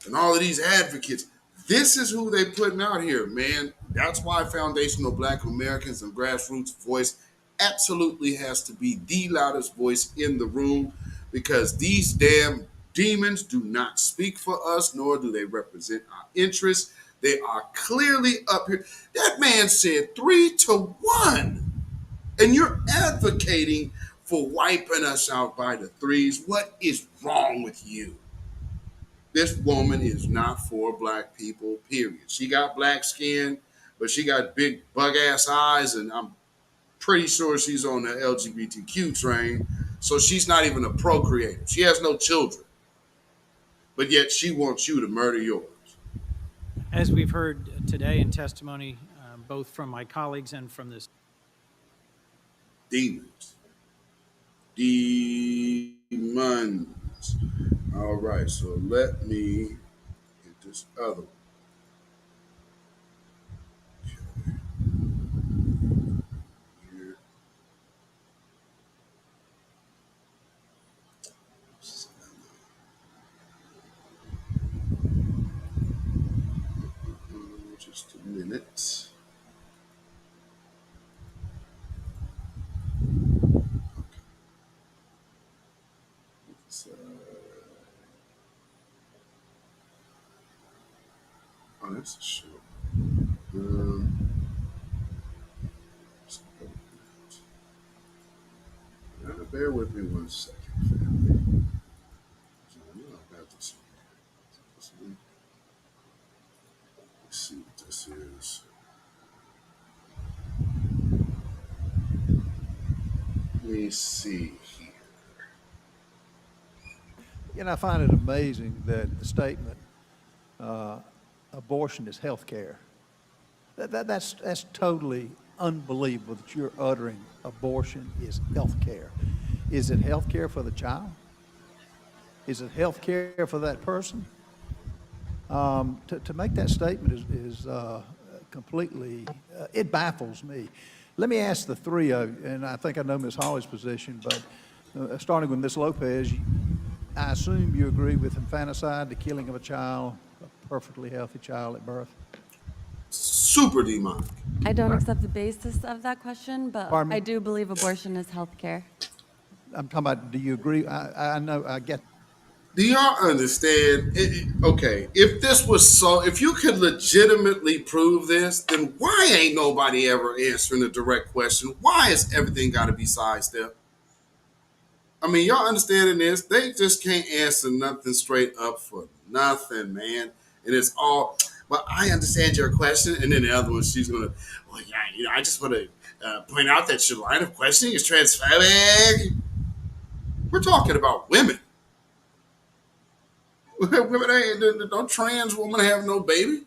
and all of these advocates. This is who they putting out here, man. That's why foundational Black Americans and grassroots voice absolutely has to be the loudest voice in the room, because these damn demons do not speak for us, nor do they represent our interests. They are clearly up here. That man said 3-1, and you're advocating for wiping us out by the threes. What is wrong with you? This woman is not for black people, period. She got black skin, but she got big bug ass eyes, and I'm pretty sure she's on the LGBTQ train. So she's not even a procreator. She has no children, but yet she wants you to murder yours. As we've heard today in testimony, both from my colleagues and from this. Demons. Demons. All right, so let me get this other one. Okay. Here. Just a minute. Oh, that's a show. Bear with me 1 second, family. I know I got this one. Let's see what this is. Let me see here. You know, I find it amazing that the statement, abortion is health care. That's totally unbelievable that you're uttering abortion is health care. Is it health care for the child? Is it health care for that person? To make that statement is completely, it baffles me. Let me ask the three of you, and I think I know Ms. Hawley's position, but starting with Ms. Lopez, I assume you agree with infanticide, the killing of a child, a perfectly healthy child at birth? Super demonic. I don't accept the basis of that question, but Pardon me? I do believe abortion is health care. I'm talking about, do you agree? I know, I get. Do y'all understand? Okay, if this was so, if you could legitimately prove this, then why ain't nobody ever answering a direct question? Why is everything got to be sidestep? I mean, y'all understanding this? They just can't answer nothing straight up for nothing, man. And it's all, well, I understand your question. And then the other one, she's going to, well, yeah, you know, I just want to point out that your line of questioning is transphobic. We're talking about women. Women ain't, don't trans women have no baby?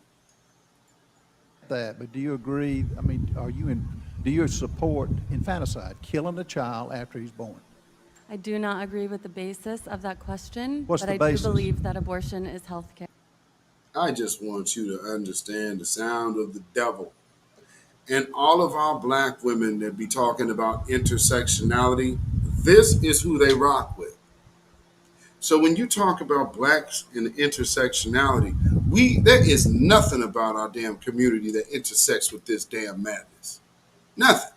That, but do you agree, I mean, do you support infanticide, killing a child after he's born? I do not agree with the basis of that question, What's but the I basis? do believe that abortion is health care. I just want you to understand the sound of the devil. And all of our black women that be talking about intersectionality, this is who they rock with. So when you talk about blacks and intersectionality, there is nothing about our damn community that intersects with this damn madness. Nothing.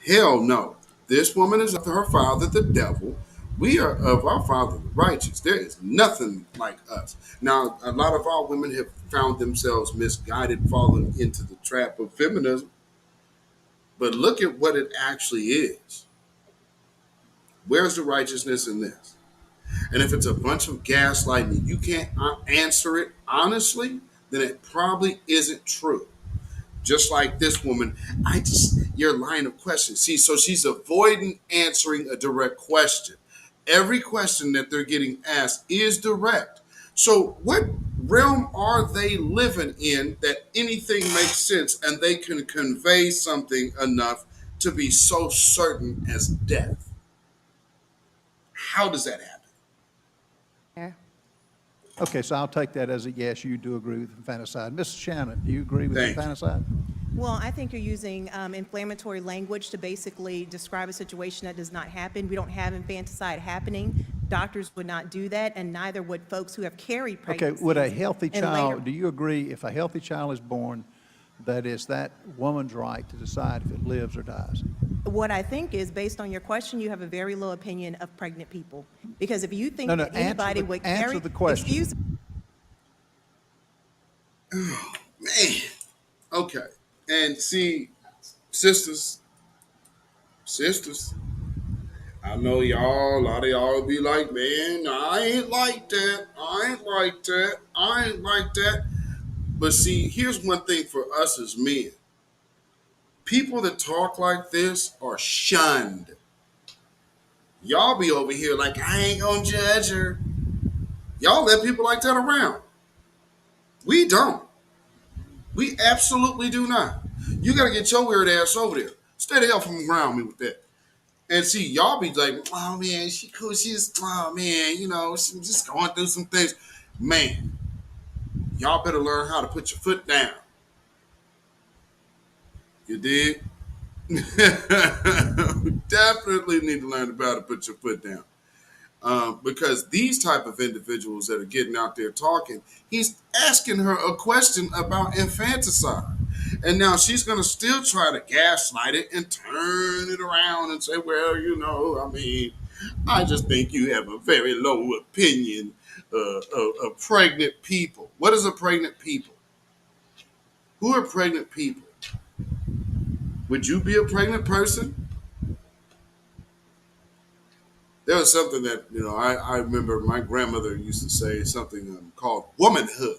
Hell no. This woman is of her father, the devil. We are of our father, the righteous. There is nothing like us. Now, a lot of our women have found themselves misguided, falling into the trap of feminism. But look at what it actually is. Where's the righteousness in this? And if it's a bunch of gaslighting, you can't answer it honestly, then it probably isn't true. Just like this woman, your line of questions. See, so she's avoiding answering a direct question. Every question that they're getting asked is direct. So what realm are they living in that anything makes sense and they can convey something enough to be so certain as death? How does that happen? Okay, so I'll take that as a yes, you do agree with infanticide. Ms. Shannon, do you agree with infanticide? Well, I think you're using inflammatory language to basically describe a situation that does not happen. We don't have infanticide happening. Doctors would not do that, and neither would folks who have carried Okay, pregnancies. would a healthy and child, later- do you agree if a healthy child is born, that it's that woman's right to decide if it lives or dies? What I think is, based on your question, you have a very low opinion of pregnant people. Because if you think No, that anybody would answer carry... the question. Excuse Man. Okay. And see, sisters, I know y'all, a lot of y'all be like, man, I ain't like that. But see, here's one thing for us as men. People that talk like this are shunned. Y'all be over here like, I ain't gonna judge her. Y'all let people like that around. We don't. We absolutely do not. You got to get your weird ass over there. Stay the hell from around me with that. And see, y'all be like, oh man, she cool. Oh man, she's just going through some things. Man, y'all better learn how to put your foot down. You dig? Definitely need to learn how to put your foot down. Because these type of individuals that are getting out there talking, he's asking her a question about infanticide. And now she's going to still try to gaslight it and turn it around and say, well, I just think you have a very low opinion of pregnant people. What is a pregnant people? Who are pregnant people? Would you be a pregnant person? There was something that, I remember my grandmother used to say, something called womanhood.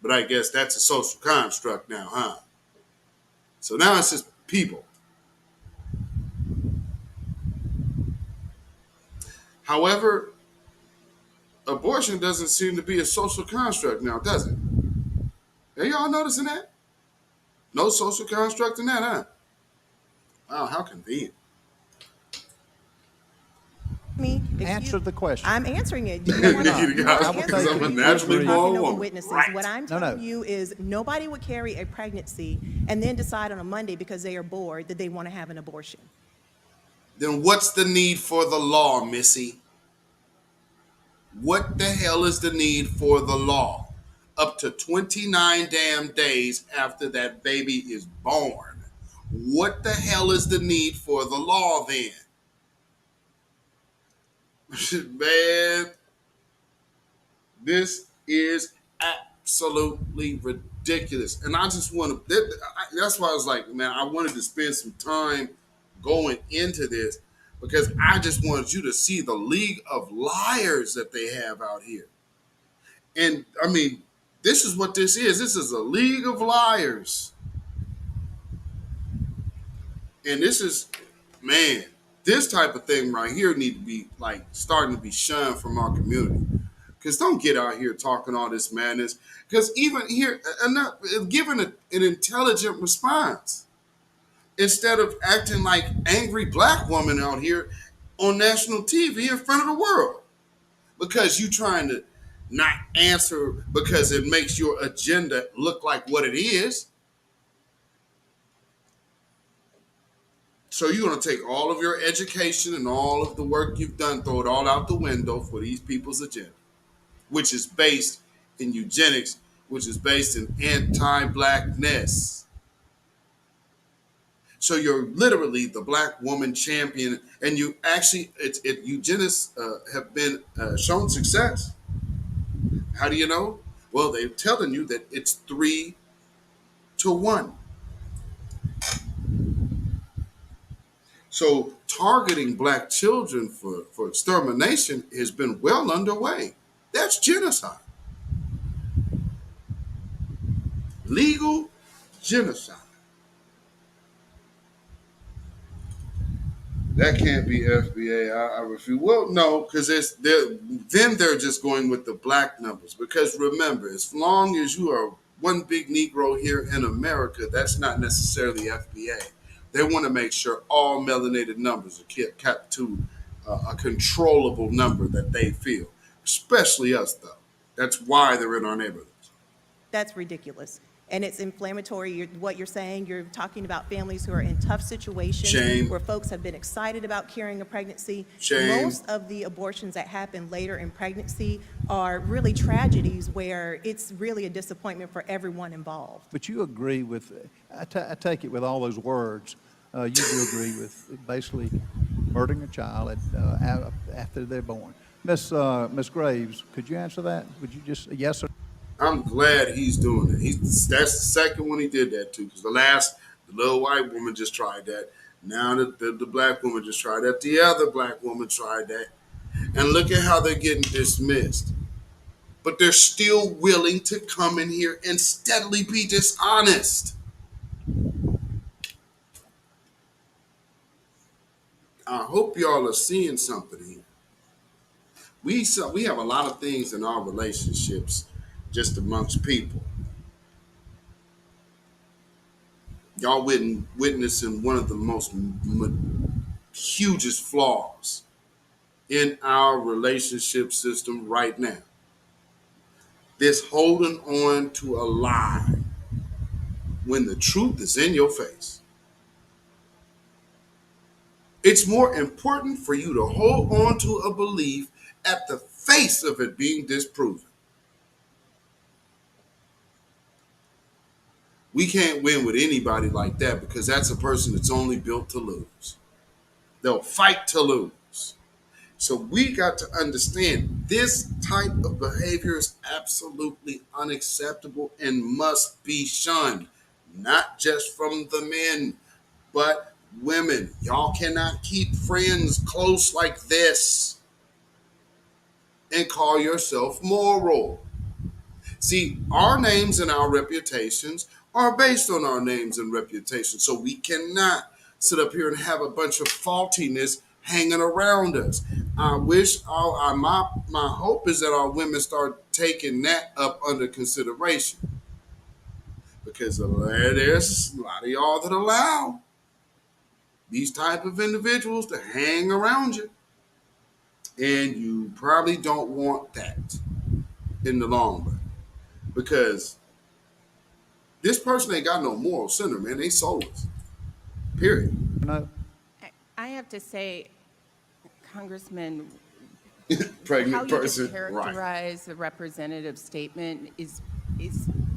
But I guess that's a social construct now, huh? So now it's just people. However, abortion doesn't seem to be a social construct now, does it? Are y'all noticing that? No social construct in that, huh? Wow, how convenient. Answer the question. I'm answering it. Do you want to Because I'm a naturally born woman. witnesses? Right. What I'm telling you is nobody would carry a pregnancy and then decide on a Monday because they are bored that they want to have an abortion. Then what's the need for the law, Missy? What the hell is the need for the law? Up to 29 damn days after that baby is born. What the hell is the need for the law then? Man, this is absolutely ridiculous. And I just want to, that's why I was like, man, I wanted to spend some time going into this because I just wanted you to see the league of liars that they have out here. And this is what this is. This is a league of liars. And this is, man, this type of thing right here need to be like starting to be shunned from our community. Because don't get out here talking all this madness. Because even here, giving an intelligent response instead of acting like angry black woman out here on national TV in front of the world. Because you trying to not answer because it makes your agenda look like what it is. So you're going to take all of your education and all of the work you've done, throw it all out the window for these people's agenda, which is based in eugenics, which is based in anti-blackness. So you're literally the black woman champion, and you actually, eugenists have been shown success. How do you know? Well, they're telling you that it's 3-1. So targeting black children for extermination has been well underway. That's genocide. Legal genocide. That can't be FBA. I refuse. Well, no, because they're just going with the black numbers. Because remember, as long as you are one big Negro here in America, that's not necessarily FBA. They want to make sure all melanated numbers are kept to a controllable number that they feel, especially us, though. That's why they're in our neighborhoods. That's ridiculous. and it's inflammatory. What you're saying, you're talking about families who are in tough situations. Shame. Where folks have been excited about carrying a pregnancy. Shame. Most of the abortions that happen later in pregnancy are really tragedies where it's really a disappointment for everyone involved. But you agree with, I take it with all those words, you do agree with basically murdering a child after they're born. Miss Graves, could you answer that? Would you just, yes or? I'm glad he's doing it. That's the second one he did that to, because the little white woman just tried that. Now the black woman just tried that. The other black woman tried that. And look at how they're getting dismissed. But they're still willing to come in here and steadily be dishonest. I hope y'all are seeing something here. We have a lot of things in our relationships just amongst people. Y'all witnessing one of the most hugest flaws in our relationship system right now. This holding on to a lie when the truth is in your face. It's more important for you to hold on to a belief at the face of it being disproven. We can't win with anybody like that, because that's a person that's only built to lose. They'll fight to lose. So we got to understand this type of behavior is absolutely unacceptable and must be shunned, not just from the men, but women. Y'all cannot keep friends close like this and call yourself moral. See, our names and our reputations are based on our names and reputations. So we cannot sit up here and have a bunch of faultiness hanging around us. I wish my hope is that our women start taking that up under consideration, because there's a lot of y'all that allow these type of individuals to hang around you, and you probably don't want that in the long run, because this person ain't got no moral center, man. They soulless. Period. No. I have to say, Congressman, Pregnant how you person, just characterize the representative statement is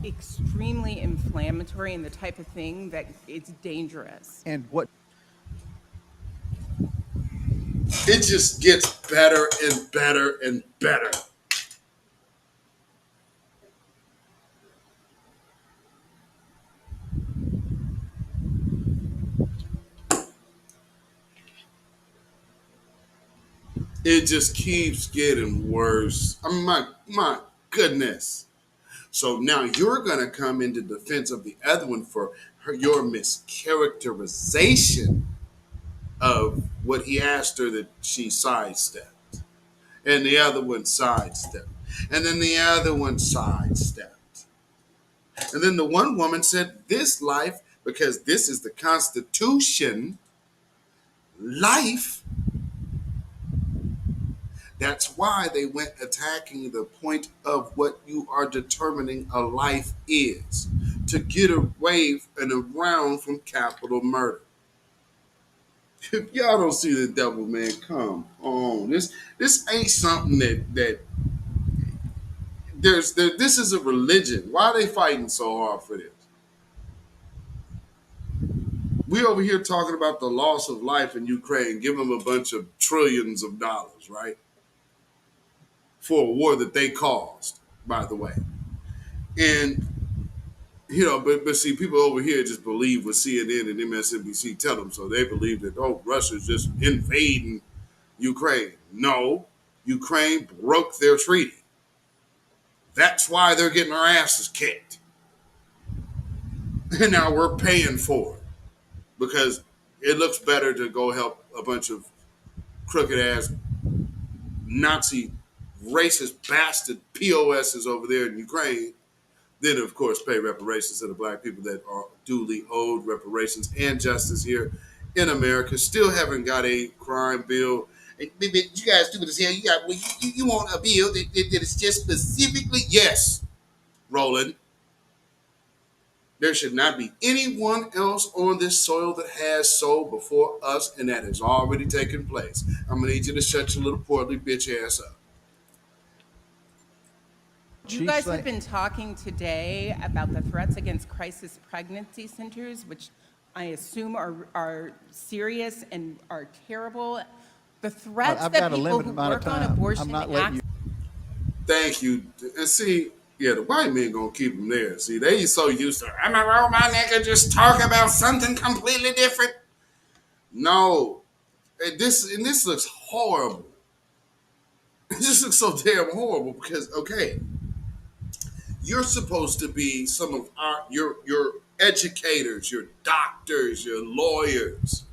extremely inflammatory and the type of thing that it's dangerous. And what? It just gets better and better and better. It just keeps getting worse. I mean, my goodness. So now you're going to come into defense of the other one for your mischaracterization of what he asked her that she sidestepped. And the other one sidestepped. And then the other one sidestepped. And then the one woman said, this life, because this is the Constitution, life. That's why they went attacking the point of what you are determining a life is, to get away and around from capital murder. If y'all don't see the devil, man, come on. This ain't something that this is a religion. Why are they fighting so hard for this? We over here talking about the loss of life in Ukraine, give them a bunch of trillions of dollars, right? For a war that they caused, by the way. And, you know, but see, people over here just believe what CNN and MSNBC tell them. So they believe that, oh, Russia's just invading Ukraine. No, Ukraine broke their treaty. That's why they're getting our asses kicked. And now we're paying for it, because it looks better to go help a bunch of crooked-ass Nazi racist bastard POSs over there in Ukraine, then of course pay reparations to the black people that are duly owed reparations and justice here in America. Still haven't got a crime bill. You guys stupid as hell. You want a bill that is just specifically, yes, Roland, There should not be anyone else on this soil that has so before us, and that has already taken place. I'm going to need you to shut your little portly bitch ass up. You guys have been talking today about the threats against crisis pregnancy centers, which I assume are serious and are terrible. The threats that people who work on abortion acts. Thank you. And see, yeah, the white men gonna keep them there. See, they so used to, I'm gonna roll my neck and just talk about something completely different. No, and this looks horrible. It just looks so damn horrible because, okay, you're supposed to be some of your educators, your doctors, your lawyers,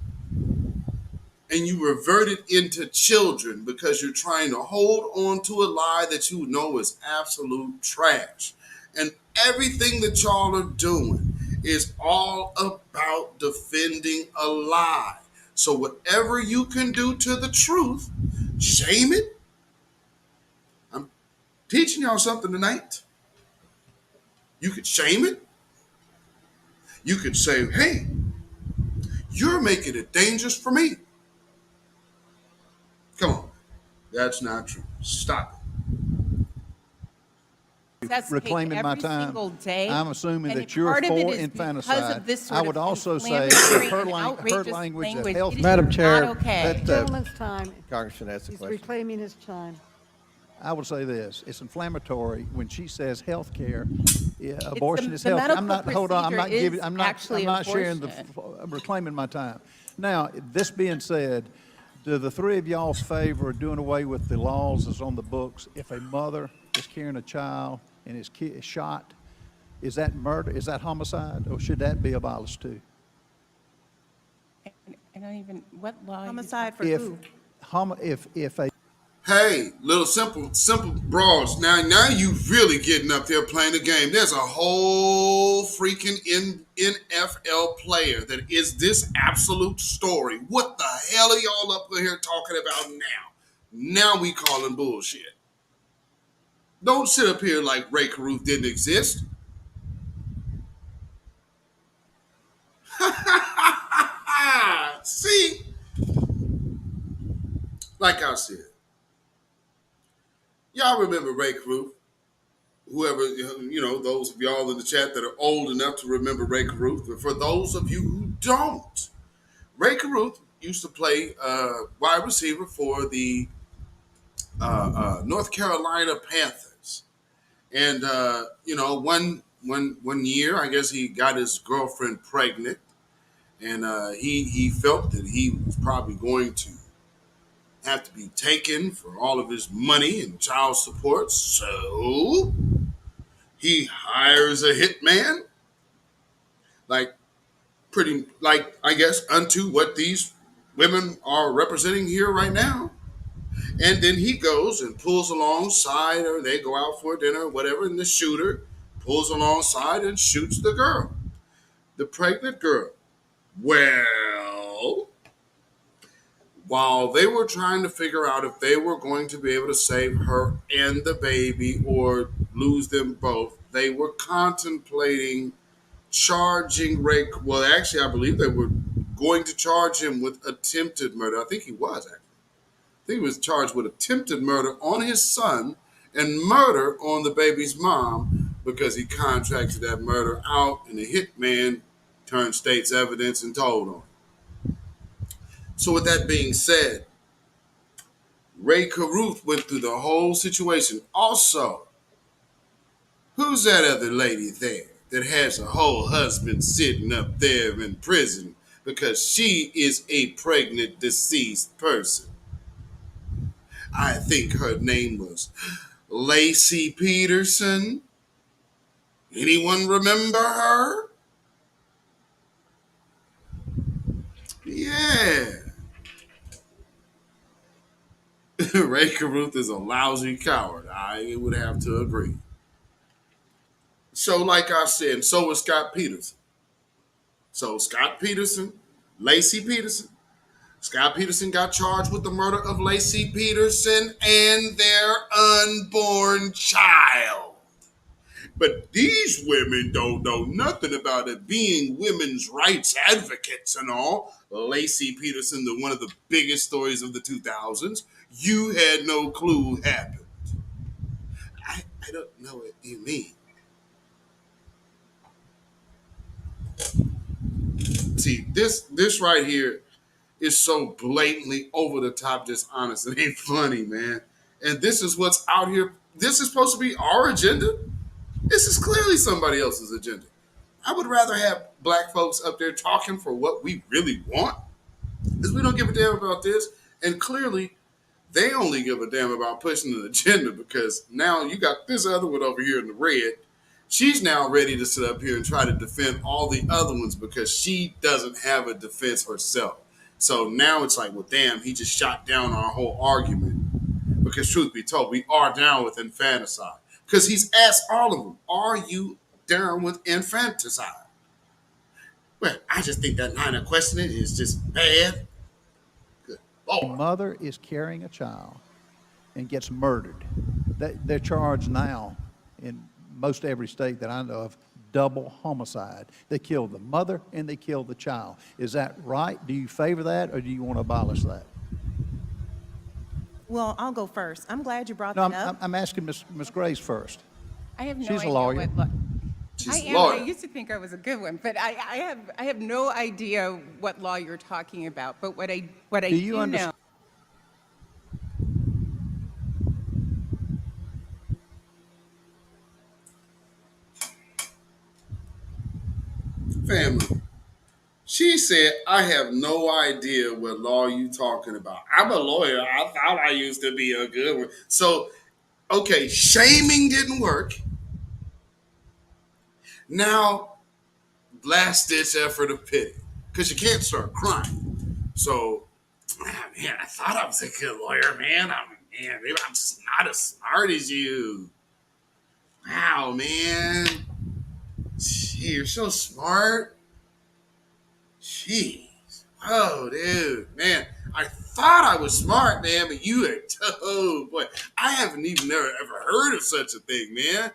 and you reverted into children because you're trying to hold on to a lie that you know is absolute trash. And everything that y'all are doing is all about defending a lie. So whatever you can do to the truth, shame it. I'm teaching y'all something tonight. You could shame it. You could say, hey, you're making it dangerous for me. Come on. That's not true. Stop it. Reclaiming my time. Day, I'm assuming that you're for infanticide. I would also say her language of health. Madam Chair, The gentleman's time. Congressman asked the He's question. reclaiming his time. I would say this: it's inflammatory when she says health care. Yeah, abortion is health. I'm not. Hold on. I'm not giving. I'm not sharing the. I'm reclaiming my time. Now, this being said, do the three of y'all favor doing away with the laws that's on the books? If a mother is carrying a child and his kid is shot, is that murder? Is that homicide, or should that be abolished too? I don't even, what law? Homicide for If who? if a Hey, little simple broads. Now you really getting up there playing the game. There's a whole freaking NFL player that is this absolute story. What the hell are y'all up here talking about now? Now we calling bullshit. Don't sit up here like Ray Caruth didn't exist. See? Like I said, y'all remember Ray Caruth? Whoever, those of y'all in the chat that are old enough to remember Ray Caruth. But for those of you who don't, Ray Caruth used to play wide receiver for the North Carolina Panthers. And, one year, I guess he got his girlfriend pregnant. And he felt that he was probably going to have to be taken for all of his money and child support. So he hires a hitman, I guess, unto what these women are representing here right now. And then he goes and pulls alongside her. They go out for dinner or whatever, and the shooter pulls alongside and shoots the girl, the pregnant girl. Well, while they were trying to figure out if they were going to be able to save her and the baby or lose them both, they were contemplating charging Ray. Well, actually, I believe they were going to charge him with attempted murder. I think he was, actually. I think he was charged with attempted murder on his son and murder on the baby's mom because he contracted that murder out, and the hitman turned state's evidence and told on him. So with that being said, Ray Caruth went through the whole situation. Also, who's that other lady there that has a whole husband sitting up there in prison because she is a pregnant, deceased person? I think her name was Lacey Peterson. Anyone remember her? Yeah. Ray Caruth is a lousy coward. I would have to agree. So like I said, so was Scott Peterson. So Scott Peterson, Lacey Peterson. Scott Peterson got charged with the murder of Lacey Peterson and their unborn child. But these women don't know nothing about it, being women's rights advocates and all. Lacey Peterson, one of the biggest stories of the 2000s, you had no clue happened. I don't know what you mean. See, this right here is so blatantly over the top, dishonest. It ain't funny, man. And this is what's out here. This is supposed to be our agenda. This is clearly somebody else's agenda. I would rather have black folks up there talking for what we really want, because we don't give a damn about this. And clearly, they only give a damn about pushing an agenda, because now you got this other one over here in the red. She's now ready to sit up here and try to defend all the other ones because she doesn't have a defense herself. So now it's like, well, damn, he just shot down our whole argument. Because truth be told, we are down with infanticide. Because he's asked all of them, are you down with infanticide? Well, I just think that line of questioning is just bad. Good Lord. A mother is carrying a child and gets murdered. They're charged now in most every state that I know of, double homicide. They killed the mother and they killed the child. Is that right? Do you favor that, or do you want to abolish that? Well, I'll go first. I'm glad you brought No, that up. I'm asking Ms. Grace first. I have no She's idea a lawyer. what law. She's I a lawyer. I used to think I was a good one, but I have no idea what law you're talking about. But what I do know. Family. She said, I have no idea what law you talking about. I'm a lawyer. I thought I used to be a good one. So, okay, shaming didn't work. Now, last-ditch effort of pity. Because you can't start crying. So, man, I thought I was a good lawyer, man. Maybe I'm just not as smart as you. Wow, man. Gee, you're so smart. Jeez. Oh, dude, man. I thought I was smart, man, but you are, oh, boy. I haven't even ever heard of such a thing, man.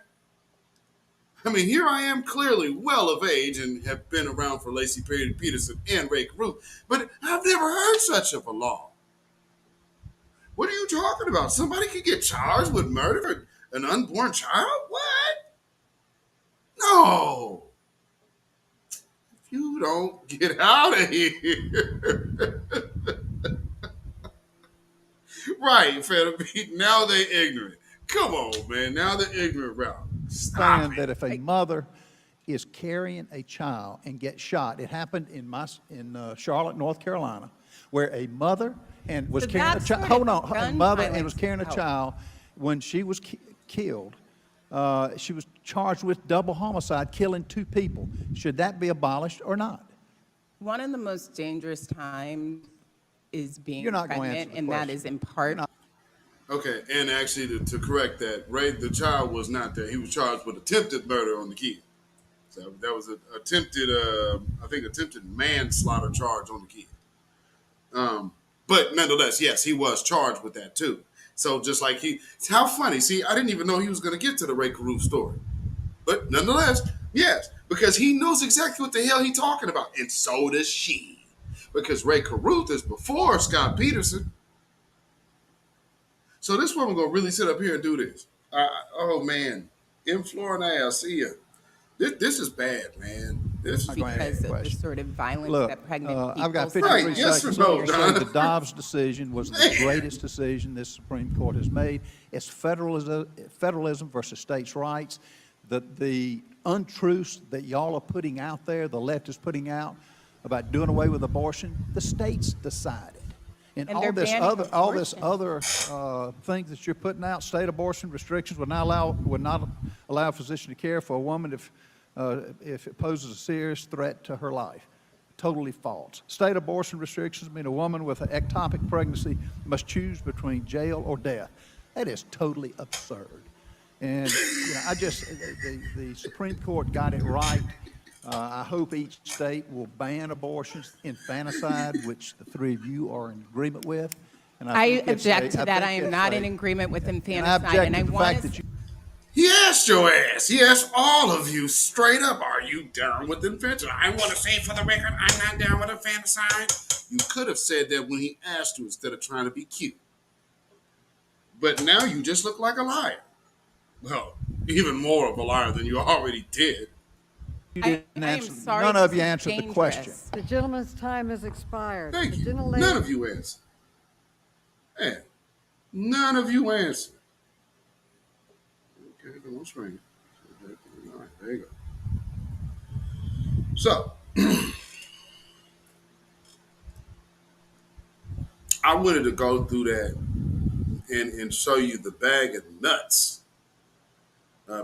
I mean, here I am clearly well of age and have been around for Lacey Peterson and Ray Caruth, but I've never heard such of a law. What are you talking about? Somebody could get charged with murder for an unborn child? What? No. If you don't get out of here. Right, Federal Beat. Now they ignorant. Come on, man. Now they're ignorant route. Saying that if a mother is carrying a child and gets shot, it happened in Charlotte, North Carolina, where a mother was carrying a child. Hold on, a mother and was carrying a child. When she was killed, she was charged with double homicide, killing 2 people. Should that be abolished or not? One of the most dangerous times is being You're not going to answer pregnant, the and that question. is in part. Okay, and actually to correct that, Ray, the child was not there. He was charged with attempted murder on the kid. So that was an attempted manslaughter charge on the kid. But nonetheless, yes, he was charged with that too. So just like how funny. See, I didn't even know he was going to get to the Ray Caruth story. But nonetheless, yes, because he knows exactly what the hell he's talking about. And so does she. Because Ray Caruth is before Scott Peterson. So this woman going to really sit up here and do this. Oh, man. In Florida, I see you. This is bad, man. This is because of the sort of violence that pregnant people I've got see. 53 seconds. No, So the Dobbs decision was the greatest decision this Supreme Court has made. It's federalism versus states' rights. The untruths that y'all are putting out there, the left is putting out about doing away with abortion, the states decided. And all this other things that you're putting out, state abortion restrictions would not allow a physician to care for a woman if it poses a serious threat to her life. Totally false. State abortion restrictions mean a woman with an ectopic pregnancy must choose between jail or death. That is totally absurd. And the Supreme Court got it right. I hope each state will ban abortions, infanticide, which the 3 of you are in agreement with. And I object to that. I am not in agreement with infanticide. And I want to. He asked your ass. He asked all of you straight up, are you down with infanticide? I want to say for the record, I'm not down with infanticide. You could have said that when he asked you instead of trying to be cute. But now you just look like a liar. Well, even more of a liar than you already did. You didn't I am answer. sorry, None of this you is answered the dangerous. question. The gentleman's time has expired. Thank The you. gentle None lady- of you answered. Man, none of you answered. Okay, come on, screen. All right, there you go. So, I wanted to go through that and show you the bag of nuts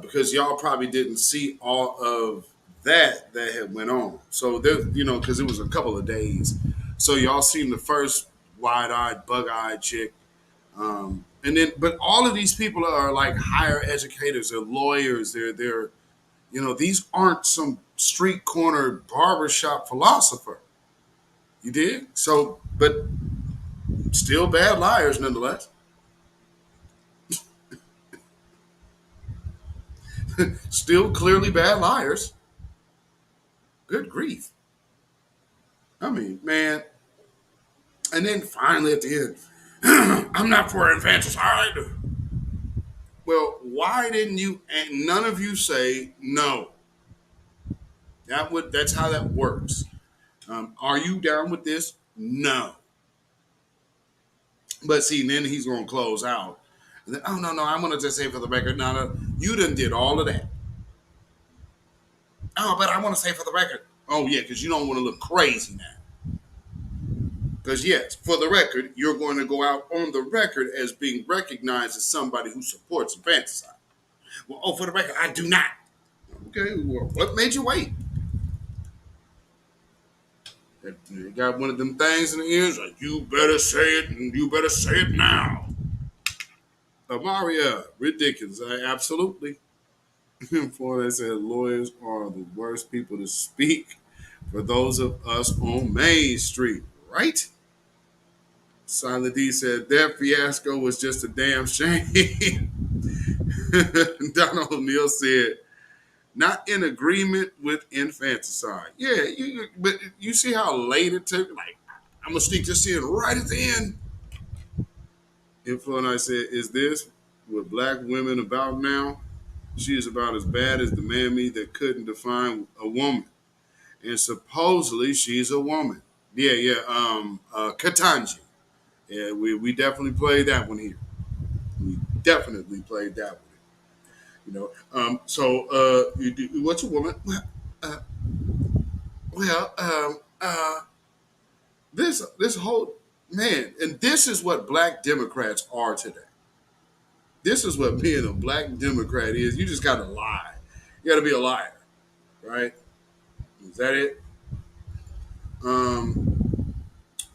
because y'all probably didn't see all of that had went on. So there, because it was a couple of days. So y'all seen the first wide-eyed, bug-eyed chick, and then, but all of these people are like higher educators, they're lawyers, they're these aren't some street corner barbershop philosopher. You did? So, but still bad liars nonetheless. Still clearly bad liars. Good grief. I mean, man. And then finally at the end, I'm not for infanticide. Well, why didn't you, and none of you say no? That's how that works. Are you down with this? No. But see, then he's going to close out. And then, oh, no, I want to just say for the record, no, you done did all of that. Oh, but I want to say for the record. Oh, yeah, because you don't want to look crazy now. Because, yes, for the record, you're going to go out on the record as being recognized as somebody who supports infanticide. Well, for the record, I do not. Okay, well, what made you wait? You got one of them things in the ears like, you better say it, and you better say it now. Maria, ridiculous. Absolutely. Florida said lawyers are the worst people to speak for those of us on Main Street, right? Silent D said their fiasco was just a damn shame. Donald O'Neill said, not in agreement with infanticide. Yeah, but you see how late it took? Like, I'm going to sneak this in right at the end. Influence, I said, is this what black women about now? She is about as bad as the mammy that couldn't define a woman. And supposedly she's a woman. Yeah. Katanji. Yeah, we definitely played that one here. We definitely played that one. What's a woman? This whole man, and this is what black Democrats are today. This is what being a black Democrat is. You just got to lie. You got to be a liar, right? Is that it?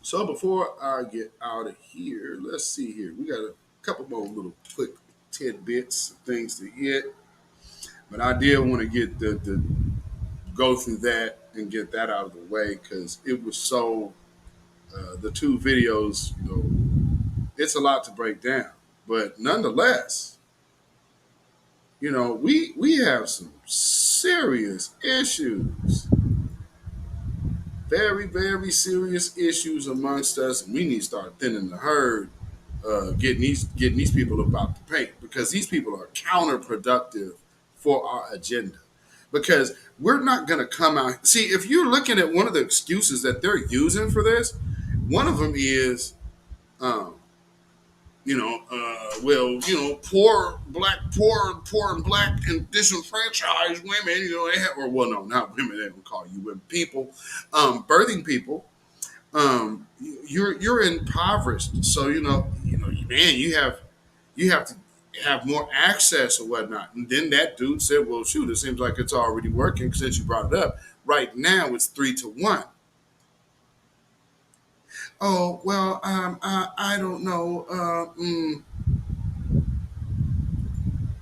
So before I get out of here, let's see here. We got a couple more little quick tidbits, things to hit. But I did want to get the go through that and get that out of the way because it was so. The two videos, it's a lot to break down. But nonetheless, we have some serious issues. Very, very serious issues amongst us, and we need to start thinning the herd, getting these people about the paint because these people are counterproductive for our agenda. Because we're not going to come out. See, if you're looking at one of the excuses that they're using for this, one of them is, poor and black and disenfranchised women, they have, or well, no, not women. They don't call you women. People, birthing people. You're impoverished, so man, you have to have more access or whatnot. And then that dude said, "Well, shoot, it seems like it's already working since you brought it up. Right now, it's 3-1." Oh, well, I don't know.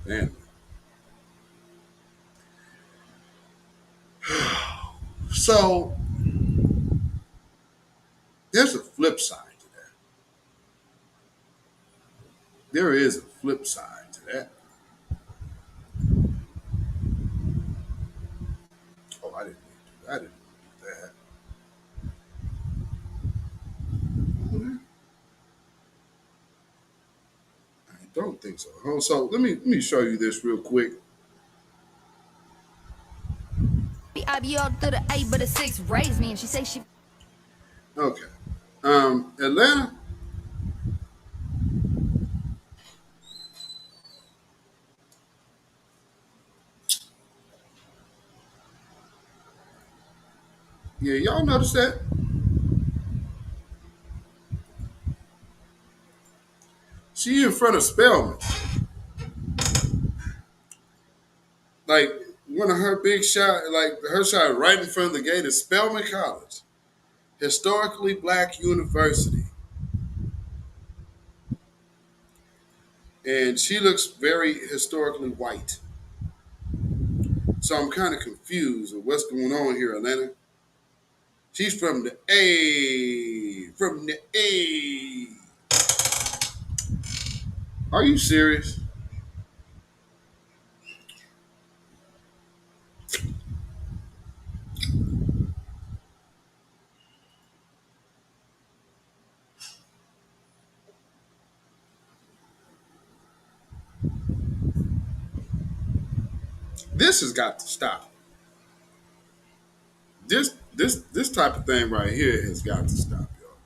Man. So there's a flip side to that. There is a flip side to that. I didn't do that. I don't think so. So let me show you this real quick. IBO through the 8, but the 6 raised me, and she say she. Okay. Atlanta. Yeah, y'all notice that? She in front of Spelman. Like one of her big shot, like her shot right in front of the gate is Spelman College, historically black university. And she looks very historically white. So I'm kind of confused of what's going on here, Atlanta. She's from the A. From the A. Are you serious? This has got to stop. This type of thing right here has got to stop, y'all.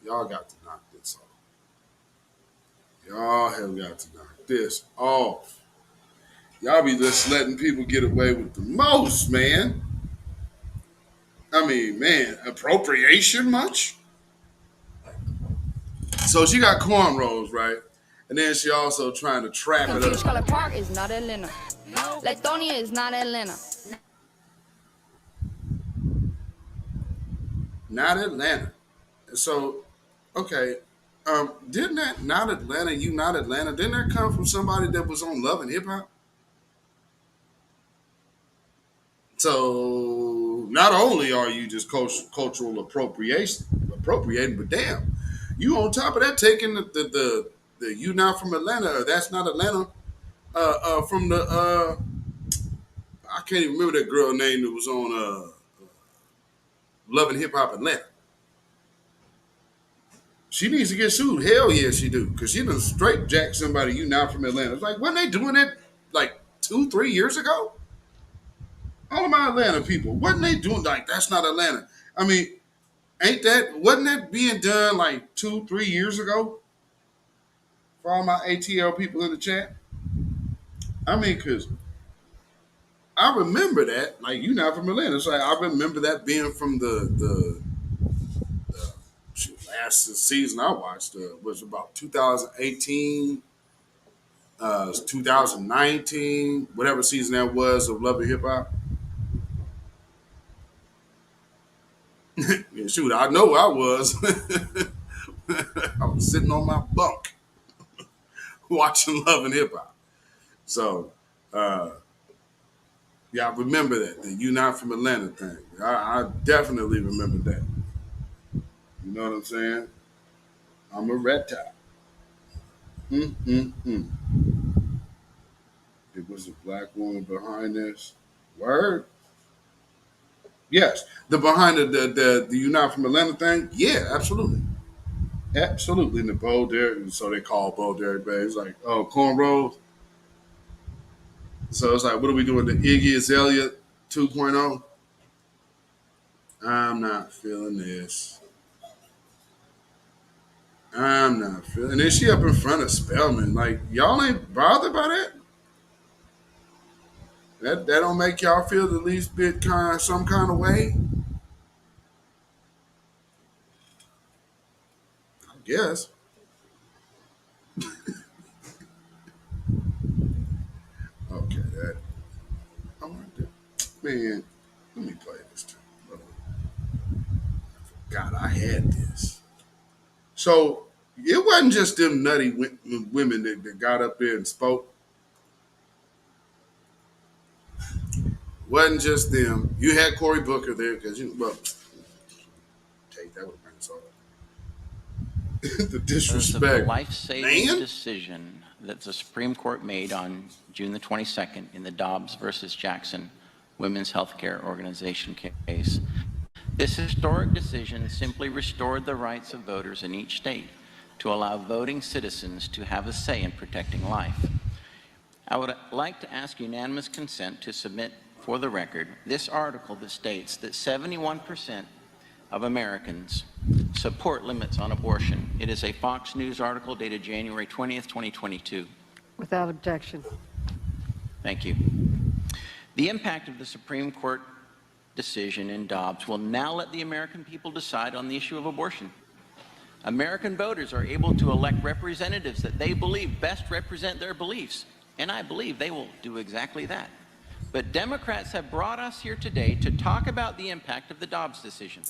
Y'all got to knock this off. Y'all have got to knock this off. Y'all be just letting people get away with the most, man. I mean, man, appropriation much? So she got cornrows, right? And then she also trying to trap it up. Color Park is not Atlanta. Lithonia is not Atlanta. Not Atlanta. So, okay. Didn't that Not Atlanta, You Not Atlanta, didn't that come from somebody that was on Love and Hip Hop? So not only are you just cultural appropriating, but damn, you on top of that taking the You Not From Atlanta, or That's Not Atlanta, from the I can't even remember that girl name that was on Love and Hip Hop Atlanta. She needs to get sued. Hell yeah, she do. Because she done straight jack somebody You Not From Atlanta. It's like, wasn't they doing that like 2-3 years ago? All of my Atlanta people, wasn't they doing like That's Not Atlanta? I mean, wasn't that being done like 2-3 years ago? For all my ATL people in the chat? I mean, because I remember that, like You Not From Atlanta. So I remember that being from the last season I watched was about 2018, 2019, whatever season that was of Love and Hip Hop. Yeah, shoot, I know I was. I was sitting on my bunk watching Love and Hip Hop. So, yeah, I remember that, the You Not From Atlanta thing. I definitely remember that. You know what I'm saying? I'm a red top. It was a black woman behind this. Word? Yes. The behind the You Not From Atlanta thing? Yeah, absolutely. Absolutely. In the Bo Derek, so they call Bo Derek Bay. It's like, oh, cornrows. So it's like, what are we doing? The Iggy Azalea 2.0? I'm not feeling this. I'm not feeling. And then she up in front of Spelman. Like, y'all ain't bothered by that? That don't make y'all feel the least bit some kind of way? I guess. Okay, that. I want to. Man, let me play this too. God, I had this. So it wasn't just them nutty women that got up there and spoke. Wasn't just them. You had Cory Booker there because take that with a grain of salt. The disrespect. The life-saving decision that the Supreme Court made on June the 22nd in the Dobbs versus Jackson Women's Healthcare Organization case. This historic decision simply restored the rights of voters in each state to allow voting citizens to have a say in protecting life. I would like to ask unanimous consent to submit for the record this article that states that 71% of Americans support limits on abortion. It is a Fox News article dated January 20th, 2022. Without objection. Thank you. The impact of the Supreme Court decision in Dobbs will now let the American people decide on the issue of abortion. American voters are able to elect representatives that they believe best represent their beliefs, and I believe they will do exactly that. But Democrats have brought us here today to talk about the impact of the Dobbs decision.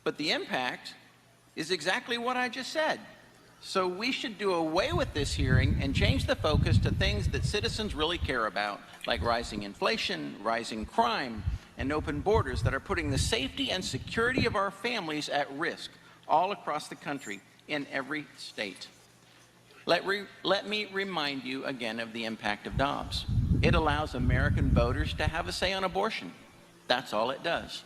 But the impact is exactly what I just said. So we should do away with this hearing and change the focus to things that citizens really care about, like rising inflation, rising crime, and open borders that are putting the safety and security of our families at risk all across the country in every state. Let me remind you again of the impact of Dobbs. It allows American voters to have a say on abortion. That's all it does.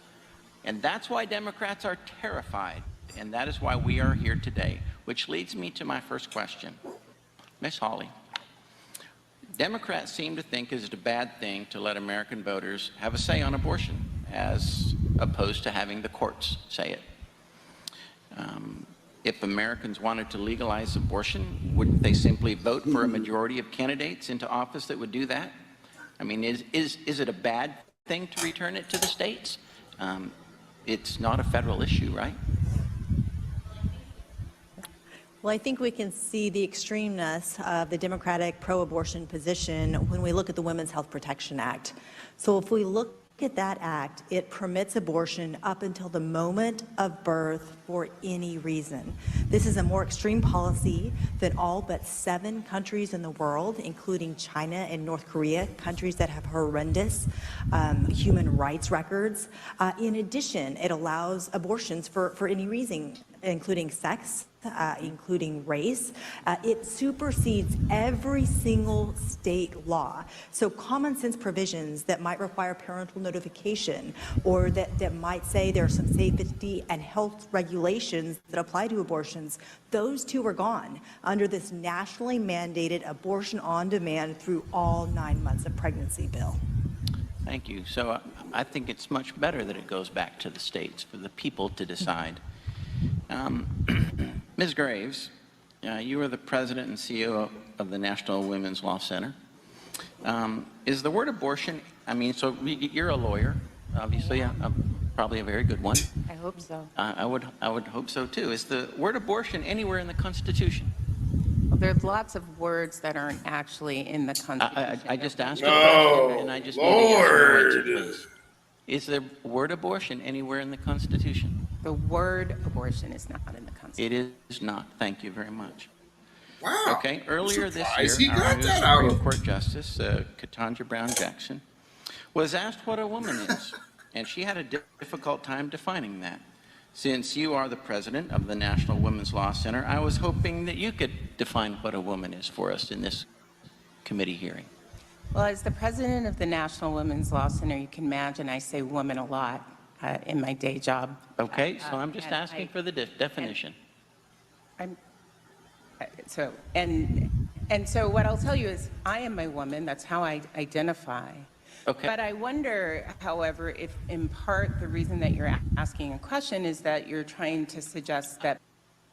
And that's why Democrats are terrified, and that is why we are here today, which leads me to my first question. Ms. Hawley, Democrats seem to think it's a bad thing to let American voters have a say on abortion, as opposed to having the courts say it. If Americans wanted to legalize abortion, wouldn't they simply vote for a majority of candidates into office that would do that? I mean, is it a bad thing to return it to the states? It's not a federal issue, right? Well, I think we can see the extremeness of the Democratic pro-abortion position when we look at the Women's Health Protection Act. So if we look at that act, it permits abortion up until the moment of birth for any reason. This is a more extreme policy than all but 7 countries in the world, including China and North Korea, countries that have horrendous human rights records. In addition, it allows abortions for any reason, including sex, including race. It supersedes every single state law. So common sense provisions that might require parental notification, or that might say there are some safety and health regulations that apply to abortions, those two are gone under this nationally mandated abortion on demand through all 9 months of pregnancy bill. Thank you. So I think it's much better that it goes back to the states for the people to decide. Ms. Graves, you are the president and CEO of the National Women's Law Center. Is the word abortion, I mean, so you're a lawyer, obviously, probably a very good one. I hope so. I would hope so too. Is the word abortion anywhere in the Constitution? Well, there's lots of words that aren't actually in the Constitution. I just asked a question, and I just need a yes or no answer, please. Is the word abortion anywhere in the Constitution? The word abortion is not in the Constitution. It is not. Thank you very much. Wow. Okay. Earlier this Surprised year, he got our that out Supreme of Court Justice, Ketanji Brown Jackson, was asked what a woman is, and she had a difficult time defining that. Since you are the president of the National Women's Law Center, I was hoping that you could define what a woman is for us in this committee hearing. Well, as the president of the National Women's Law Center, you can imagine I say woman a lot in my day job. Okay, so I'm just asking for the definition. So what I'll tell you is I am a woman. That's how I identify. Okay. But I wonder, however, if in part the reason that you're asking a question is that you're trying to suggest that.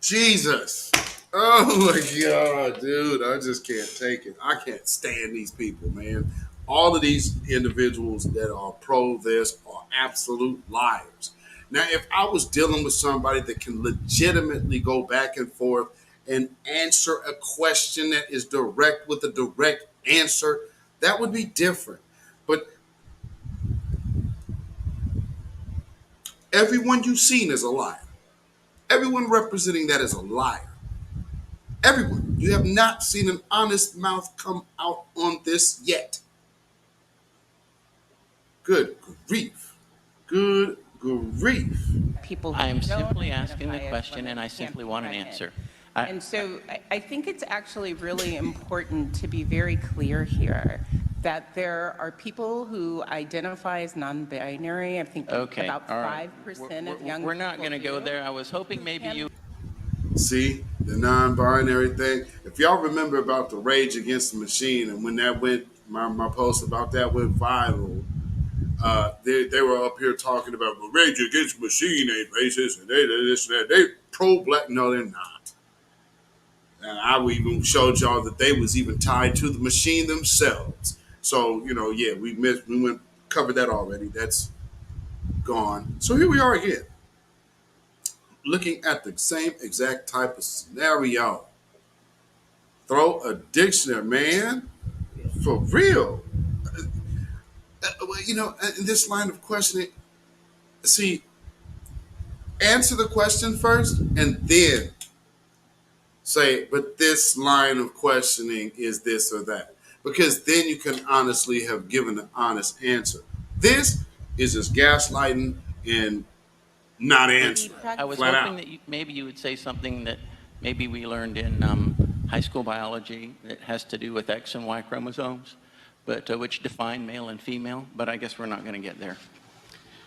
Jesus. Oh my God, dude. I just can't take it. I can't stand these people, man. All of these individuals that are pro this are absolute liars. Now, if I was dealing with somebody that can legitimately go back and forth and answer a question that is direct with a direct answer, that would be different. But everyone you've seen is a liar. Everyone representing that is a liar. Everyone. You have not seen an honest mouth come out on this yet. Good grief. Good grief. People I am simply asking the question, and I simply want an answer. And so I think it's actually really important to be very clear here that there are people who identify as non-binary. I think Okay, about all right. 5% of young We're not people going to go do. there. I was hoping maybe you. See, the non-binary thing. If y'all remember about the Rage Against the Machine, and when that went, my post about that went viral, they were up here talking about, well, Rage Against the Machine ain't racist, and they this and that. They pro-black. No, they're not. And I even showed y'all that they was even tied to the machine themselves. So, yeah, we went covered that already. That's gone. So here we are again, looking at the same exact type of scenario. Throw a dictionary, man, for real. In this line of questioning, see, answer the question first and then say, but this line of questioning is this or that. Because then you can honestly have given an honest answer. This is just gaslighting and not answering. I was flat hoping out. that maybe you would say something that maybe we learned in high school biology that has to do with X and Y chromosomes, but which define male and female. But I guess we're not going to get there.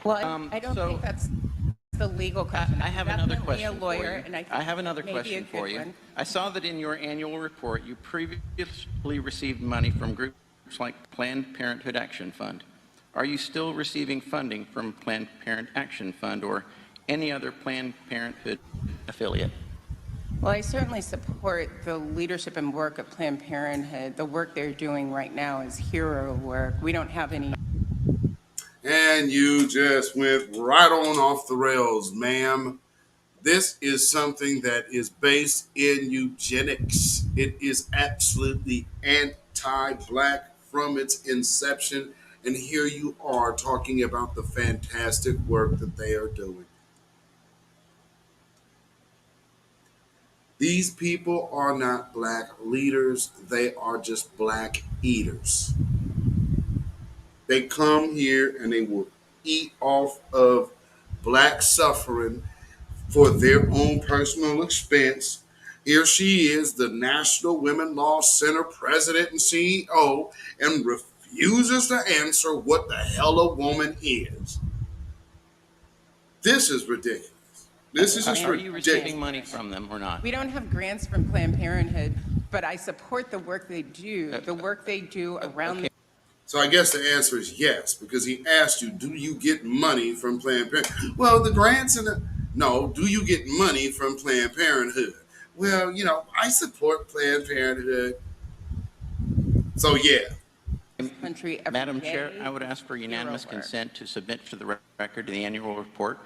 Well, I don't think that's the legal question. I have another Definitely question a lawyer, for you. and I have another maybe question a good for you. one. I saw that in your annual report, you previously received money from groups like Planned Parenthood Action Fund. Are you still receiving funding from Planned Parenthood Action Fund or any other Planned Parenthood affiliate? Well, I certainly support the leadership and work of Planned Parenthood. The work they're doing right now is hero work. We don't have any. And you just went right on off the rails, ma'am. This is something that is based in eugenics. It is absolutely anti-black from its inception. And here you are talking about the fantastic work that they are doing. These people are not black leaders. They are just black eaters. They come here and they will eat off of black suffering for their own personal expense. Here she is, the National Women Law Center president and CEO, and refuses to answer what the hell a woman is. This is ridiculous. This is just Are you ridiculous. receiving money from them or not? We don't have grants from Planned Parenthood, but I support the work they do, around the. So I guess the answer is yes, because he asked you, do you get money from Planned Parenthood? Well, the grants and no, do you get money from Planned Parenthood? Well, I support Planned Parenthood. So yeah. Country Madam Chair, I would ask for unanimous consent to submit for the record the annual report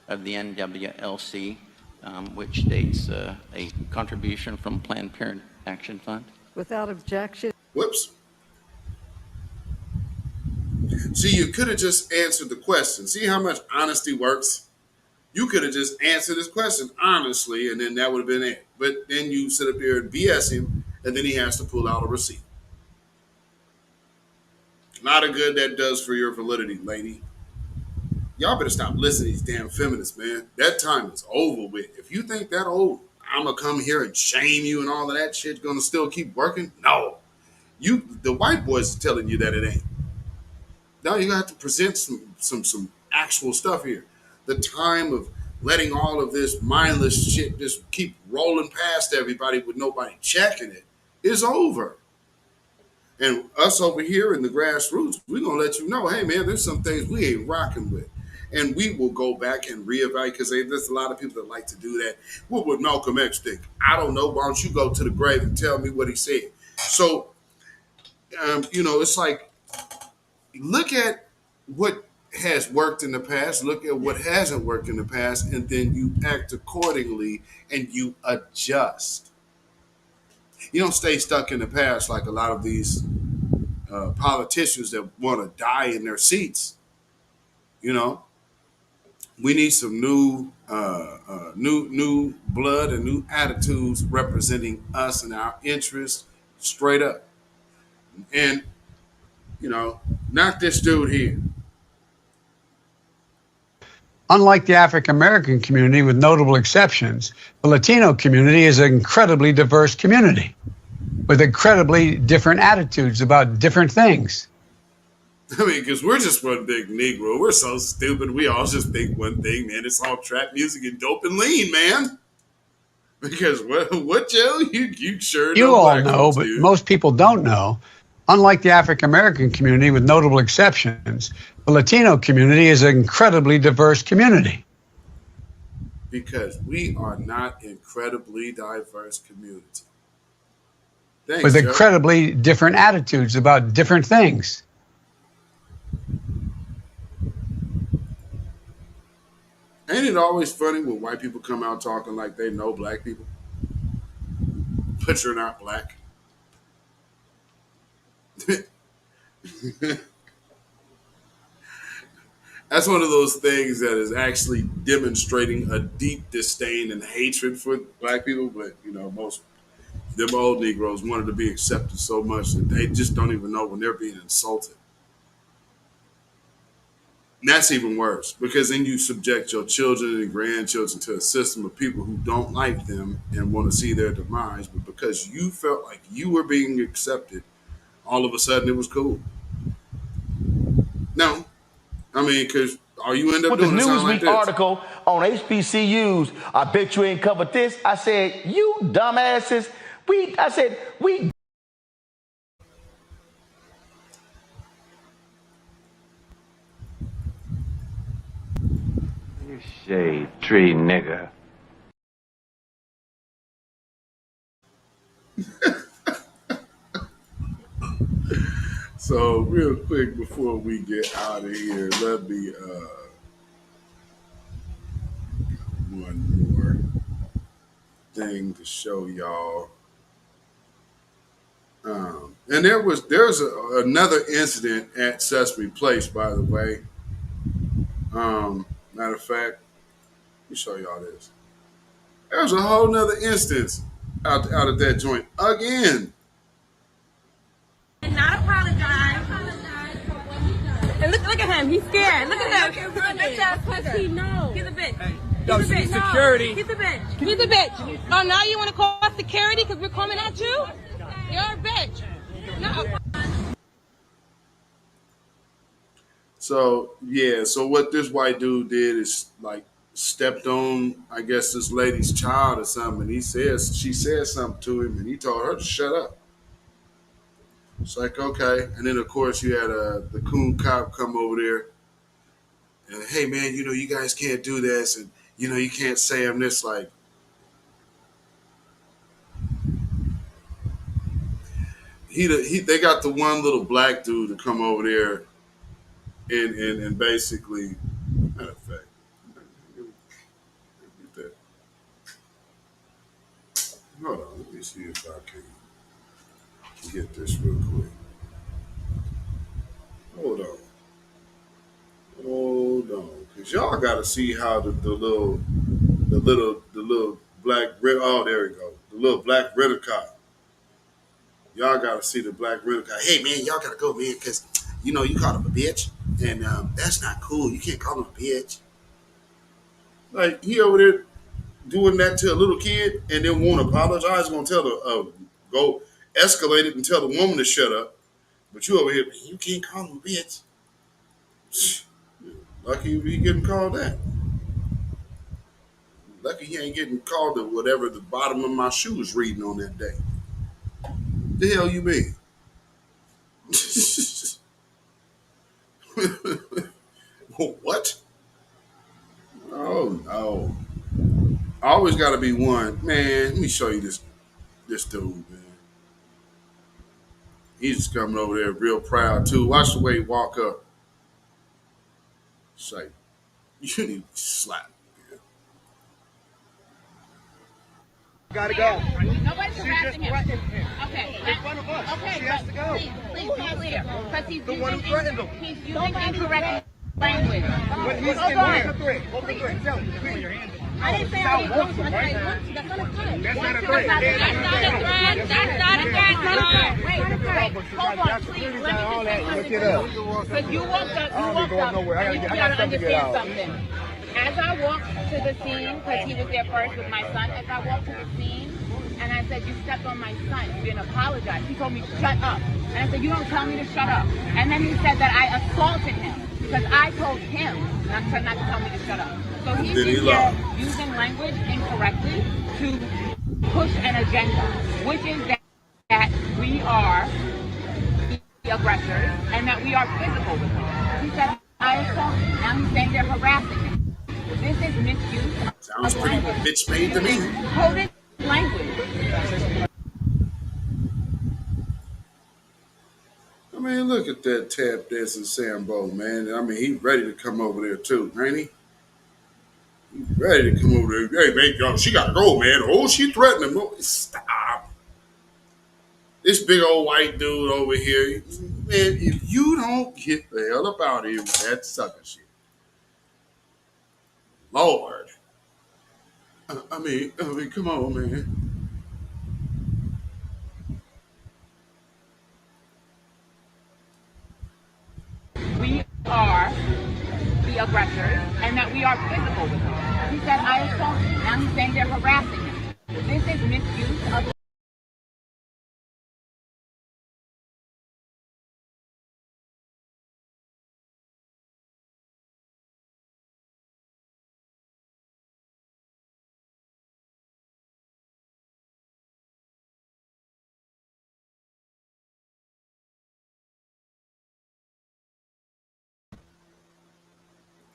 of the NWLC, which states a contribution from Planned Parenthood Action Fund. Without objection. Whoops. See, you could have just answered the question. See how much honesty works? You could have just answered this question honestly, and then that would have been it. But then you sit up here and BS him, and then he has to pull out a receipt. Not a good that does for your validity, lady. Y'all better stop listening to these damn feminists, man. That time is over with. If you think that old, I'm going to come here and shame you and all of that shit going to still keep working, no. The white boys are telling you that it ain't. Now you have to present some actual stuff here. The time of letting all of this mindless shit just keep rolling past everybody with nobody checking it is over. And us over here in the grassroots, we're going to let you know, hey, man, there's some things we ain't rocking with. And we will go back and reevaluate, because there's a lot of people that like to do that. What would Malcolm X think? I don't know. Why don't you go to the grave and tell me what he said? So, it's like, look at what has worked in the past, look at what hasn't worked in the past, and then you act accordingly and you adjust. You don't stay stuck in the past like a lot of these politicians that want to die in their seats. We need some new blood and new attitudes representing us and our interests straight up. And, not this dude here. Unlike the African American community, with notable exceptions, the Latino community is an incredibly diverse community. with incredibly different attitudes about different things. I mean, because we're just one big Negro. We're so stupid. We all just think one thing, man. It's all trap music and dope and lean, man. Because what Joe? You sure You know all black know, folks, but dude. most people don't know. Unlike the African American community, with notable exceptions, the Latino community is an incredibly diverse community. Because we are not incredibly diverse community. Thanks, With Joe. incredibly different attitudes about different things. Ain't it always funny when white people come out talking like they know black people? But you're not black. That's one of those things that is actually demonstrating a deep disdain and hatred for black people. But, you know, most them old Negroes wanted to be accepted so much that they just don't even know when they're being insulted. And that's even worse, because then you subject your children and grandchildren to a system of people who don't like them and want to see their demise. But because you felt like you were being accepted, all of a sudden it was cool. No. I mean, because all you end up With the doing is sound like Newsweek this. article on HBCUs, I bet you ain't covered this. I said, you dumbasses. We You shade tree nigga. So real quick before we get out of here, let me one more thing to show y'all. And there's another incident at Sesame Place, by the way. Matter of fact, let me show y'all this. There's a whole nother instance out of that joint again. Not apologize. And look at him. He's scared. Look at him. Because he knows. He's a bitch. Yo, she's security. He's a bitch. He's a bitch. Oh, now you want to call security because we're coming at you? You're a bitch. No. So yeah, so what this white dude did is like stepped on, I guess, this lady's child or something, and she said something to him, and he told her to shut up. It's like, okay. And then of course you had the coon cop come over there and, hey man, you know, you guys can't do this, and you know, you can't say I'm this. Like, they got the one little black dude to come over there and basically, matter of fact, hold on, let me see if I can get this real quick. Hold on, because y'all got to see how the little black oh, there we go, the little black rental car. Y'all got to see the black rental car. Hey man, y'all got to go, man, because you know you called him a bitch, and that's not cool. You can't call him a bitch. Like, he over there doing that to a little kid, and then won't apologize. Gonna tell go escalate it and tell the woman to shut up. But you over here, you can't call him a bitch. Lucky he getting called that. Lucky he ain't getting called to whatever the bottom of my shoe is reading on that day. The hell you mean? What? Oh no. I always gotta be one. Man, let me show you this dude, man. He's just coming over there real proud too. Watch the way he walk up. It's like, you need to slap. Gotta go. Nobody's harassing him. Okay. In front of us. Okay, She has to go. Please be clear. Because he's The one who threatened him. He's using incorrect language. But he's Hold in on. a threat. What was the threat? Tell me. I didn't say I was going to. I said, that's not a threat. That's not a That's threat. not a threat. That's not a threat. Wait. Hold on, please. Let me just say Look it up. Because you walked up. I don't be going nowhere. I got something to get out. Something. As I walked to the scene, because he was there first with my son, as I walked to the scene, And I said, you stepped on my son. You didn't apologize. He told me, shut up. And I said, you don't tell me to shut up. And then he said that I assaulted him because I told him not to tell me to shut up. So he's using language incorrectly to push an agenda, which is that we are the aggressors and that we are physical with him. He said, I assaulted him. Now he's saying they're harassing him. This is misuse Sounds of pretty language. bitch made to me. Coded language. I mean, look at that tap dancing Sambo, man. I mean, he's ready to come over there too, ain't he? He's ready to come over there. Hey, man, yo, she gotta go, man. Oh, she threatening him. Stop. This big old white dude over here, man, if you don't get the hell up out of here with that sucker shit. Lord. I mean, come on, man. We are the aggressors and that we are physical with him. He said, I assaulted him. Now he's saying they're harassing him. This is misuse of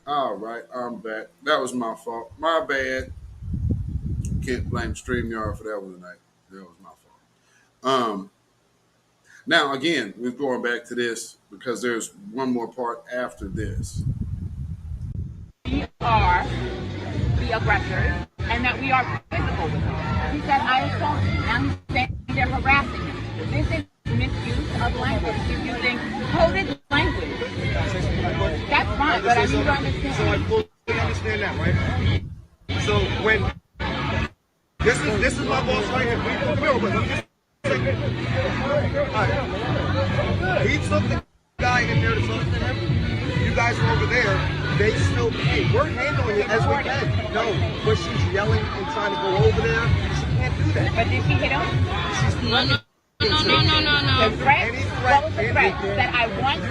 All right, I'm back. That was my fault. My bad. Can't blame StreamYard for that one tonight. That was my fault. Now, again, we're going back to this because there's one more part after this. we are the aggressors and that we are physical with him. He said, I assaulted him. Now he's saying they're harassing him. This is misuse of language. He's using coded language. That's fine, but I need to understand. So I fully understand that, right? So when this is my boss right here. He took the guy in there to talk to him. You guys are over there. They still pay. We're handling it as we can. No, but she's yelling and trying to go over there. She can't do that. But did she hit him? She's threatening. No. The threat? What was the threat? That I want to?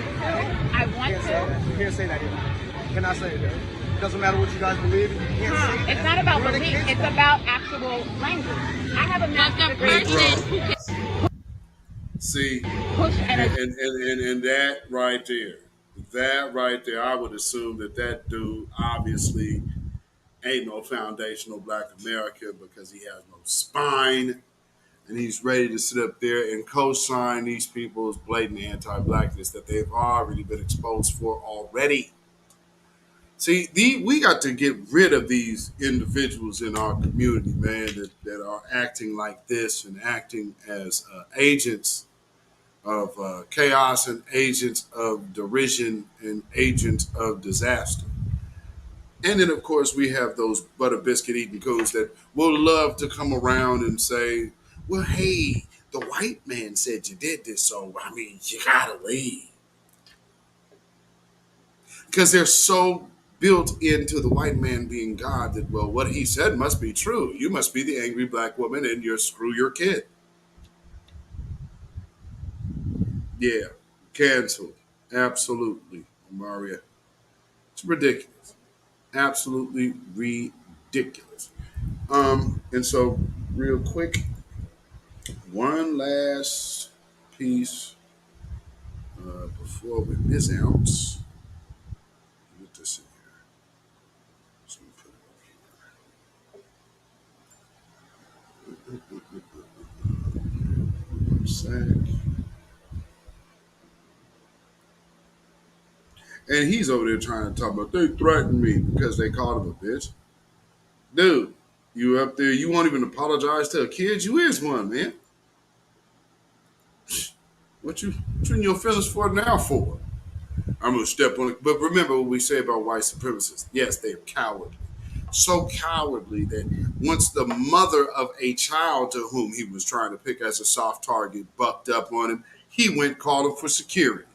You can't say that here. You cannot say it there. It doesn't matter what you guys believe in. You can't say that. It's not about belief. It's about actual language. I have a master's degree. See, and that right there, I would assume that dude obviously ain't no foundational Black American because he has no spine, and he's ready to sit up there and co-sign these people's blatant anti-Blackness that they've already been exposed for already. See, we got to get rid of these individuals in our community, man, that are acting like this and acting as agents of chaos and agents of derision and agents of disaster. And then, of course, we have those butter biscuit eating coons that will love to come around and say, well, hey, the white man said you did this, so, I mean, you gotta leave. Because they're so built into the white man being God that, well, what he said must be true. You must be the angry Black woman and you're screw your kid. Yeah, canceled. Absolutely, Maria. It's ridiculous. Absolutely ridiculous. And so, real quick, one last piece before we miss out. Get this in here. So we put it up here. 1 sec. And he's over there trying to talk about they threatened me because they called him a bitch. Dude, you up there, you won't even apologize to a kid? You is one, man. What you in your feelings for now for? I'm gonna step on it. But remember what we say about white supremacists. Yes, they're cowardly. So cowardly that once the mother of a child to whom he was trying to pick as a soft target bucked up on him, he went called him for security.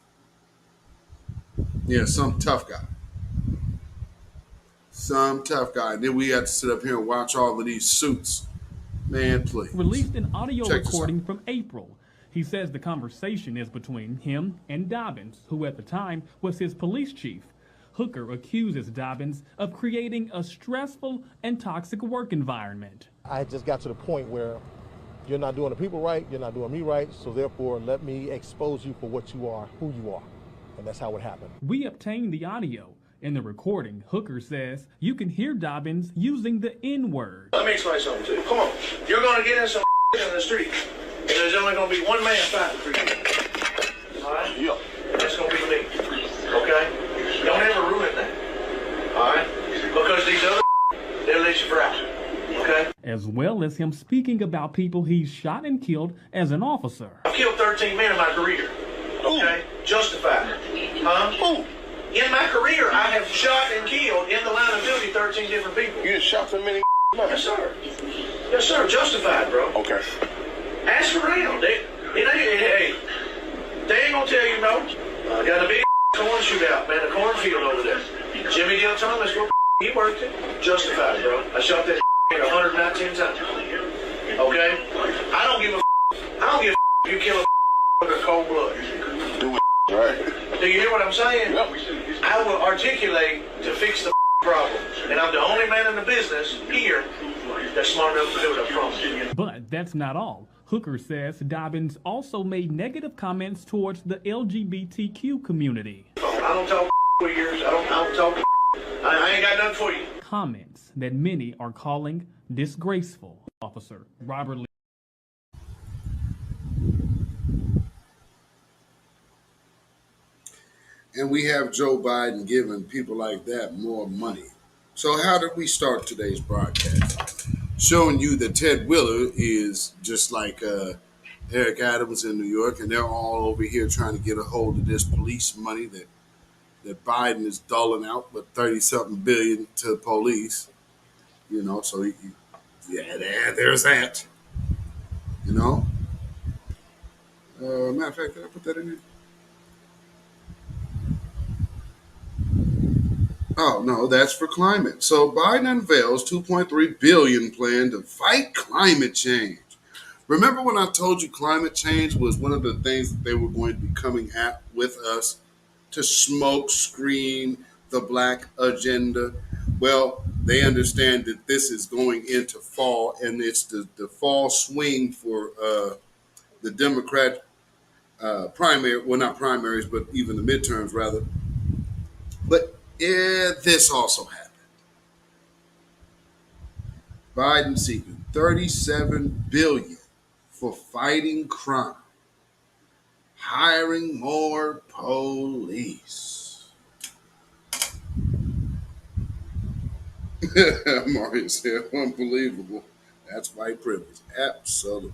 Yeah, some tough guy. Some tough guy. And then we had to sit up here and watch all of these suits Man, please. Released an audio Check this recording from April. He says the conversation is between him and Dobbins, who at the time was his police chief. Hooker accuses Dobbins of creating a stressful and toxic work environment. I just got to the point where you're not doing the people right, you're not doing me right, so therefore let me expose you for what you are, who you are. And that's how it happened. We obtained the audio. In the recording, Hooker says you can hear Dobbins using the N-word. Let me explain something to you. Come on. You're going to get in some in the street, and there's only going to be one man fighting for you. All right? Yeah. That's going to be me. Okay? Don't ever ruin that. All right? Because these other they'll let you fry. Okay? As well as him speaking about people he's shot and killed as an officer. I've killed 13 men in my career. Okay? Justified. Huh? In my career, I have shot and killed in the line of duty 13 different people. You just shot so many? Yes, sir. Yes, sir. Justified, bro. Okay. Ask around. They ain't gonna tell you no. I got a big corn shootout, man, a cornfield over there. Jimmy Dale Thomas, he worked it. Justified, bro. I shot that 119 times. Okay? I don't give a if you kill a with cold blood. Do it, right? Do you hear what I'm saying? Yep. I will articulate to fix the problem. And I'm the only man in the business here that's smart enough to do it, I promise you. But that's not all. Hooker says Dobbins also made negative comments towards the LGBTQ community. I don't talk for years. I don't talk. I ain't got nothing for you. Comments that many are calling disgraceful. Officer Robert Lee. And we have Joe Biden giving people like that more money. So how did we start today's broadcast? Showing you that Ted Wheeler is just like Eric Adams in New York, and they're all over here trying to get a hold of this police money that Biden is doling out, but 30-something billion to the police. You know, so there's that. You know? Matter of fact, did I put that in there? Oh, no, that's for climate. So Biden unveils $2.3 billion plan to fight climate change. Remember when I told you climate change was one of the things that they were going to be coming at with us to smoke screen the black agenda? Well, they understand that this is going into fall, and it's the fall swing for the Democrat primary, well, not primaries, but even the midterms, rather. But this also happened. Biden seeking $37 billion for fighting crime, hiring more police. Mario said, unbelievable. That's white privilege. Absolutely.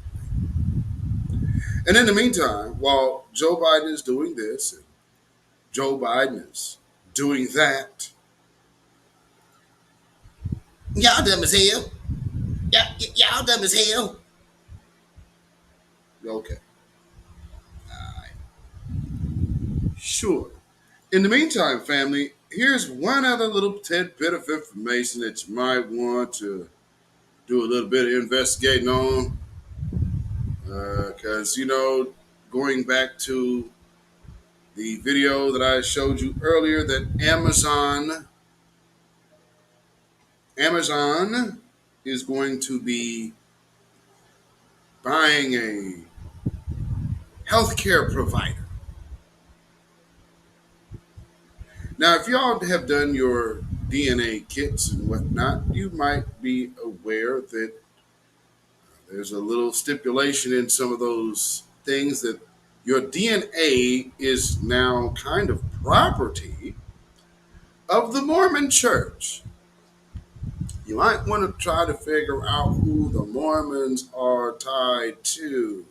And in the meantime, while Joe Biden is doing this, and Joe Biden is doing that, y'all dumb as hell. Y'all dumb as hell. Okay. All right. Sure. In the meantime, family, here's one other little tidbit of information that you might want to do a little bit of investigating on. Because, going back to the video that I showed you earlier, that Amazon is going to be buying a healthcare provider. Now, if y'all have done your DNA kits and whatnot, you might be aware that there's a little stipulation in some of those things that your DNA is now kind of property of the Mormon Church. You might want to try to figure out who the Mormons are tied to.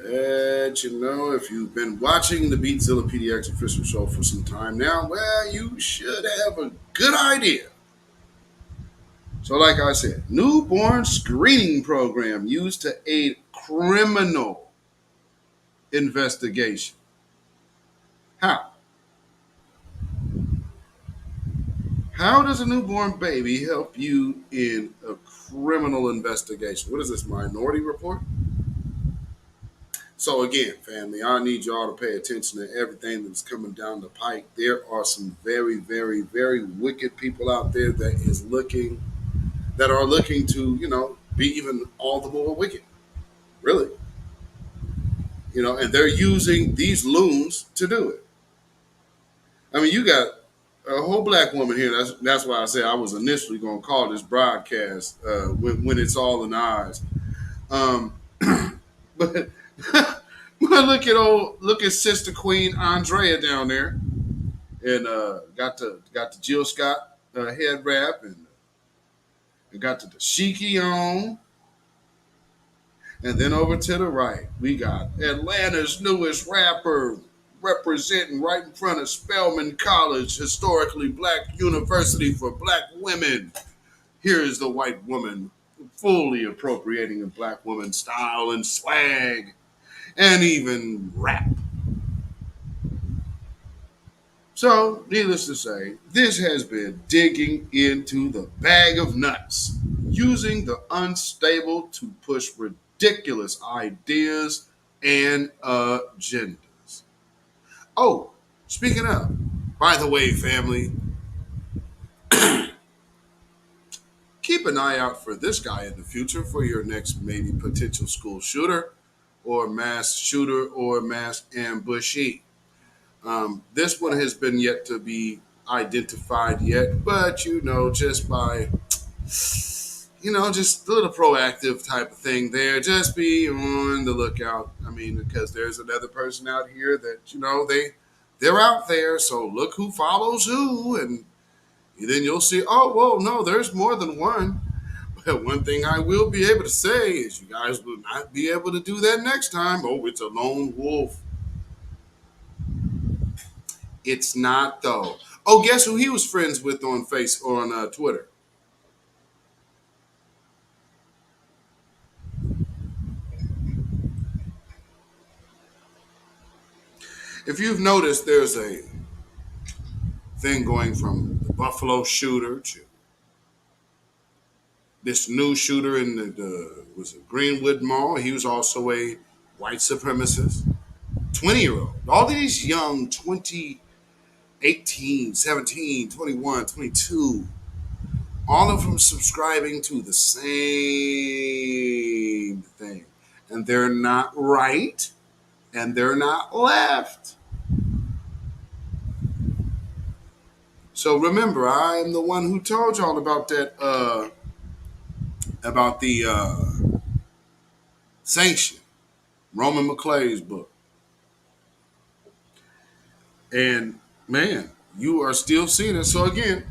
Let you know, if you've been watching the Beatzilla PDX official show for some time now, well, you should have a good idea. So like I said, newborn screening program used to aid criminal investigation. How? How does a newborn baby help you in a criminal investigation? What is this, Minority Report? So again, family, I need y'all to pay attention to everything that's coming down the pike. There are some very, very, very wicked people out there that are looking to, be even all the more wicked. Really. And they're using these loons to do it. I mean, you got a whole black woman here. That's why I said I was initially going to call this broadcast when it's all in the eyes. But look at Sister Queen Andrea down there, and got the Jill Scott head wrap, and got the dashiki on. And then over to the right, we got Atlanta's newest rapper representing right in front of Spelman College, historically black university for black women. Here is the white woman fully appropriating a black woman's style and swag and even rap. So, needless to say, this has been digging into the bag of nuts, using the unstable to push ridiculous ideas and agendas. Oh, speaking of, by the way, family, keep an eye out for this guy in the future for your next maybe potential school shooter or mass ambushee. This one has been yet to be identified yet, but just by just a little proactive type of thing there. Just be on the lookout. I mean, because there's another person out here that, they're out there. So look who follows who. And then you'll see, oh, well, no, there's more than one. But one thing I will be able to say is you guys will not be able to do that next time. Oh, it's a lone wolf. It's not, though. Oh, guess who he was friends with on Twitter? If you've noticed, there's a thing going from the Buffalo shooter to this new shooter in the Greenwood Mall. He was also a white supremacist, 20-year-old. All these young 20, 18, 17, 21, 22, all of them subscribing to the same thing. And they're not right, and they're not left. So remember, I am the one who told y'all about that, about the sanction, Roman McClay's book. And man, you are still seeing it. So again,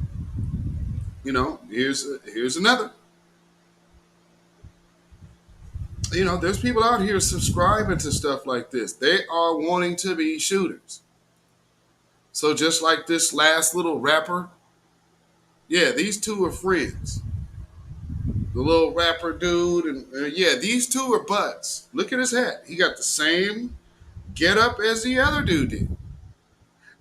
here's another. There's people out here subscribing to stuff like this. They are wanting to be shooters. So just like this last little rapper, yeah, these two are friends. The little rapper dude, and these two are buds. Look at his hat. He got the same get up as the other dude did.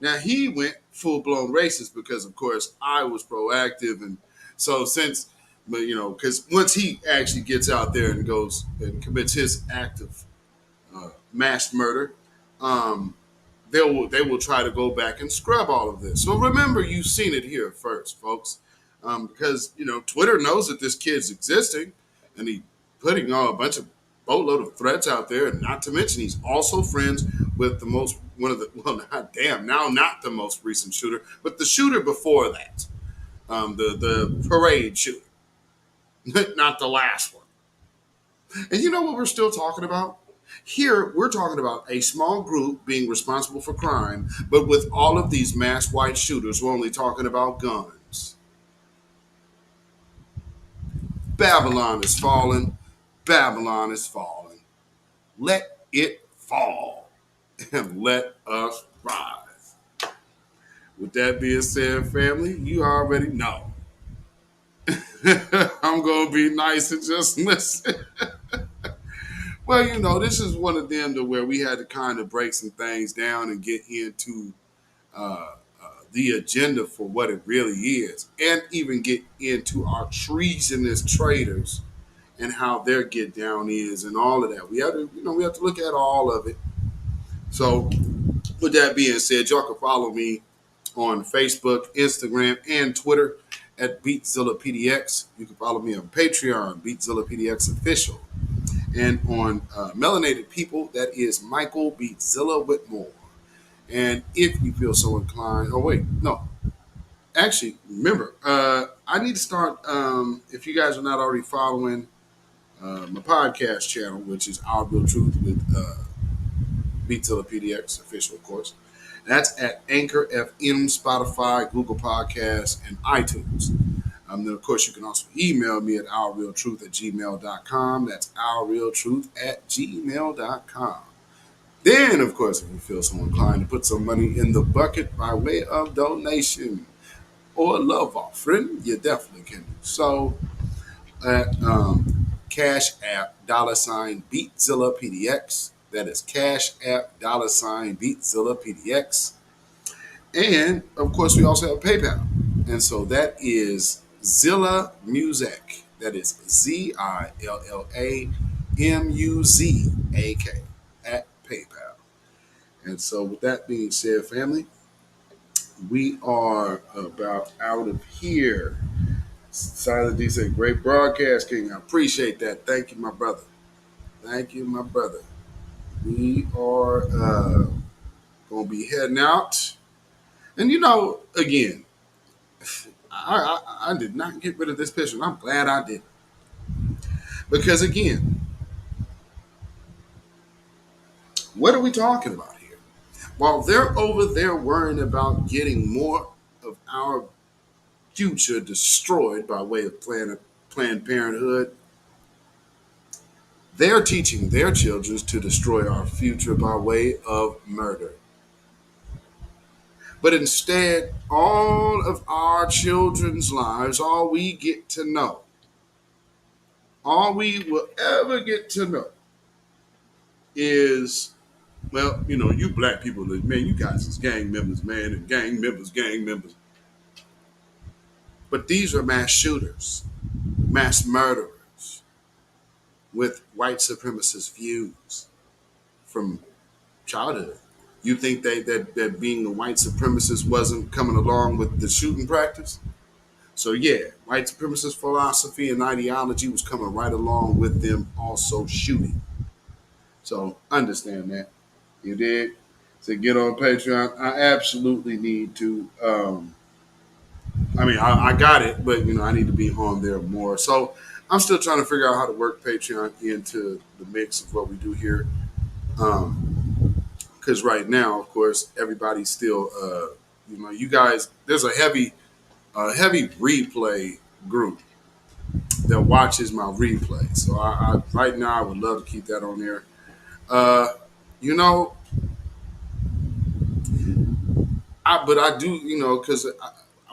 Now he went full-blown racist because, of course, I was proactive, and so because once he actually gets out there and goes and commits his act of mass murder, they will try to go back and scrub all of this. So remember, you've seen it here first, folks, because Twitter knows that this kid's existing, and he putting a bunch of boatload of threats out there, and not to mention he's also friends with not the most recent shooter, but the shooter before that, the parade shooter, not the last one. And you know what we're still talking about? Here, we're talking about a small group being responsible for crime, but with all of these mass white shooters, we're only talking about guns. Babylon is falling. Babylon is falling. Let it fall and let us rise. With that being said, family, you already know. I'm going to be nice and just listen. Well, this is one of them to where we had to kind of break some things down and get into the agenda for what it really is, and even get into our treasonous traitors and how their get down is and all of that. We have to, we have to look at all of it. So with that being said, y'all can follow me on Facebook, Instagram, and Twitter at beatzillapdx. You can follow me on Patreon, beatzillapdx official. And on Melanated People, that is Michael Beatzilla Whitmore. And if you feel so inclined, actually, remember, I need to start, if you guys are not already following my podcast channel, which is Our Real Truth with Beatzilla PDX official, of course. That's at Anchor FM, Spotify, Google Podcasts, and iTunes. Then, of course, you can also email me at ourrealtruth@gmail.com. That's ourrealtruth@gmail.com. Then, of course, if you feel so inclined to put some money in the bucket by way of donation or love offering, you definitely can do so at CashApp $Beatzillapdx. That is CashApp $Beatzillapdx. And, of course, we also have PayPal. And so that is Zilla Music. That is ZILLAMUZAK at PayPal. And so with that being said, family, we are about out of here. Silent D said, great broadcast, King. I appreciate that. Thank you, my brother. Thank you, my brother. We are going to be heading out. And, again, I did not get rid of this picture, and I'm glad I did. Because, again, what are we talking about here? While they're over there worrying about getting more of our future destroyed by way of Planned Parenthood, they're teaching their children to destroy our future by way of murder. But instead, all of our children's lives, all we get to know, all we will ever get to know is, well, you black people, man, you guys is gang members, man, and gang members. But these are mass shooters, mass murderers with white supremacist views from childhood. You think that being a white supremacist wasn't coming along with the shooting practice? So yeah, white supremacist philosophy and ideology was coming right along with them also shooting. So understand that. You did? So get on Patreon. I absolutely need to, I got it, but I need to be on there more. So I'm still trying to figure out how to work Patreon into the mix of what we do here. Because right now, of course, everybody's still, you guys, there's a heavy replay group that watches my replay. So I right now, I would love to keep that on there. But I do, because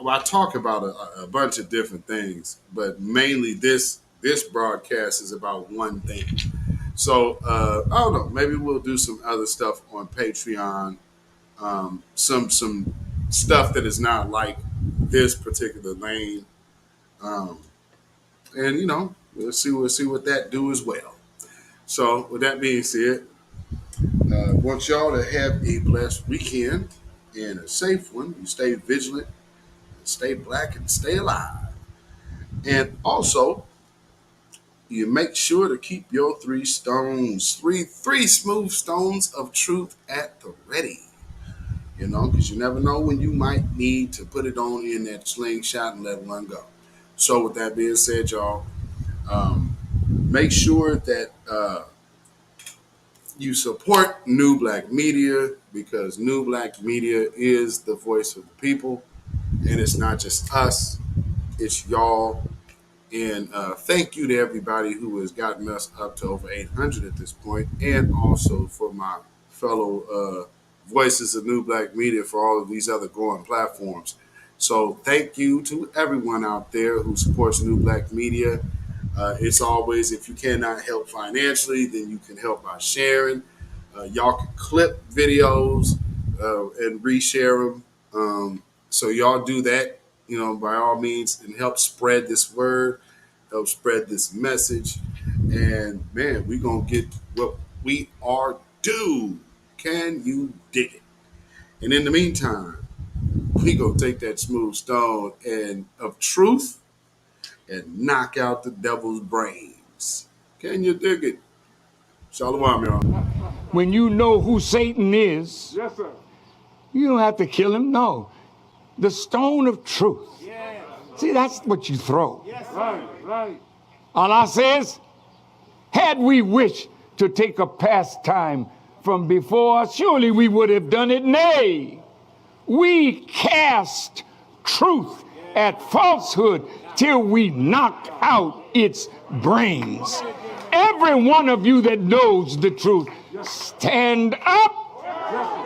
I talk about a bunch of different things, but mainly this broadcast is about one thing. So I don't know. Maybe we'll do some other stuff on Patreon. Some stuff that is not like this particular lane. And we'll see what that do as well. So with that being said, I want y'all to have a blessed weekend and a safe one. You stay vigilant, stay black, and stay alive. And also, you make sure to keep your three smooth stones of truth at the ready. Because you never know when you might need to put it on in that slingshot and let one go. So with that being said, y'all, make sure that you support New Black Media, because New Black Media is the voice of the people. And it's not just us, it's y'all. And thank you to everybody who has gotten us up to over 800 at this point, and also for my fellow voices of New Black Media for all of these other growing platforms. So thank you to everyone out there who supports New Black Media. It's always, if you cannot help financially, then you can help by sharing. Y'all can clip videos and reshare them. So y'all do that, by all means, and help spread this word, help spread this message. And man, we're going to get what we are due. Can you dig it? And in the meantime, we going to take that smooth stone of truth and knock out the devil's brains. Can you dig it? Shalom, y'all. When you know who Satan is, Yes, sir. you don't have to kill him. No. The stone of truth. Yes. See, that's what you throw. Yes, right, right. Allah says, had we wished to take a pastime from before, surely we would have done it. Nay, we cast truth at falsehood till we knock out its brains. Every one of you that knows the truth, stand up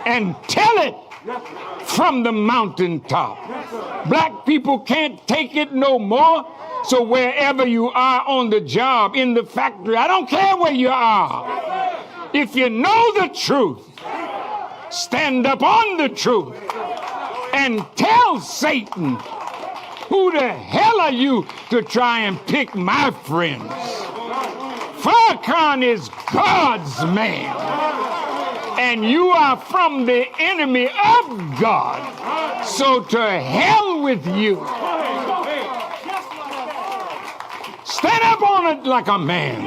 and tell it from the mountaintop. Black people can't take it no more. So wherever you are on the job, in the factory, I don't care where you are. If you know the truth, stand up on the truth and tell Satan, who the hell are you to try and pick my friends? Farrakhan is God's man, and you are from the enemy of God. So to hell with you. Stand up on it like a man.